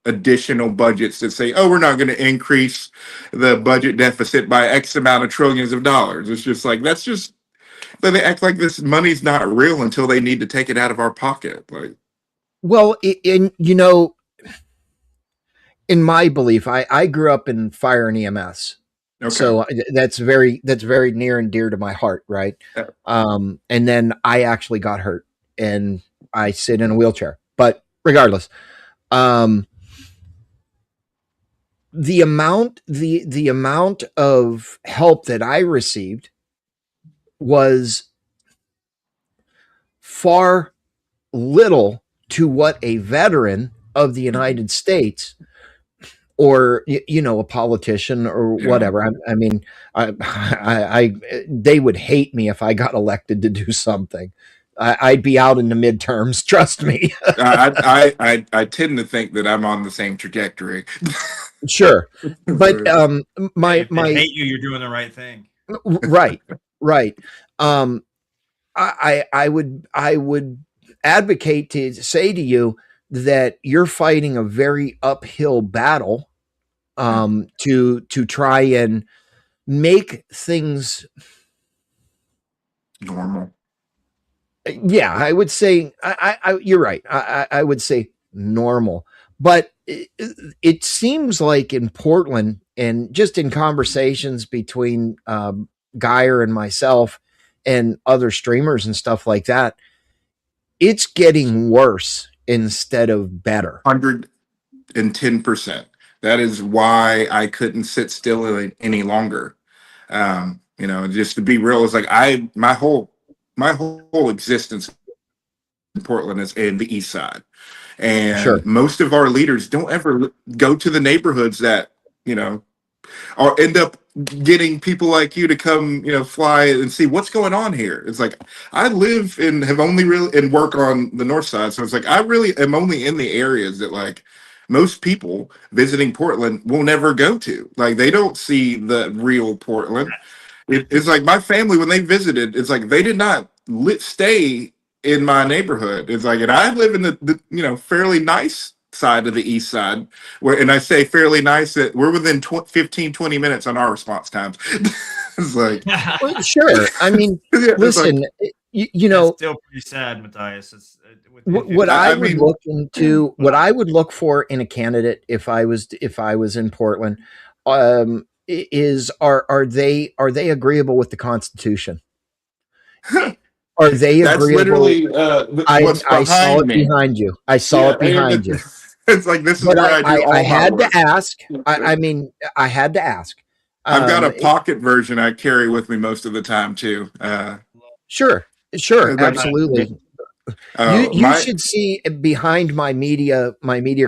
additional budgets that say, oh, we're not going to increase the budget deficit by X amount of trillions of dollars. It's just like, but they act like this money's not real until they need to take it out of our pocket. Like, well, in my belief, I grew up in fire and EMS. Okay. So that's very near and dear to my heart. Right. Yeah. And then I actually got hurt and I sit in a wheelchair, but regardless, the amount of help that I received was far little to what a veteran of the United States or a politician or whatever. I mean, they would hate me if I got elected to do something. I'd be out in the midterms. Trust me. I tend to think that I'm on the same trajectory. Sure, but my hate you. You're doing the right thing. Right. I would advocate to say to you that you're fighting a very uphill battle to try and make things normal. Yeah, I would say you're right. I would say normal, but it seems like in Portland and just in conversations between Geyer and myself and other streamers and stuff like that, it's getting worse instead of better. 110%. That is why I couldn't sit still any longer. Just to be real, it's like my whole existence in Portland is in the East Side, and most of our leaders don't ever go to the neighborhoods that or end up getting people like you to come, fly and see what's going on here. It's like I live and have only really and work on the north side, so it's like I really am only in the areas that like most people visiting Portland will never go to. Like they don't see the real Portland. It's like my family when they visited, it's like they did not stay in my neighborhood. It's like, and I live in the fairly nice side of the East Side, and I say fairly nice that we're within 15-20 minutes on our response times. It's like, Well, sure. I mean, yeah, it's listen, like, you know, It's still pretty sad, Matthias. It's, what I I would mean, look into, what I would look for in a candidate if I was in Portland, is are they agreeable with the Constitution? Are they that's agreeable? literally what's I saw behind it me. behind you. I saw it behind you. It's like, this is But where I do all I my had work. to ask. I mean, I had to ask. I've got a pocket version I carry with me most of the time too. Sure, Like, absolutely. You should see behind my media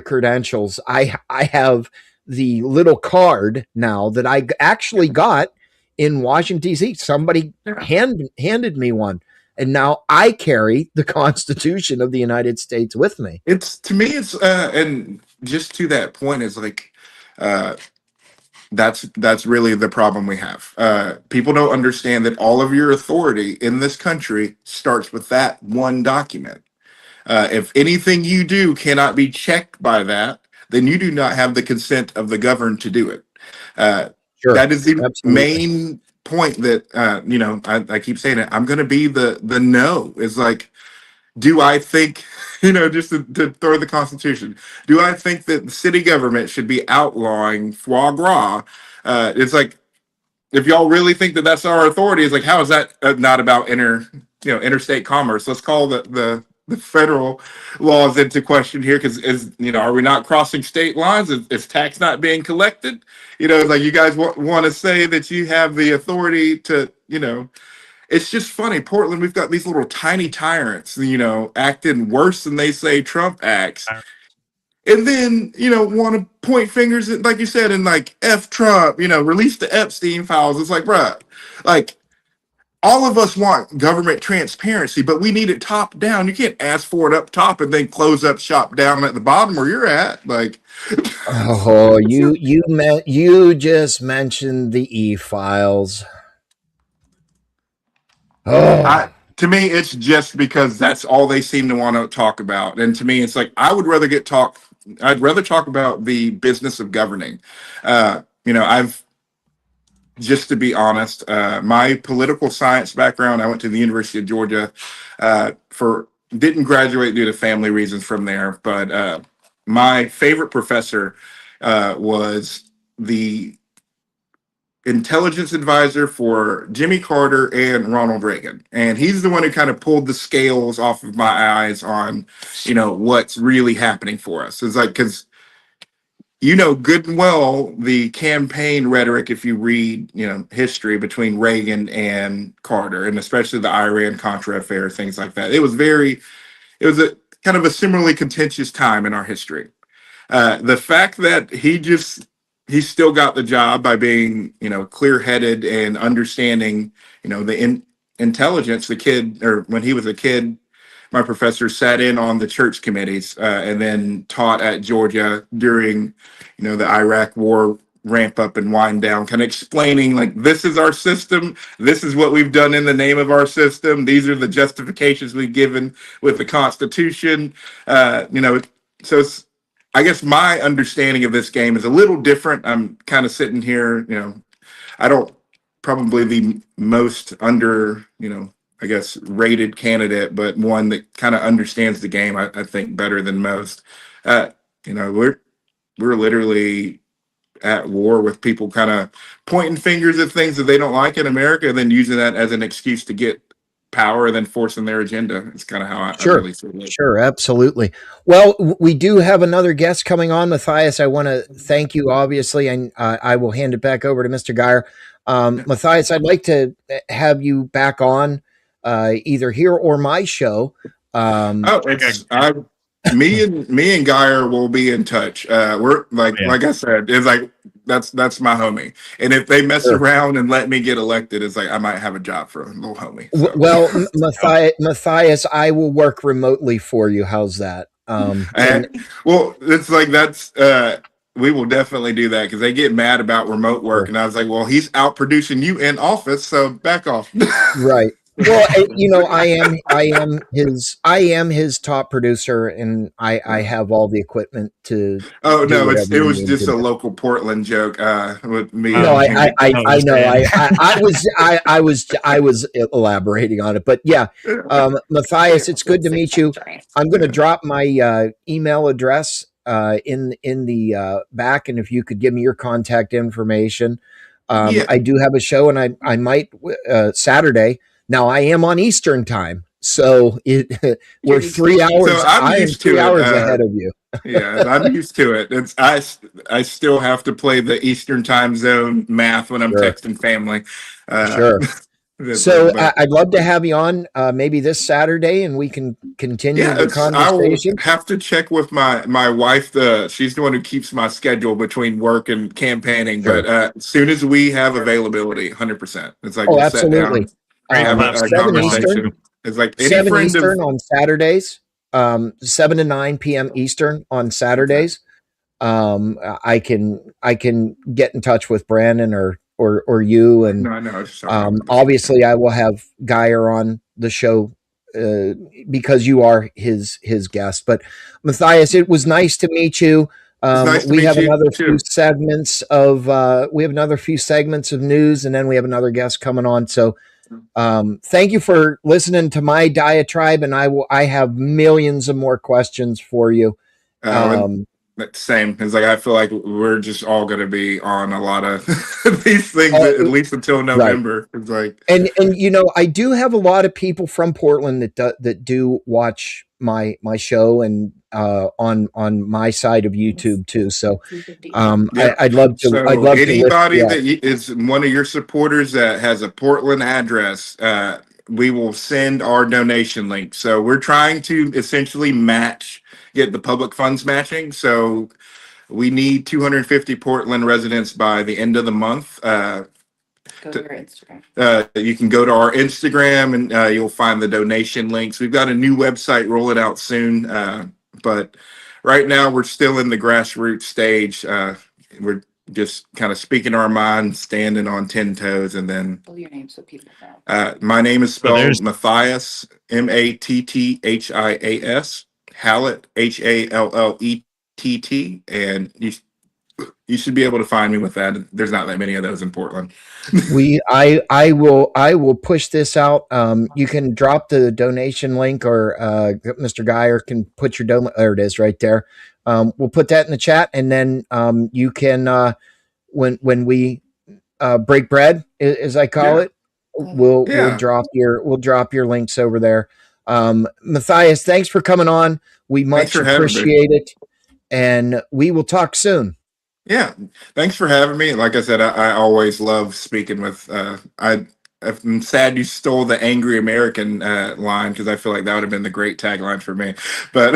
credentials. I have the little card now that I actually got in Washington D.C. Somebody handed me one, and now I carry the Constitution of the United States with me. It's, to me, it's and just to that point, is like, that's really the problem we have. People don't understand that all of your authority in this country starts with that one document. If anything you do cannot be checked by that, then you do not have the consent of the governed to do it. Sure, that is the absolutely. main point that I keep saying it. I'm going to be the no. Is like, do I think, just to throw the Constitution, do I think that the city government should be outlawing foie gras? It's like, if y'all really think that that's our authority, it's like, how is that not about interstate commerce? Let's call the federal laws into question here, because are we not crossing state lines? Is tax not being collected? It's like, you guys want to say that you have the authority to, It's just funny. Portland, we've got these little tiny tyrants, acting worse than they say Trump acts. And then, want to point fingers at, like you said, and like, F Trump, release the Epstein files. It's like, bruh, like, all of us want government transparency, but we need it top down. You can't ask for it up top and then close up shop down at the bottom where you're at. Like, oh, you just mentioned the E-files. To me, it's just because that's all they seem to want to talk about. And to me, it's like, I'd rather talk about the business of governing. Just to be honest, my political science background, I went to the University of Georgia, didn't graduate due to family reasons from there. But my favorite professor was the intelligence advisor for Jimmy Carter and Ronald Reagan. And he's the one who kind of pulled the scales off of my eyes on, what's really happening for us. It's like, because good and well, the campaign rhetoric, if you read, history between Reagan and Carter, and especially the Iran-Contra affair, things like that. It was a kind of a similarly contentious time in our history. The fact that he still got the job by being, clear-headed and understanding, the intelligence. The kid, or when he was a kid, my professor sat in on the church committees and then taught at Georgia during, the Iraq war ramp up and wind down, kind of explaining, like, this is our system. This is what we've done in the name of our system. These are the justifications we've given with the Constitution. So it's, I guess my understanding of this game is a little different. I'm kind of sitting here, I don't, probably the most under, I guess, rated candidate, but one that kind of understands the game, I think, better than most. We're literally at war with people kind of pointing fingers at things that they don't like in America, and then using that as an excuse to get power and then forcing their agenda. It's kind of how I really see it. Sure, absolutely. Well, we do have another guest coming on, Matthias. I want to thank you, obviously, and I will hand it back over to Mr. Geyer. Matthias, I'd like to have you back on either here or my show. Me and Geyer will be in touch. We're like I said, it's like that's my homie. And if they mess around and let me get elected, it's like I might have a job for a little homie. So. Well, Matthias, I will work remotely for you. How's that? Well, it's like that's we will definitely do that, because they get mad about remote work, and I was like, well, he's out producing you in office, so back off. Right. Well, I am his top producer, and I have all the equipment to. Oh do no, whatever it you was need just to a do. local Portland joke with me. No, I know. understand. I was elaborating on it, but yeah, Matthias, it's good to meet you. I'm going to drop my email address in the back, and if you could give me your contact information. Yeah. I do have a show, and I might Saturday. Now I am on Eastern time, so we're 3 hours. So I'm used to 3 it. hours ahead of you. Yeah, I'm used to it. I still have to play the Eastern time zone math when I'm Sure. texting family. Sure. So but- I'd love to have you on maybe this Saturday, and we can continue yeah, the I will conversation. have to check with my wife. She's the one who keeps my schedule between work and campaigning. Sure. But as soon as we have availability, 100%. It's like Oh, we'll sit down absolutely. and have a 7 conversation. Eastern. It's like any 7 friend Eastern of on Saturdays. 7 to 9 p.m. Eastern on Saturdays. I can get in touch with Brandon or you, and no, I know. obviously I will have Geyer on the show because you are his guest. But Matthias, it was nice to meet you. Nice to we meet have you, another too. few segments of news, and then we have another guest coming on. So thank you for listening to my diatribe, and I have millions of more questions for you. Same. It's like I feel like we're just all going to be on a lot of these things at least until November. Right. It's like, and I do have a lot of people from Portland that do watch my show and on my side of YouTube too. So I'd love to. So I'd love anybody to that is one of your supporters that has a Portland address, we will send our donation link. So we're trying to essentially get the public funds matching. So we need 250 Portland residents by the end of the month. Go to your Instagram. You can go to our Instagram and you'll find the donation links. We've got a new website rolling out soon. But right now we're still in the grassroots stage. We're just kind of speaking our mind, standing on 10 toes, and then Spell your name so people know. my name is spelled there's- Matthias, Mattias, Hallett, Hallett, and you should be able to find me with that. There's not that many of those in Portland. I will push this out. You can drop the donation link, or Mr. Geyer can put your there it is right there. We'll put that in the chat, and then you can when we break bread, as I call it, we'll drop your links over there. Matthias, thanks for coming on. We much appreciate it, and we will talk soon. Yeah, thanks for having me. Like I said, I always love speaking with. I'm sad you stole the angry American line, because I feel like that would have been the great tagline for me. But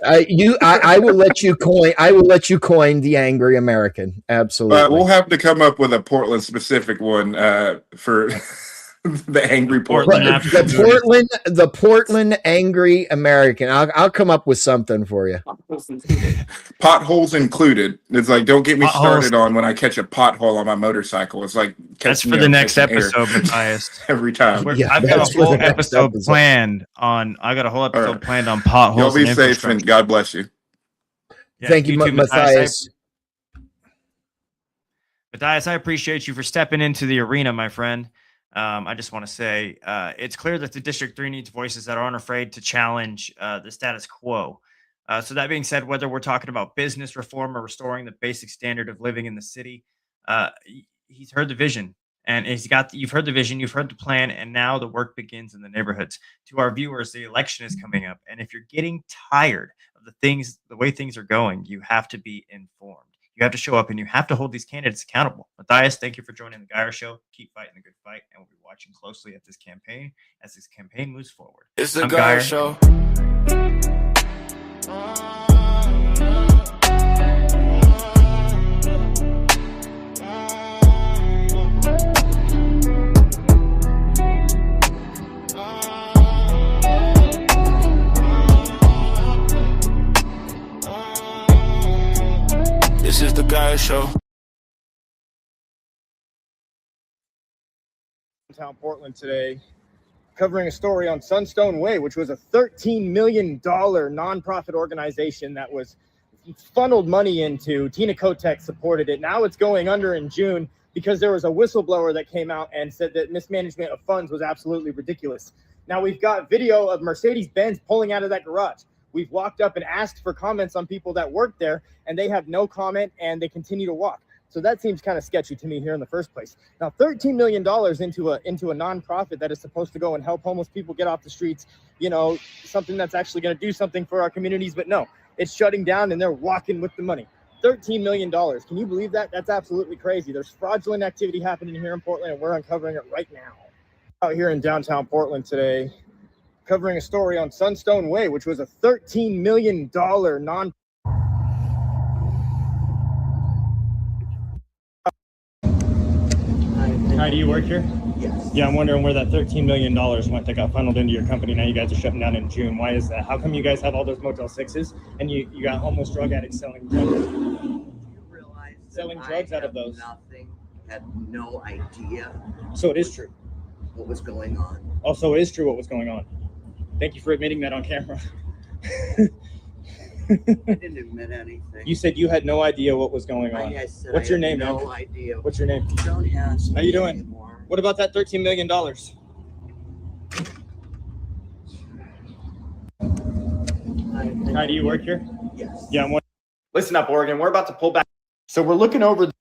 I will let you coin. I will let you coin the angry American. Absolutely. We'll have to come up with a Portland specific one for the angry Portland. The Portland angry American. I'll come up with something for you. Potholes included. It's like, don't get me started on when I catch a pothole on my motorcycle. It's like, that's for the next episode, Matthias. Every time. I've got a whole episode planned on. I got a whole episode planned on potholes. Y'all be safe and God bless you. Yeah, Thank you, Matthias. Matthias, I appreciate you for stepping into the arena, my friend. I just want to say it's clear that the District 3 needs voices that aren't afraid to challenge the status quo. So that being said, whether we're talking about business reform or restoring the basic standard of living in the city, he's heard the vision, and you've heard the vision, you've heard the plan, and now the work begins in the neighborhoods. To our viewers, the election is coming up, and if you're getting tired of the way things are going, you have to be informed. You have to show up, and you have to hold these candidates accountable. Matthias, thank you for joining the Geyer Show. Keep fighting the good fight, and we'll be watching closely at this campaign as this campaign moves forward. It's the Geyer Show. This is the Geyer Show. Downtown Portland today, covering a story on Sunstone Way, which was a $13 million nonprofit organization that was funneled money into. Tina Kotek supported it. Now it's going under in June because there was a whistleblower that came out and said that mismanagement of funds was absolutely ridiculous. Now we've got video of Mercedes-Benz pulling out of that garage. We've walked up and asked for comments on people that work there, and they have no comment, and they continue to walk. So that seems kind of sketchy to me here in the first place. Now, $13 million into a nonprofit that is supposed to go and help homeless people get off the streets, you know, something that's actually going to do something for our communities, but no, it's shutting down and they're walking with the money. $13 million. Can you believe that? That's absolutely crazy. There's fraudulent activity happening here in Portland, and we're uncovering it right now. Out here in downtown Portland today, covering a story on Sunstone Way, which was a $13 million non. Hi, do you work here? Yes. Yeah, I'm wondering where that $13 million went that got funneled into your company. Now you guys are shutting down in June. Why is that? How come you guys have all those Motel 6s and you got homeless drug addicts selling drugs? You realize Selling that drugs I out of have those. Nothing, had no idea So it is true. what was going on. Oh, so it is true what was going on. Thank you for admitting that on camera. I didn't admit anything. You said you had no idea what was going on. I said What's I your had name, no man? idea. What's your name? Don't ask How you me doing? anymore. What about that $13 million? Hi, do you work here? Yes. Yeah, I'm. Listen up, Oregon. We're about to pull back. So we're looking over.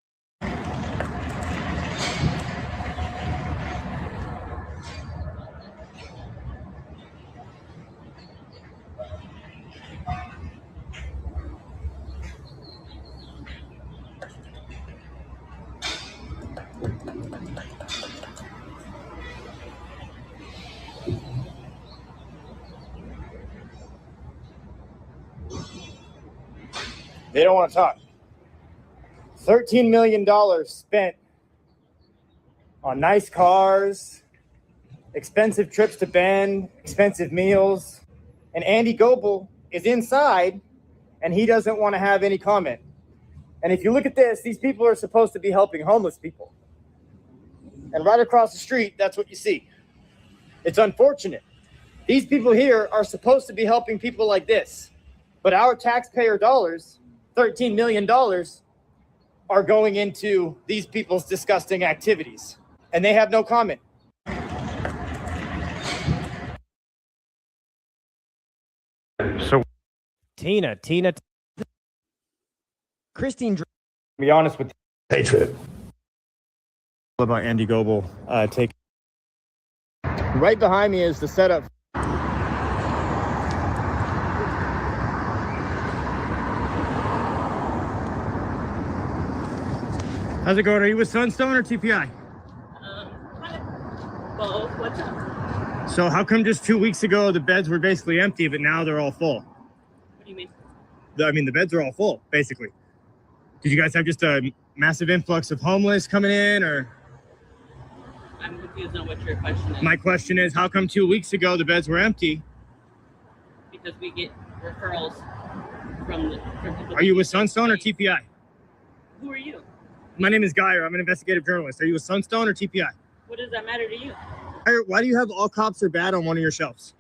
They don't want to talk. $13 million spent on nice cars, expensive trips to Bend, expensive meals, and Andy Goebel is inside and he doesn't want to have any comment. And if you look at this, these people are supposed to be helping homeless people. And right across the street, that's what you see. It's unfortunate. These people here are supposed to be helping people like this, but our taxpayer dollars, $13 million, are going into these people's disgusting activities, and they have no comment. So Tina, Christine, to be honest with you. Patriot. What about Andy Goebel take? Right behind me is the setup. How's it going? Are you with Sunstone or TPI? Both. What's up? So how come just 2 weeks ago the beds were basically empty, but now they're all full? What do you mean? I mean, the beds are all full, basically. Did you guys have just a massive influx of homeless coming in, or? I'm confused on what your question is. My question is, how come 2 weeks ago the beds were empty? Because we get referrals from people. Are you with Sunstone or TPI? Who are you? My name is Geyer. I'm an investigative journalist. Are you with Sunstone or TPI? What does that matter to you? Why do you have all cops are bad on one of your shelves?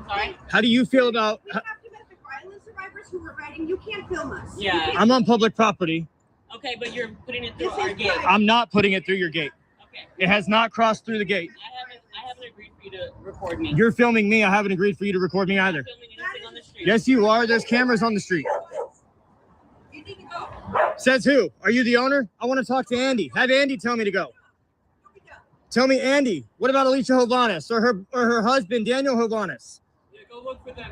Sorry? How do you feel about? We have domestic violence survivors who are writing. You can't film us. Yeah. I'm on public property. Okay, but you're putting it through This our is gate. private. I'm not putting it through your gate. Okay. It has not crossed through the gate. I haven't agreed for you to record me. You're filming me. I haven't agreed for you to record me either. I'm filming anything on the street. Yes, you are. There's cameras on the street. You need to go. Says who? Are you the owner? I want to talk to Andy. Have Andy tell me to go. Tell me, Andy. What about Alicia Hovanes or her husband, Daniel Hovanes? Yeah, go look for them.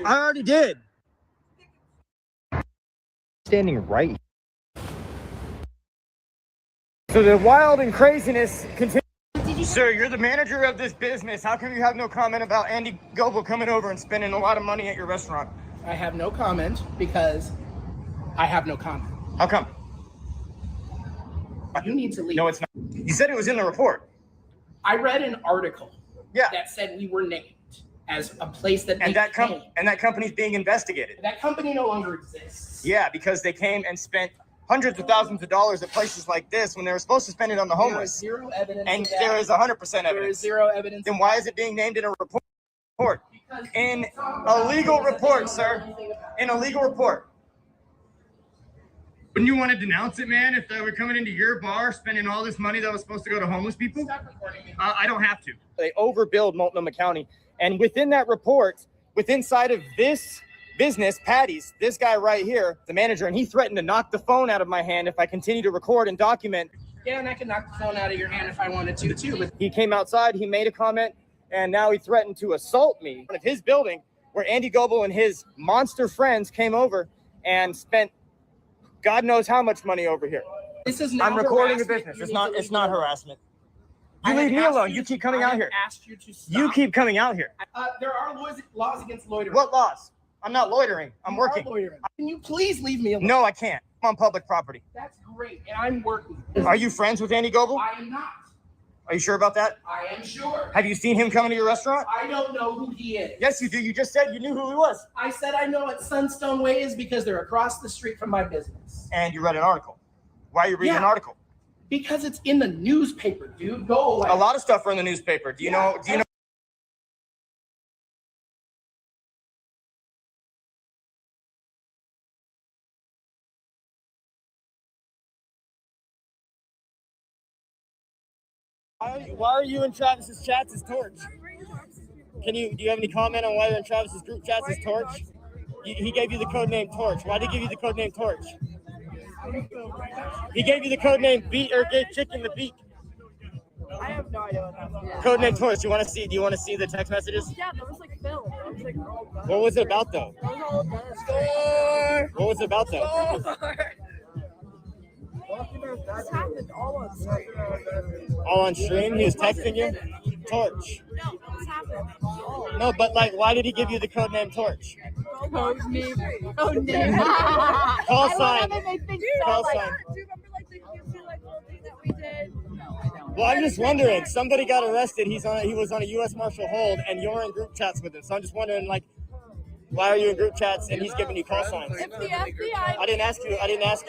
I already did. Standing right. So the wild and craziness continues. Sir, you're the manager of this business. How come you have no comment about Andy Goebel coming over and spending a lot of money at your restaurant? I have no comment because I have no comment. How come? You need to leave. No, it's not. You said it was in the report. I read an article Yeah. that said we were named as a place that And they that came. company's being investigated. That company no longer exists. Yeah, because they came and spent hundreds of thousands of dollars at places like this when they were supposed to spend it on the homeless. There is zero evidence. And of that. there is 100% evidence. There is zero evidence. Then why is it being named in a report? In a legal report, sir. In a legal report. Wouldn't you want to denounce it, man, if they were coming into your bar spending all this money that was supposed to go to homeless people? Stop recording me. I don't have to. They overbilled Multnomah County. And within that report, inside of this business, Patty's, this guy right here, the manager, and he threatened to knock the phone out of my hand if I continue to record and document. Yeah, and I can knock the phone out of your hand if I wanted to, too. But He came outside, he made a comment, and now he threatened to assault me in front of his building where Andy Goebel and his monster friends came over and spent God knows how much money over here. this is now I'm recording a harassment. business. You It's need not to it's leave not me alone. harassment. I You have leave me asked alone. You keep coming I out have here. Asked you to stop. You keep coming out here. There are laws against loitering. What laws? I'm not loitering. I'm You are working. loitering. Can you please leave me alone? No, I can't. I'm on public property. That's great, and I'm working. Are you friends with Andy Goebel? I am not. Are you sure about that? I am sure. Have you seen him coming to your restaurant? I don't know who he is. Yes, you do. You just said you knew who he was. I said I know what Sunstone Way is because they're across the street from my business. And you read an article. Why are you reading Yeah. an article? Because it's in the newspaper, dude. Go away. A lot of stuff are in the newspaper. Do you know? Do you know? Why are you in Travis's chats as Torch? Do you have any comment on why you're in Travis's group chats as Torch? He gave you the code name Torch. Why did he give you the code name Torch? He gave you the code name Beat or gave Chicken the Beat. I have no idea what that was. Code name Torch. Do you want to see the text messages? Yeah, that was like Phil. That was like, What was it about though? Score! What was it about though? This happened all on stream. All on stream? He was texting you? Torch. No, this happened. No, but like, why did he give you the code name Torch? Code name. Code name. Call sign. Do you Call remember sign. like the cutesy like little thing that we did? No, I don't. Well, I'm just wondering. Somebody got arrested. He was on a U.S. Marshal hold, and you're in group chats with him. So I'm just wondering, like, why are you in group chats and he's giving you call signs? If the FBI. I didn't ask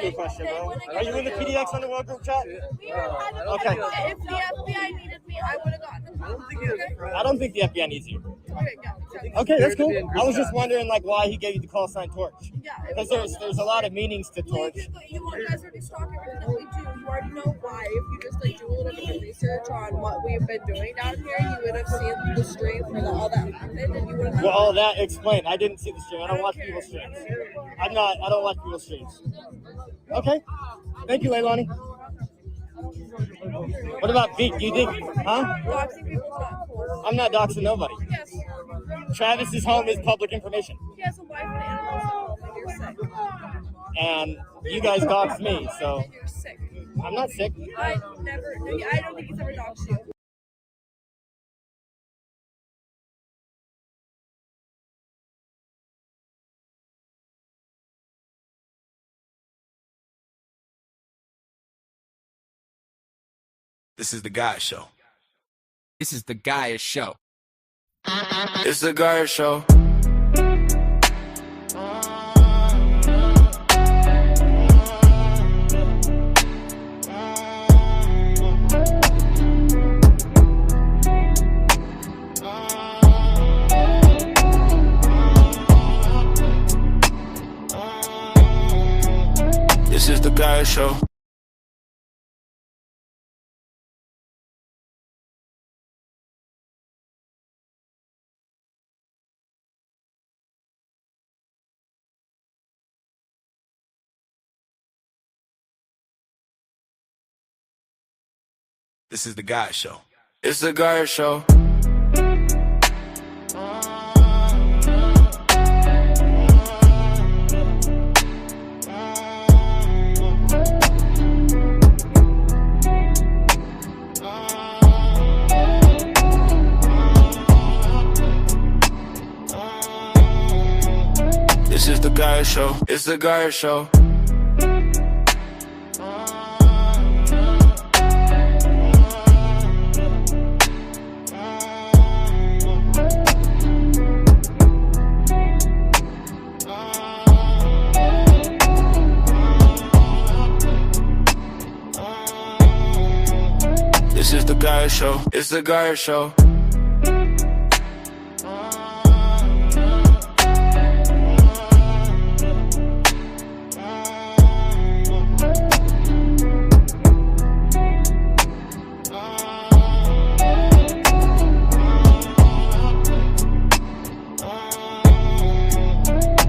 you a question, bro. Are you in the PDX Underworld group chat? Okay. If the FBI needed me, I would have gotten the call. Okay? I don't think the FBI needs you. Okay, yeah. Okay, that's cool. I was just wondering, like, why he gave you the call sign Torch. Yeah. Because there's a lot of meanings to Torch. You guys already stalk everything that we do. You already know why. If you just like do a little bit of research on what we've been doing down here, you would have seen the stream for all that happened, and you would have. Well, all that explained. I didn't see the stream. I don't watch people's streams. I don't watch people's streams. Okay. Thank you, Leilani. What about Beat? Do you think, huh? Doxing people's not cool. I'm not doxing nobody. Yes. Travis's home is public information. He has a wife and animals. And you're sick. And you guys doxed me, so And you're sick. I'm not sick. I don't think he's ever doxed you. This is the Gaia Show. This is the Gaia Show. It's the Gaia Show. This is the Gaia Show. This is the Gaia Show. It's the Gaia Show. This is the Gaia Show. It's the Gaia Show. Gaia Show. It's the Gaia Show.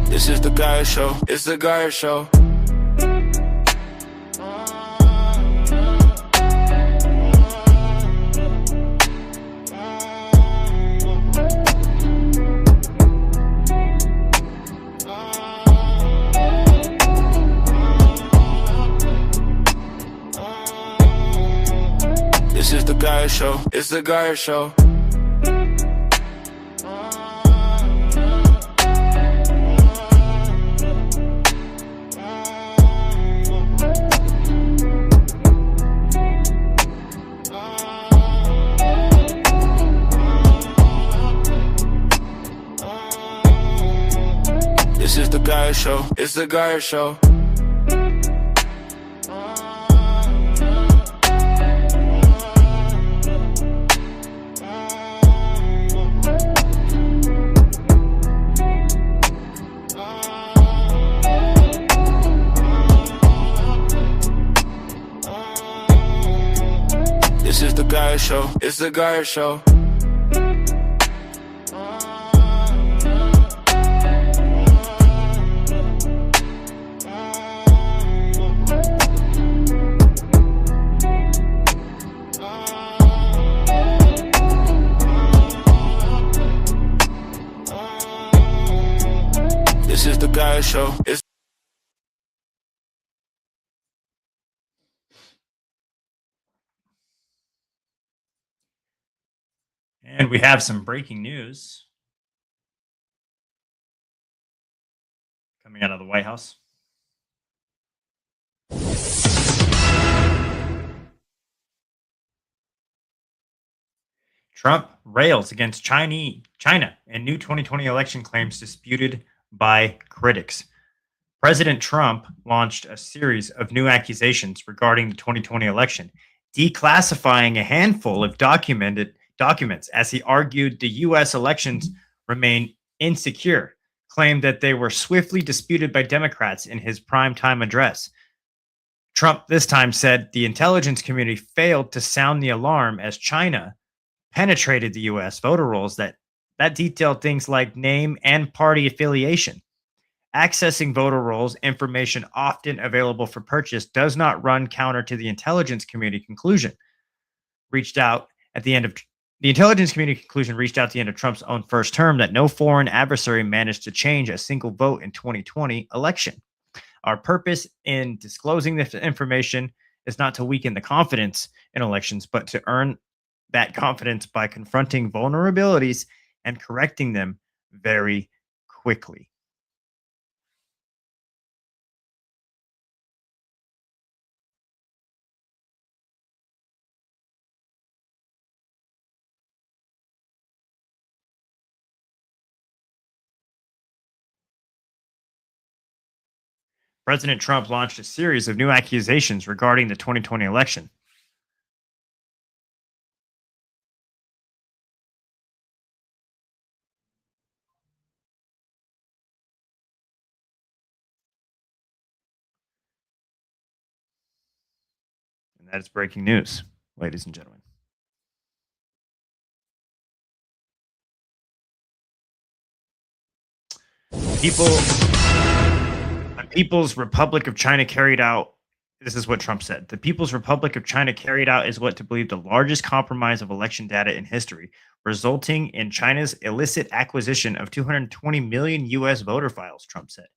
This is the Gaia Show. It's the Gaia Show. This is the Gaia Show. It's the Gaia Show. This is the Gaia Show. It's the Gaia Show. This is the Gaia Show. It's the Gaia Show. This is the Gaia Show. It's And we have some breaking news coming out of the White House. Trump rails against China and new 2020 election claims disputed by critics. President Trump launched a series of new accusations regarding the 2020 election, declassifying a handful of documents as he argued the U.S. elections remain insecure, claimed that they were swiftly disputed by Democrats in his primetime address. Trump this time said the intelligence community failed to sound the alarm as China penetrated the U.S. voter rolls that detailed things like name and party affiliation. Accessing voter rolls, information often available for purchase, does not run counter to the intelligence community conclusion. The intelligence community conclusion reached out at the end of Trump's own first term that no foreign adversary managed to change a single vote in 2020 election. Our purpose in disclosing this information is not to weaken the confidence in elections, but to earn that confidence by confronting vulnerabilities and correcting them very quickly. President Trump launched a series of new accusations regarding the 2020 election. And that is breaking news, ladies and gentlemen. The People's Republic of China carried out, this is what Trump said, the People's Republic of China carried out is what to believe the largest compromise of election data in history, resulting in China's illicit acquisition of 220 million U.S. voter files, Trump said.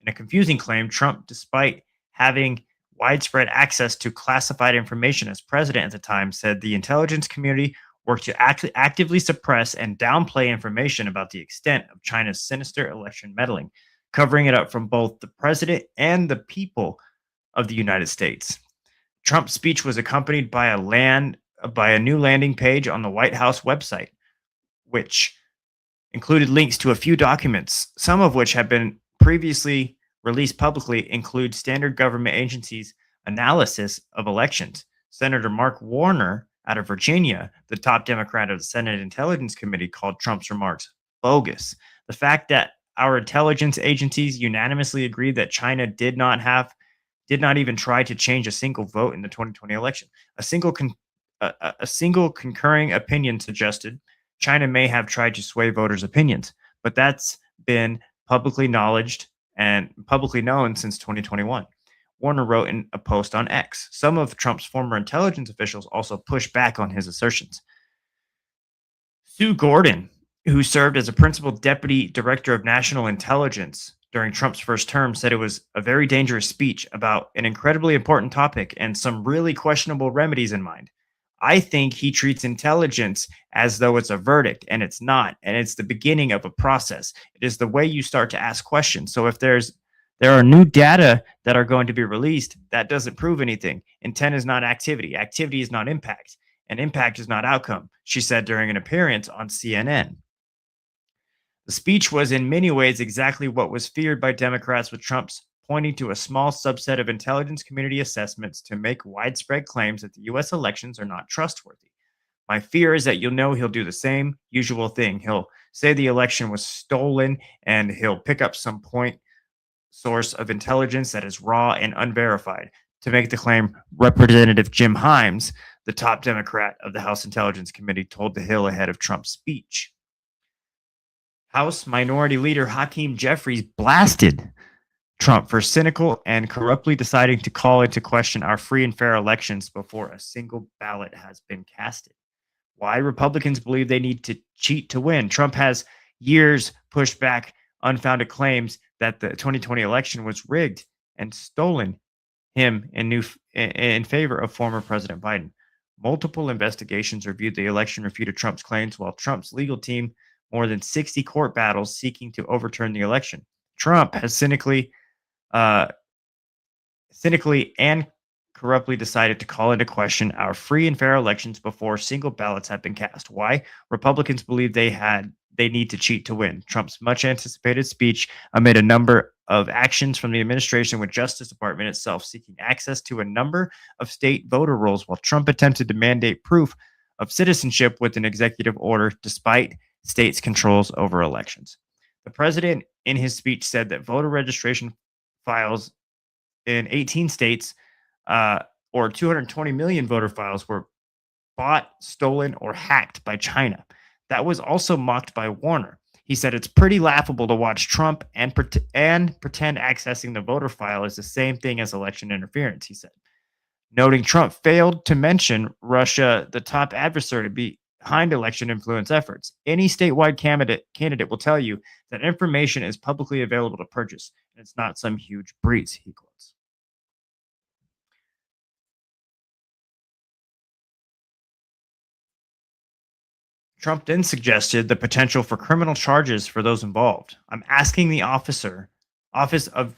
In a confusing claim, Trump, despite having widespread access to classified information as president at the time, said the intelligence community worked to actively suppress and downplay information about the extent of China's sinister election meddling, covering it up from both the president and the people of the United States. Trump's speech was accompanied by a new landing page on the White House website, which included links to a few documents, some of which have been previously released publicly, include standard government agencies' analysis of elections. Senator Mark Warner Out of Virginia, the top Democrat of the Senate Intelligence Committee called Trump's remarks bogus. The fact that our intelligence agencies unanimously agreed that China did not even try to change a single vote in the 2020 election. A single concurring opinion suggested China may have tried to sway voters' opinions, but that's been publicly acknowledged and publicly known since 2021. Warner wrote in a post on X. Some of Trump's former intelligence officials also pushed back on his assertions. Sue Gordon, who served as a principal deputy director of national intelligence during Trump's first term, said it was a very dangerous speech about an incredibly important topic and some really questionable remedies in mind. I think he treats intelligence as though it's a verdict, and it's not. And it's the beginning of a process. It is the way you start to ask questions. So if there are new data that are going to be released, that doesn't prove anything. Intent is not activity. Activity is not impact. And impact is not outcome, she said during an appearance on CNN. The speech was in many ways exactly what was feared by Democrats, with Trump's pointing to a small subset of intelligence community assessments to make widespread claims that the U.S. elections are not trustworthy. My fear is that he'll do the same usual thing. He'll say the election was stolen, and he'll pick up some point source of intelligence that is raw and unverified to make the claim. Representative Jim Himes, the top Democrat of the House Intelligence Committee, told The Hill ahead of Trump's speech. House Minority Leader Hakeem Jeffries blasted Trump for cynical and corruptly deciding to call into question our free and fair elections before a single ballot has been casted. Why Republicans believe they need to cheat to win. Trump has years pushed back unfounded claims that the 2020 election was rigged and stolen in favor of former President Biden. Multiple investigations reviewed the election, refuted Trump's claims, while Trump's legal team more than 60 court battles seeking to overturn the election. Trump has cynically and corruptly decided to call into question our free and fair elections before single ballots have been cast. Why? Republicans believe they need to cheat to win. Trump's much anticipated speech amid a number of actions from the administration, with Justice Department itself seeking access to a number of state voter rolls, while Trump attempted to mandate proof of citizenship with an executive order despite states' controls over elections. The president in his speech said that voter registration files in 18 states, or 220 million voter files, were bought, stolen, or hacked by China. That was also mocked by Warner. He said it's pretty laughable to watch Trump and pretend accessing the voter file is the same thing as election interference, he said. Noting Trump failed to mention Russia, the top adversary behind election influence efforts. Any statewide candidate will tell you that information is publicly available to purchase, and it's not some huge breach, he quotes. Trump then suggested the potential for criminal charges for those involved. I'm asking the Office of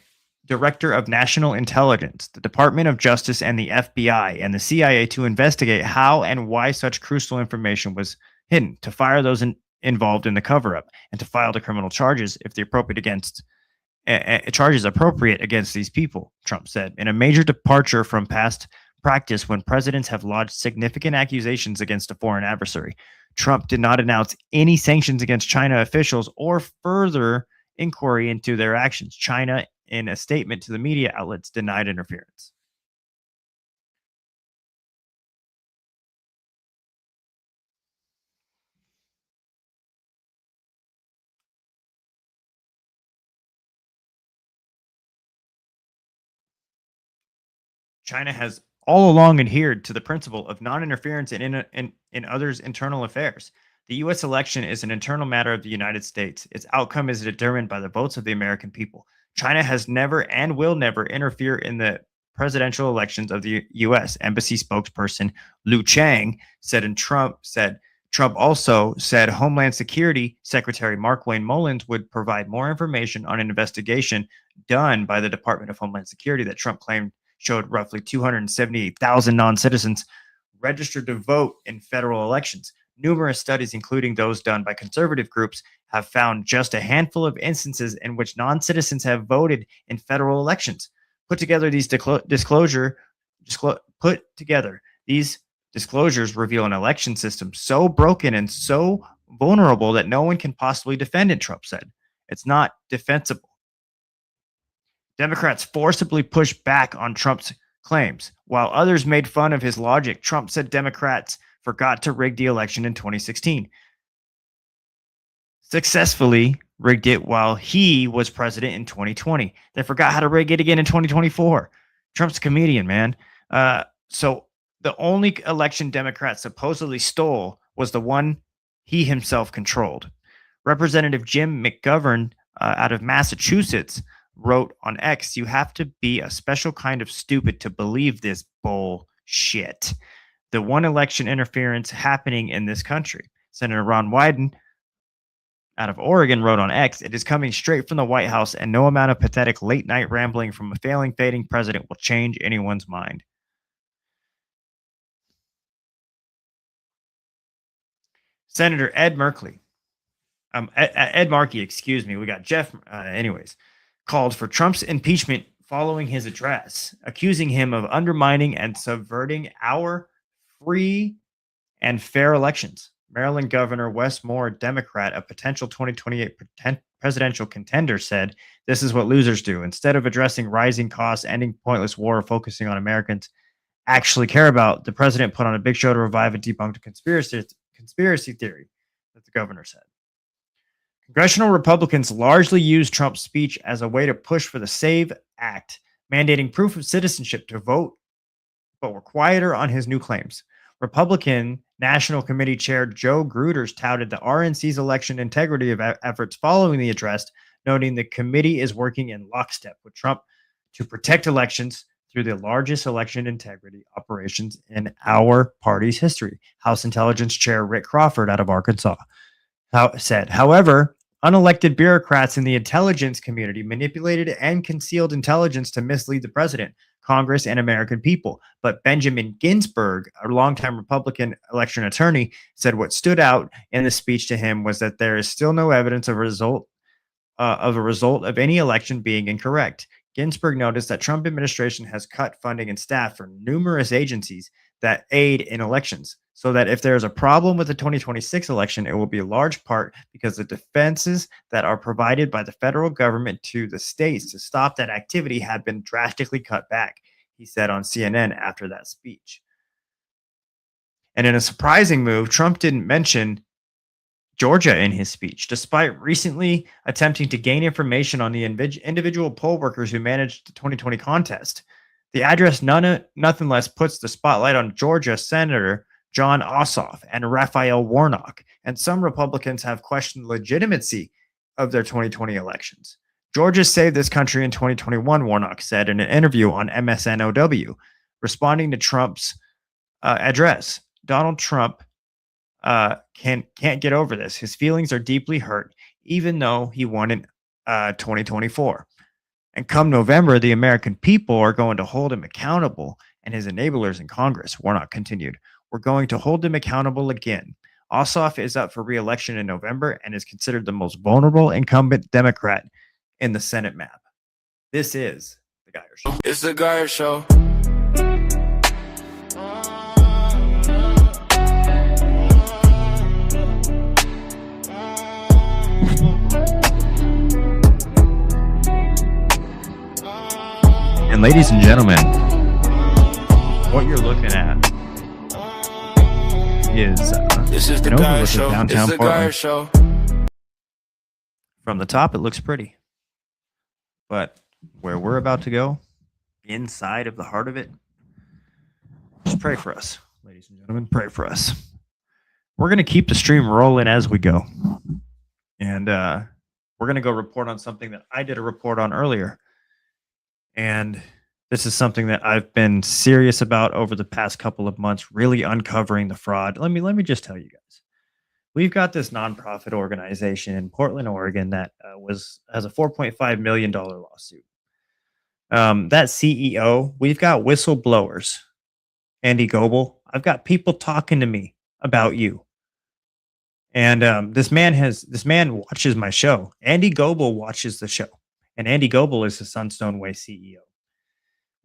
Director of National Intelligence, the Department of Justice, and the FBI and the CIA to investigate how and why such crucial information was hidden, to fire those involved in the cover-up, and to file the criminal charges if the appropriate against these people, Trump said, in a major departure from past practice when presidents have lodged significant accusations against a foreign adversary. Trump did not announce any sanctions against China officials or further inquiry into their actions. China, in a statement to the media outlets, denied interference. China has all along adhered to the principle of non-interference in others' internal affairs. The U.S. election is an internal matter of the United States. Its outcome is determined by the votes of the American people. China has never and will never interfere in the presidential elections of the U.S. Embassy spokesperson Liu Chang said. Trump also said Homeland Security Secretary Markwayne Mullins would provide more information on an investigation done by the Department of Homeland Security that Trump claimed showed roughly 278,000 non-citizens registered to vote in federal elections. Numerous studies, including those done by conservative groups, have found just a handful of instances in which non-citizens have voted in federal elections. These Disclosures reveal an election system so broken and so vulnerable that no one can possibly defend it, Trump said. It's not defensible. Democrats forcibly pushed back on Trump's claims. While others made fun of his logic, Trump said Democrats forgot to rig the election in 2016. Successfully rigged it while he was president in 2020. They forgot how to rig it again in 2024. Trump's a comedian, man. So the only election Democrats supposedly stole was the one he himself controlled. Representative Jim McGovern out of Massachusetts wrote on X, "You have to be a special kind of stupid to believe this bullshit. The one election interference happening in this country." Senator Ron Wyden out of Oregon wrote on X, "It is coming straight from the White House, and no amount of pathetic late-night rambling from a fading president will change anyone's mind." Senator Ed Markey, excuse me. We got Jeff, called for Trump's impeachment following his address, accusing him of undermining and subverting our free and fair elections. Maryland Governor Wes Moore, Democrat, a potential 2028 presidential contender, said, "This is what losers do. Instead of addressing rising costs, ending pointless war, or focusing on Americans actually care about, the president put on a big show to revive and debunk a conspiracy theory," that the governor said. Congressional Republicans largely used Trump's speech as a way to push for the SAVE Act, mandating proof of citizenship to vote, but were quieter on his new claims. Republican National Committee Chair Joe Gruters touted the RNC's election integrity efforts following the address, noting the committee is working in lockstep with Trump to protect elections through the largest election integrity operations in our party's history. House Intelligence Chair Rick Crawford out of Arkansas said, however, unelected bureaucrats in the intelligence community manipulated and concealed intelligence to mislead the president, Congress, and American people. But Benjamin Ginsburg, a longtime Republican election attorney, said what stood out in the speech to him was that there is still no evidence of a result of any election being incorrect. Ginsburg noticed that Trump administration has cut funding and staff for numerous agencies that aid in elections, so that if there is a problem with the 2026 election, it will be a large part because the defenses that are provided by the federal government to the states to stop that activity have been drastically cut back, he said on CNN after that speech. And in a surprising move, Trump didn't mention Georgia in his speech, despite recently attempting to gain information on the individual poll workers who managed the 2020 contest. The address nothing less puts the spotlight on Georgia Senator Jon Ossoff and Raphael Warnock, and some Republicans have questioned the legitimacy of their 2020 elections. Georgia saved this country in 2021, Warnock said in an interview on MSNOW, responding to Trump's address. Donald Trump can't get over this. His feelings are deeply hurt, even though he won in 2024. And come November, the American people are going to hold him accountable and his enablers in Congress, Warnock continued. We're going to hold him accountable again. Ossoff is up for re-election in November and is considered the most vulnerable incumbent Democrat in the Senate map. This is The Geyer Show. It's The Geyer Show. And ladies and gentlemen, what you're looking at is This is The an Geyer overlook Show. of downtown It's The Geyer Portland. Show. From the top, it looks pretty. But where we're about to go, inside of the heart of it, just pray for us, ladies and gentlemen. Pray for us. We're going to keep the stream rolling as we go. And we're going to go report on something that I did a report on earlier. And this is something that I've been serious about over the past couple of months, really uncovering the fraud. Let me just tell you guys. We've got this nonprofit organization in Portland, Oregon that has a $4.5 million lawsuit. That CEO, we've got whistleblowers. Andy Goebel, I've got people talking to me about you. And this man watches my show. Andy Goebel watches the show. And Andy Goebel is the Sunstone Way CEO.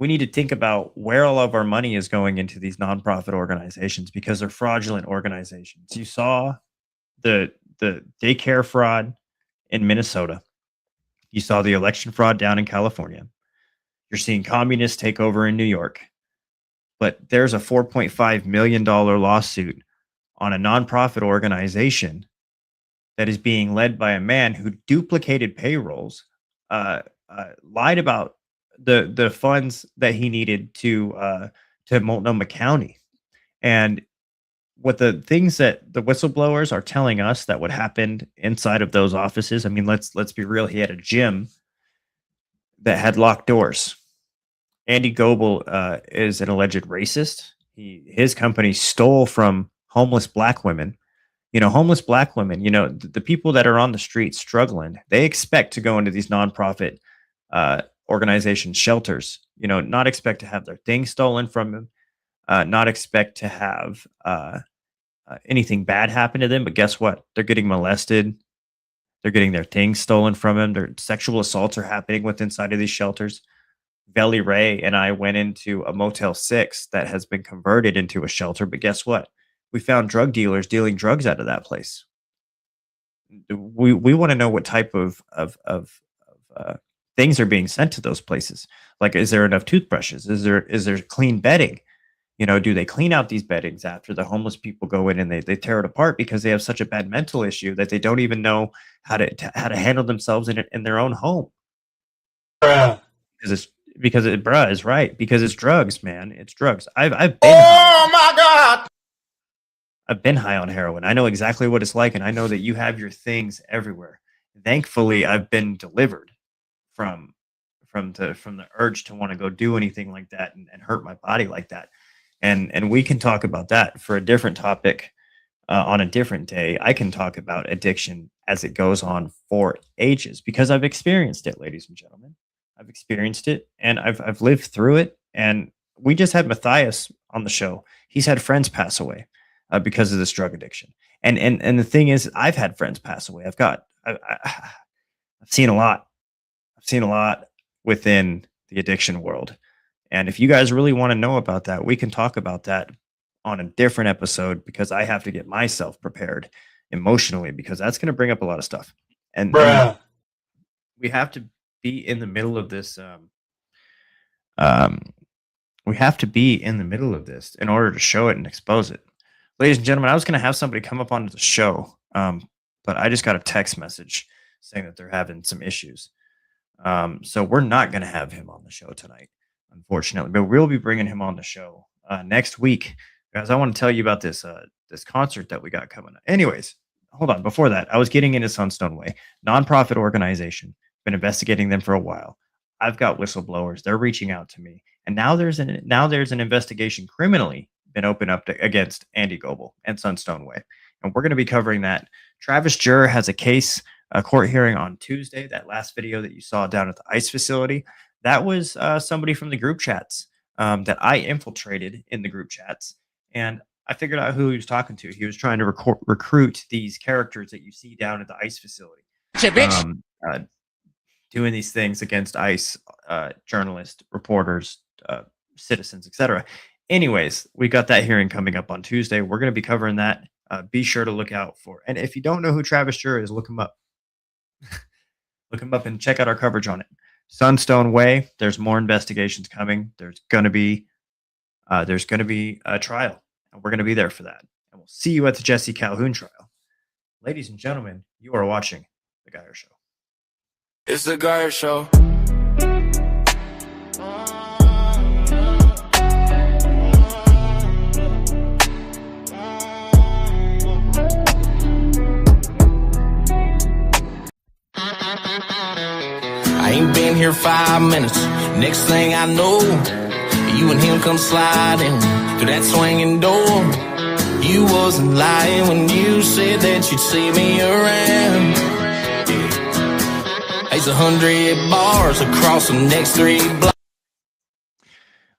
we need to think about where all of our money is going into these nonprofit organizations because they're fraudulent organizations. You saw the daycare fraud in Minnesota. You saw the election fraud down in California. You're seeing communists take over in New York. But there's a $4.5 million lawsuit on a nonprofit organization that is being led by a man who duplicated payrolls, lied about the funds that he needed to Multnomah County. And what the things that the whistleblowers are telling us that what happened inside of those offices, I mean, let's be real. He had a gym that had locked doors. Andy Goebel is an alleged racist. His company stole from homeless black women. Homeless black women, the people that are on the street struggling, they expect to go into these nonprofit organization shelters, not expect to have their things stolen from them, not expect to have anything bad happen to them. But guess what? They're getting molested. They're getting their things stolen from them. Their sexual assaults are happening inside of these shelters. Veli Ray and I went into a Motel 6 that has been converted into a shelter. But guess what? We found drug dealers dealing drugs out of that place. We want to know what type of things are being sent to those places. Like, is there enough toothbrushes? Is there clean bedding? Do they clean out these beddings after the homeless people go in and they tear it apart because they have such a bad mental issue that they don't even know how to handle themselves in their own home? Because it's drugs, man. It's drugs. I've been my God! I've been high on heroin. I know exactly what it's like, and I know that you have your things everywhere. Thankfully, I've been delivered from the urge to want to go do anything like that and hurt my body like that. And we can talk about that for a different topic on a different day. I can talk about addiction as it goes on for ages because I've experienced it, ladies and gentlemen. I've experienced it and I've lived through it. And we just had Matthias on the show. He's had friends pass away because of this drug addiction. And the thing is, I've had friends pass away. I've seen a lot. I've seen a lot within the addiction world. And if you guys really want to know about that, we can talk about that on a different episode because I have to get myself prepared emotionally because that's going to bring up a lot of stuff. And we have to be in the middle of this. We have to be in the middle of this in order to show it and expose it. Ladies and gentlemen, I was going to have somebody come up onto the show, but I just got a text message saying that they're having some issues. So we're not going to have him on the show tonight, unfortunately, but we'll be bringing him on the show next week, guys. I want to tell you about this concert that we got coming up. Anyways, hold on. Before that, I was getting into Sunstone Way, nonprofit organization. Been investigating them for a while. I've got whistleblowers. They're reaching out to me, and now there's an investigation criminally been opened up against Andy Goebel and Sunstone Way, and we're going to be covering that. Travis Jurr has a case, a court hearing on Tuesday. That last video that you saw down at the ICE facility, that was somebody from the group chats that I infiltrated in the group chats, and I figured out who he was talking to. He was trying to recruit these characters that you see down at the ICE facility. Doing these things against ICE journalists, reporters, citizens, etc. Anyways, we got that hearing coming up on Tuesday. We're going to be covering that. Be sure to look out for. And if you don't know who Travis Jurr is, look him up. Look him up and check out our coverage on it. Sunstone Way. There's more investigations coming. There's going to be a trial, and we're going to be there for that. And we'll see you at the Jesse Calhoun trial. Ladies and gentlemen, you are watching The Geyer Show. It's The Geyer Show. I ain't been here 5 minutes. Next thing I know, you and him come sliding through that swinging door. You wasn't lying when you said that you'd see me around. There's 100 bars across the next 3 blocks.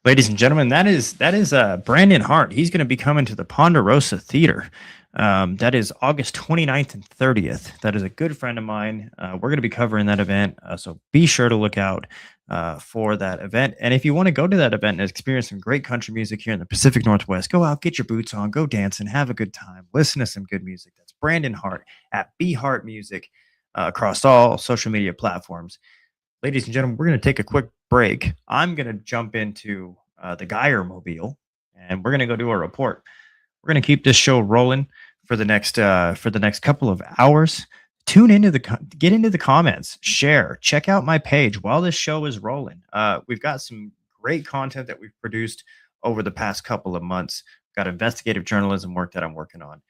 Ladies and gentlemen, that is Brandon Hart. He's going to be coming to the Ponderosa Theater That is August 29th and 30th. That is a good friend of mine. We're going to be covering that event. So be sure to look out for that event. And if you want to go to that event and experience some great country music here in the Pacific Northwest, go out, get your boots on, go dance and have a good time. Listen to some good music. That's Brandon Hart at B Hart Music across all social media platforms. Ladies and gentlemen, we're going to take a quick break. I'm going to jump into the Geyer Mobile, and we're going to go do a report. We're going to keep this show rolling for the next couple of hours. Get into the comments, share, check out my page while this show is rolling. We've got some great content that we've produced over the past couple of months. Got investigative journalism work that I'm working on.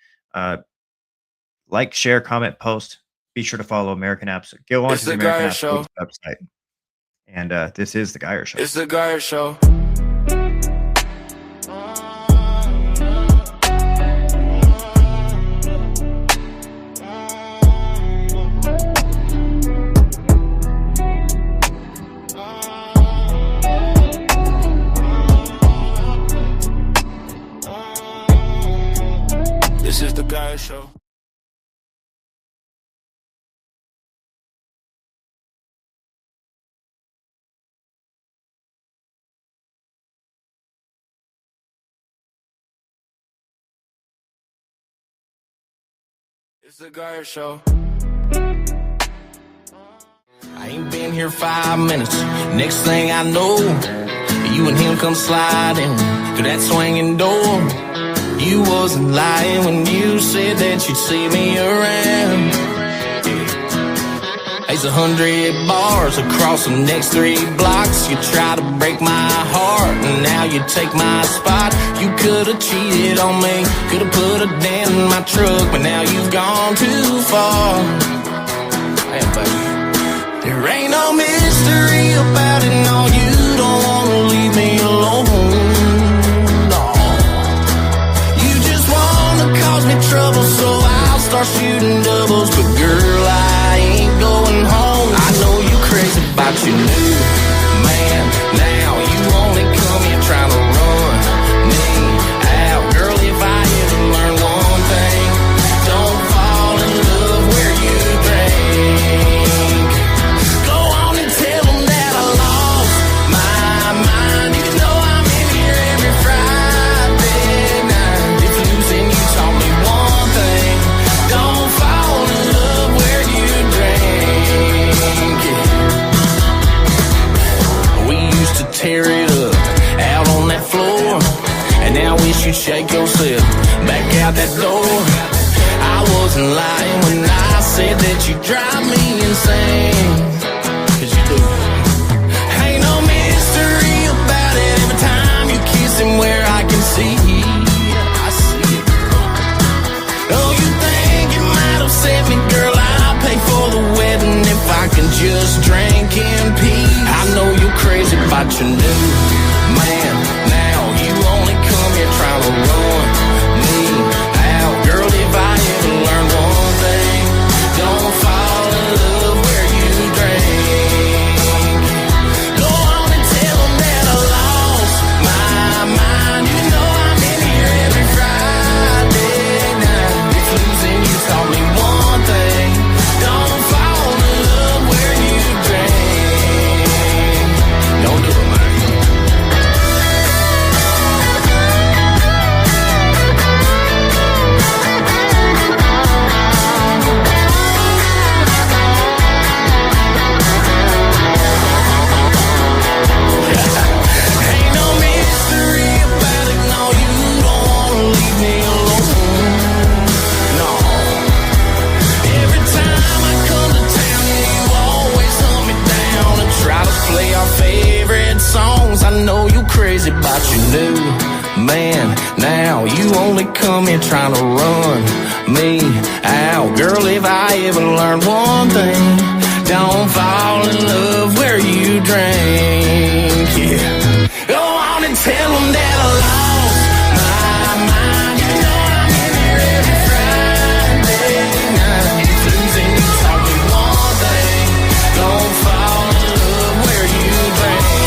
Like, share, comment, post. Be sure to follow American Apps. Go on to the American Apps website. And this is the Geyer Show. It's the Geyer Show. This is the Geyer Show. It's the Geyer Show. I ain't been here 5 minutes. Next thing I know, you and him come sliding through that swinging door. You wasn't lying when you said that you'd see me around. There's 100 bars across the next 3 blocks. You try to break my heart, and now you take my spot. You could've cheated on me, could've put a dent in my truck, but now you've gone too far. Hey, baby. There ain't no mystery about it, no, you don't wanna leave me alone. No. You just wanna cause me trouble, so I'll start shooting doubles, but girl, I ain't going home. I know you crazy about your new man. Now you only come here trying to run me out. Girl, if I ever learn one thing, don't fall in love where you drink. Go on and tell them that I lost my mind. You know I'm in here every Friday night. If losing you taught me one thing, don't fall in love where you drink. We used to tear it up out on that floor, and now wish you'd shake yourself back out that door. I wasn't lying when I said that you drive me insane, 'cause you do. Ain't no mystery about it. Every time you kiss him where I can see, I see it. Oh, you think you might upset me, girl, I'll pay for the wedding if I can just drink in peace. I know you're crazy about your new man. Now you only come here trying to run me out. Girl, if I ever learn one thing, don't fall in love where you drink. Go on and tell them that I lost my mind. You know I'm in here every Friday night. If losing you taught me one thing, don't fall in love where you drink. Don't do it, man. Ain't no mystery about it, no, you don't wanna leave me alone. No. Every time I come to town, you always hunt me down and try to play our favorite songs. I know you crazy about your new man. Now you only come here trying to run me out. Girl, if I ever learn one thing, don't fall in love where you drink. Yeah. Go on and tell them that I lost my mind. You know I'm in here every Friday night. If losing you taught me one thing, don't fall in love where you drink.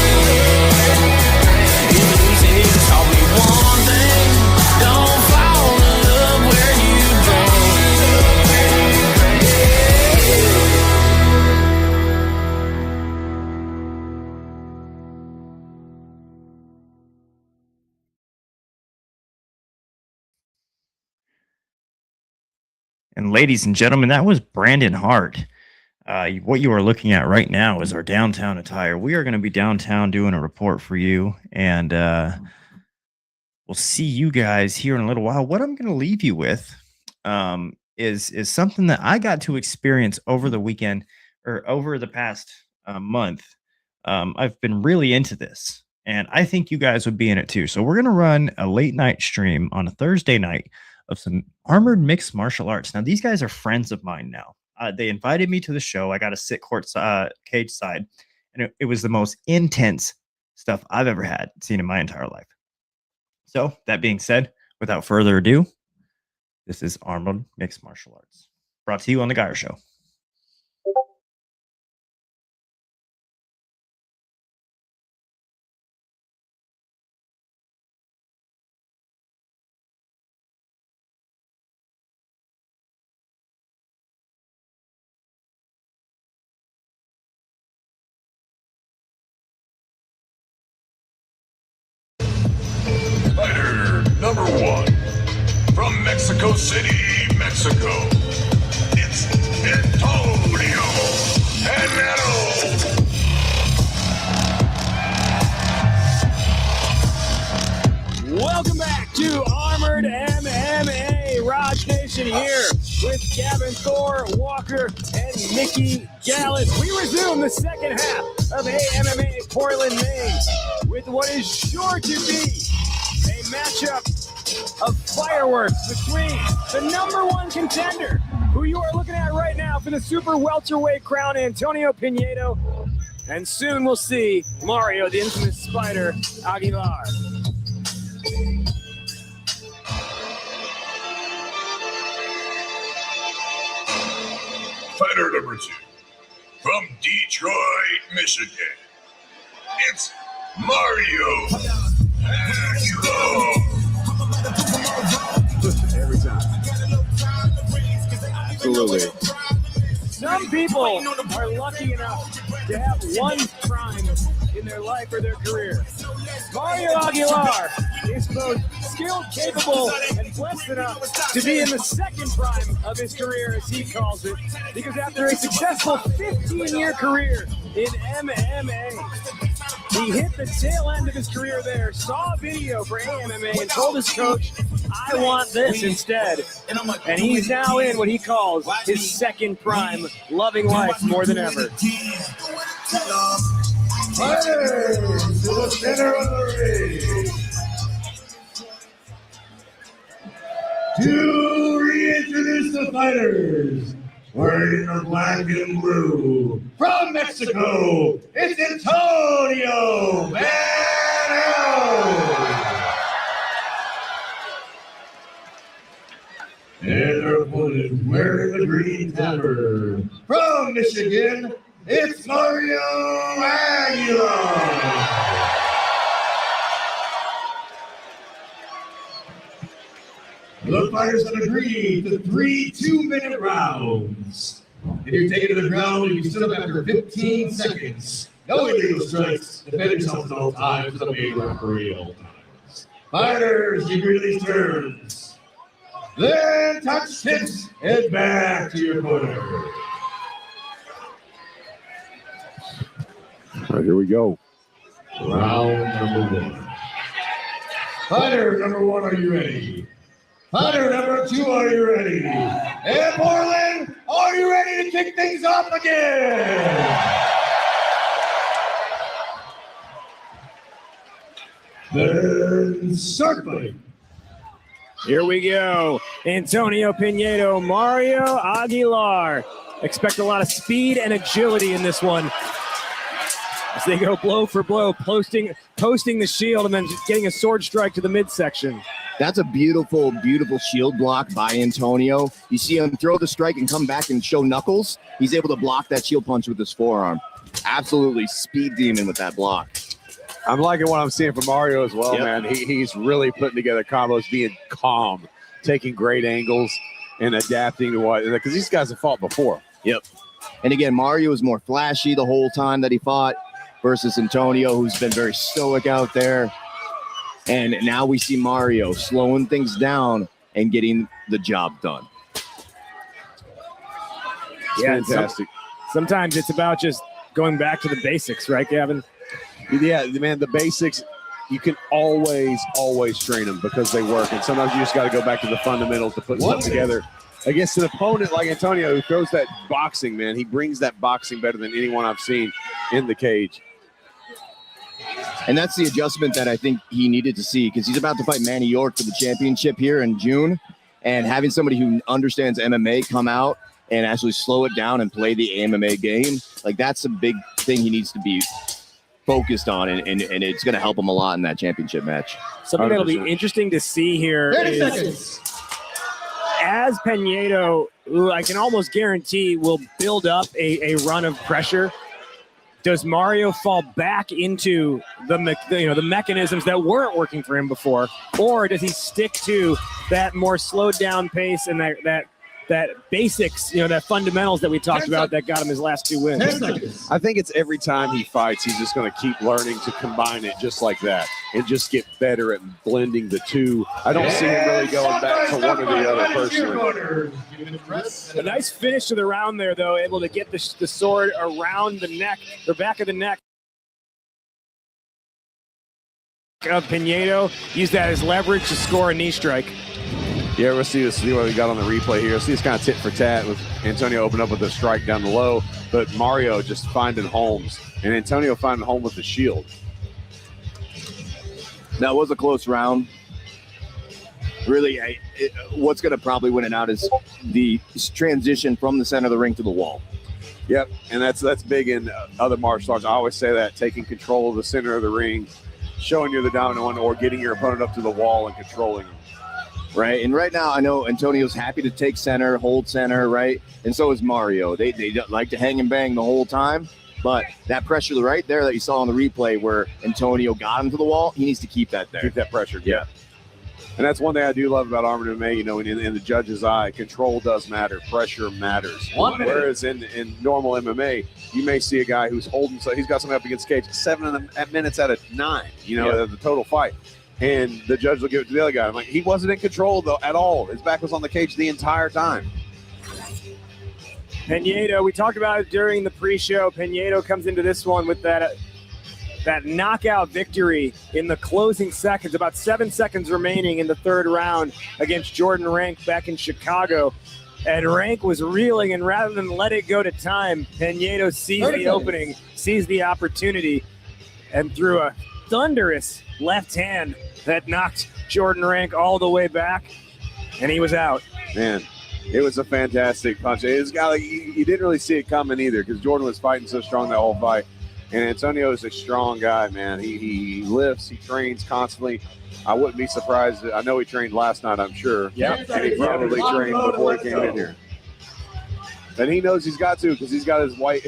If losing you taught me one thing, don't fall in love where you And ladies and gentlemen, that was Brandon Hart. What you are looking at right now is our downtown attire. We are going to be downtown doing a report for you, and we'll see you guys here in a little while. What I'm going to leave you with is something that I got to experience over the weekend or over the past month. I've been really into this, and I think you guys would be in it too. So we're going to run a late night stream on a Thursday night of some armored mixed martial arts. Now, these guys are friends of mine now. They invited me to the show. I got to sit cage side, and it was the most intense stuff I've ever seen in my entire life. So that being said, without further ado, this is Armored Mixed Martial Arts, brought to you on The Geyer Show. Fighter number 1 from Mexico City, Mexico. It's Antonio Hanero. Welcome back to Armored MMA. Raj Nation here with Gavin Thor, Walker, and Mickey Gallus. We resume the second half of AMMA Portland, Maine, with what is sure to be a matchup of fireworks between the number 1 contender, who you are looking at right now for the super welterweight crown, Antonio Pinedo, and soon we'll see Mario, the infamous Spider Aguilar. Fighter number 2 from Detroit, Michigan. It's Mario Hanero. Every time. Absolutely. Some people are lucky enough to have one prime in their life or their career. Mario Aguilar is both skilled, capable, and blessed enough to be in the second prime of his career, as he calls it, because after a successful 15-year career in MMA, he hit the tail end of his career there, saw a video for AMMA, and told his coach, I want this instead. And he's now in what he calls his second prime, loving life more than ever. Fighters to the center of the ring. To reintroduce the fighters, wearing the black and blue, from Mexico, it's Antonio Hanero. And their opponent, wearing the green pepper, from Michigan, it's Mario Aguilar. The fighters have agreed to 3 2-minute rounds. If you're taken to the ground, you can sit up after 15 seconds. No illegal strikes. Defend yourself at all times with a main referee at all times. Fighters, you agree to these terms. Then touch tips and back to your corner. All right, here we go. Round number 1. Fighter number 1, are you ready? Fighter number 2, are you ready? And Portland, are you ready to kick things off again? Then start fighting. Here we go. Antonio Pinedo, Mario Aguilar. Expect a lot of speed and agility in this one, as they go blow for blow, posting the shield and then just getting a sword strike to the midsection. That's a beautiful, beautiful shield block by Antonio. You see him throw the strike and come back and show knuckles. He's able to block that shield punch with his forearm. Absolutely speed demon with that block. I'm liking what I'm seeing from Mario as well, man. He's really putting together combos, being calm, taking great angles, and adapting to what, because these guys have fought before. Yep. And again, Mario was more flashy the whole time that he fought versus Antonio, who's been very stoic out there. And now we see Mario slowing things down and getting the job done. Yeah, fantastic. Sometimes it's about just going back to the basics, right, Gavin? Yeah, man, the basics, you can always train them because they work. And sometimes you just got to go back to the fundamentals to put something together. Against an opponent like Antonio, who throws that boxing, man, he brings that boxing better than anyone I've seen in the cage. And that's the adjustment that I think he needed to see, because he's about to fight Manny York for the championship here in June. And having somebody who understands MMA come out and actually slow it down and play the MMA game, like that's a big thing he needs to be focused on, and it's going to help him a lot in that championship match. Something that'll be interesting to see here 30 is seconds. as Pinedo, who I can almost guarantee will build up a run of pressure, does Mario fall back into the mechanisms that weren't working for him before, or does he stick to that more slowed down pace and that basics, that fundamentals that we talked about that got him his last 2 wins? I think it's every time he fights, he's just going to keep learning to combine it just like that and just get better at blending the two. I don't see him really going back to one or the other personally. A nice finish to the round there, though, able to get the sword around the neck, the back of the neck of Pinedo. Use that as leverage to score a knee strike. Yeah, we'll see what we got on the replay here. See this kind of tit for tat with Antonio open up with a strike down the low, but Mario just finding homes, and Antonio finding home with the shield. That was a close round. Really, what's going to probably win it out is the transition from the center of the ring to the wall. Yep, and that's big in other martial arts. I always say that, taking control of the center of the ring, showing you're the dominant one, or getting your opponent up to the wall and controlling them. Right, and right now I know Antonio's happy to take center, hold center, right? And so is Mario. They like to hang and bang the whole time, but that pressure right there that you saw on the replay where Antonio got him to the wall, he needs to keep that there. Keep that pressure, yeah. And that's one thing I do love about Armored MMA, in the judge's eye, control does matter, pressure matters. Whereas in normal MMA, you may see a guy who's holding, so he's got something up against the cage 7 minutes out of 9, the total fight. And the judge will give it to the other guy. I'm like, he wasn't in control, though, at all. His back was on the cage the entire time. Pinedo, we talked about it during the pre-show. Pinedo comes into this one with that knockout victory in the closing seconds, about 7 seconds remaining in the third round against Jordan Rank back in Chicago. And Rank was reeling, and rather than let it go to time, Pinedo sees the opening, sees the opportunity, and threw a thunderous left hand that knocked Jordan Rank all the way back, and he was out. Man, it was a fantastic punch. You didn't really see it coming either, because Jordan was fighting so strong that whole fight. And Antonio is a strong guy, man. He lifts, he trains constantly. I wouldn't be surprised. I know he trained last night, I'm sure. Yeah. And he probably trained before he came in here. And he knows he's got to, because he's got his white,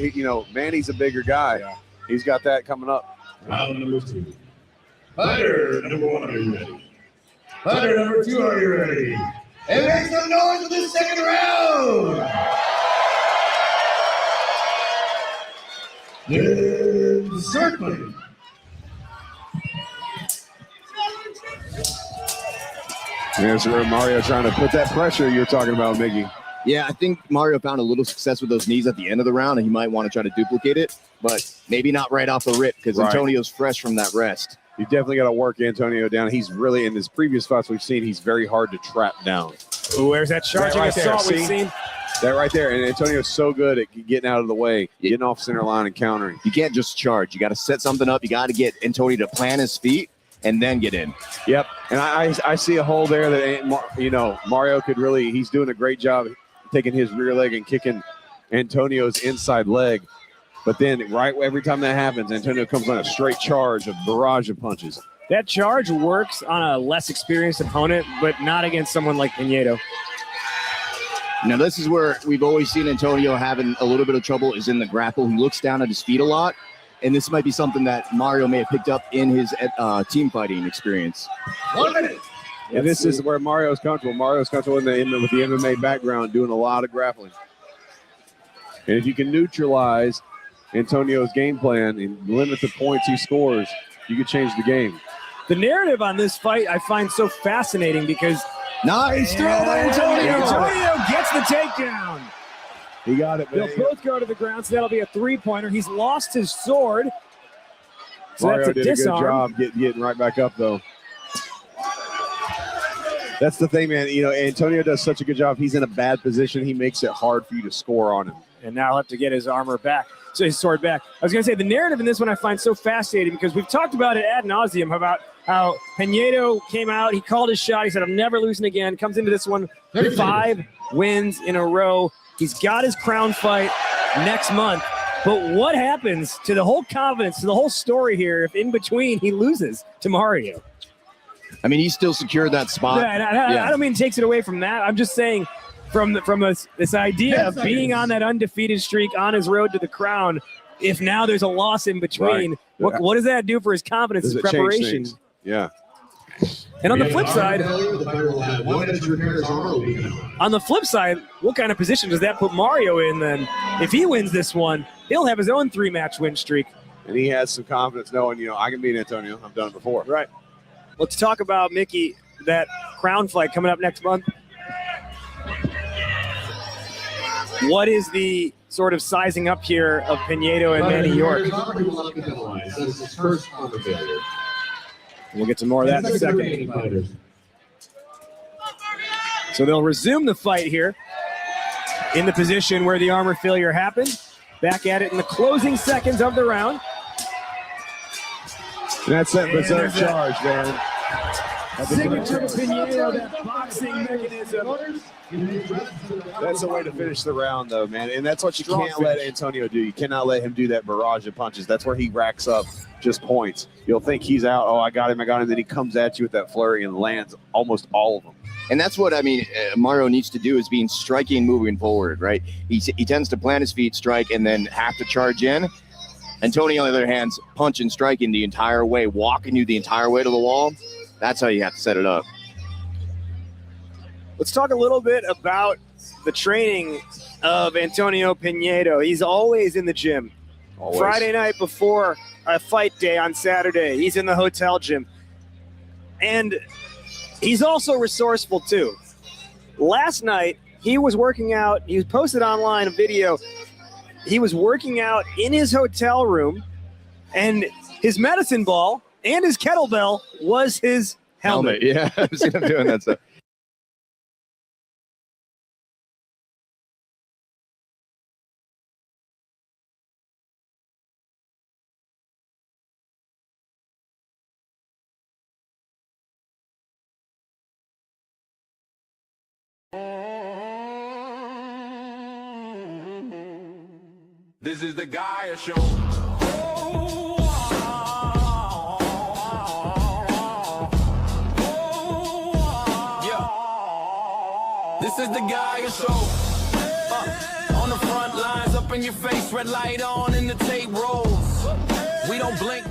Manny's a bigger guy. Yeah. He's got that coming up. Round number 2. Fighter number 1, are you ready? Fighter number 2, are you ready? And make some noise for the second round! Circling. There's where Mario trying to put that pressure you're talking about, Miggy. Yeah, I think Mario found a little success with those knees at the end of the round, and he might want to try to duplicate it, but maybe not right off the rip, because Antonio's fresh from that rest. You definitely got to work Antonio down. He's really, in his previous fights we've seen, he's very hard to trap down. Ooh, there's that charging assault we've seen. That right there. And Antonio's so good at getting out of the way, getting off center line and countering. You can't just charge. You got to set something up. You got to get Antonio to plant his feet and then get in. Yep. And I see a hole there that, Mario could really, he's doing a great job taking his rear leg and kicking Antonio's inside leg. But then every time that happens, Antonio comes on a straight charge, a barrage of punches. That charge works on a less experienced opponent, but not against someone like Pinedo. Now, this is where we've always seen Antonio having a little bit of trouble, is in the grapple. He looks down at his feet a lot, and this might be something that Mario may have picked up in his team fighting experience. 1 minute. And this is where Mario's comfortable. Mario's comfortable with the MMA background, doing a lot of grappling. And if you can neutralize Antonio's game plan and limit the points he scores, you could change the game. The narrative on this fight I find so fascinating because nice throw by Antonio. Antonio gets the takedown. He got it. They'll both go to the ground, so that'll be a three-pointer. He's lost his sword. So Mario that's a did disarm. a good job getting right back up, though. That's the thing, man. You know, Antonio does such a good job. He's in a bad position. He makes it hard for you to score on him. And now he'll have to get his armor back. So his sword back. I was going to say, the narrative in this one I find so fascinating because we've talked about it ad nauseum about how Pinedo came out, he called his shot, he said, I'm never losing again, comes into this one with 5 wins in a row. He's got his crown fight next month. But what happens to the whole confidence, to the whole story here, if in between he loses to Mario? I mean, he still secured that spot. Yeah, I don't mean takes it away from that. I'm just saying from this idea of being on that undefeated streak on his road to the crown, if now there's a loss in between, right. what does that do for his confidence, Does his it change preparation? things? Yeah. And on the flip side, what kind of position does that put Mario in then? If he wins this one, he'll have his own 3-match win streak. And he has some confidence knowing, you know, I can beat Antonio. I've done it before. Right. Let's talk about, Mickey, that crown fight coming up next month. What is the sort of sizing up here of Pinedo and Manny York? We'll get to more of that in a second. So they'll resume the fight here in the position where the armor failure happened. Back at it in the closing seconds of the round. And that's that berserk charge, man. Signature Pinedo, that boxing mechanism. That's a way to finish the round, though, man. And that's what you can't let Antonio do. You cannot let him do that barrage of punches. That's where he racks up just points. You'll think he's out. Oh, I got him. Then he comes at you with that flurry and lands almost all of them. And that's what, I mean, Mario needs to do is being striking moving forward, right? He tends to plant his feet, strike, and then have to charge in. Antonio, on the other hand, punch and striking the entire way, walking you the entire way to the wall. That's how you have to set it up. Let's talk a little bit about the training of Antonio Pinedo. He's always in the gym. Always. Friday night before a fight day on Saturday, he's in the hotel gym. And he's also resourceful, too. Last night, he was working out. He posted online a video. He was working out in his hotel room, and his medicine ball and his kettlebell was his helmet. Yeah, I've seen him doing that stuff. This is the Gaia Show. This is the Gaia Show. On the front lines, up in your face, red light on, and the tape rolls. We don't blink.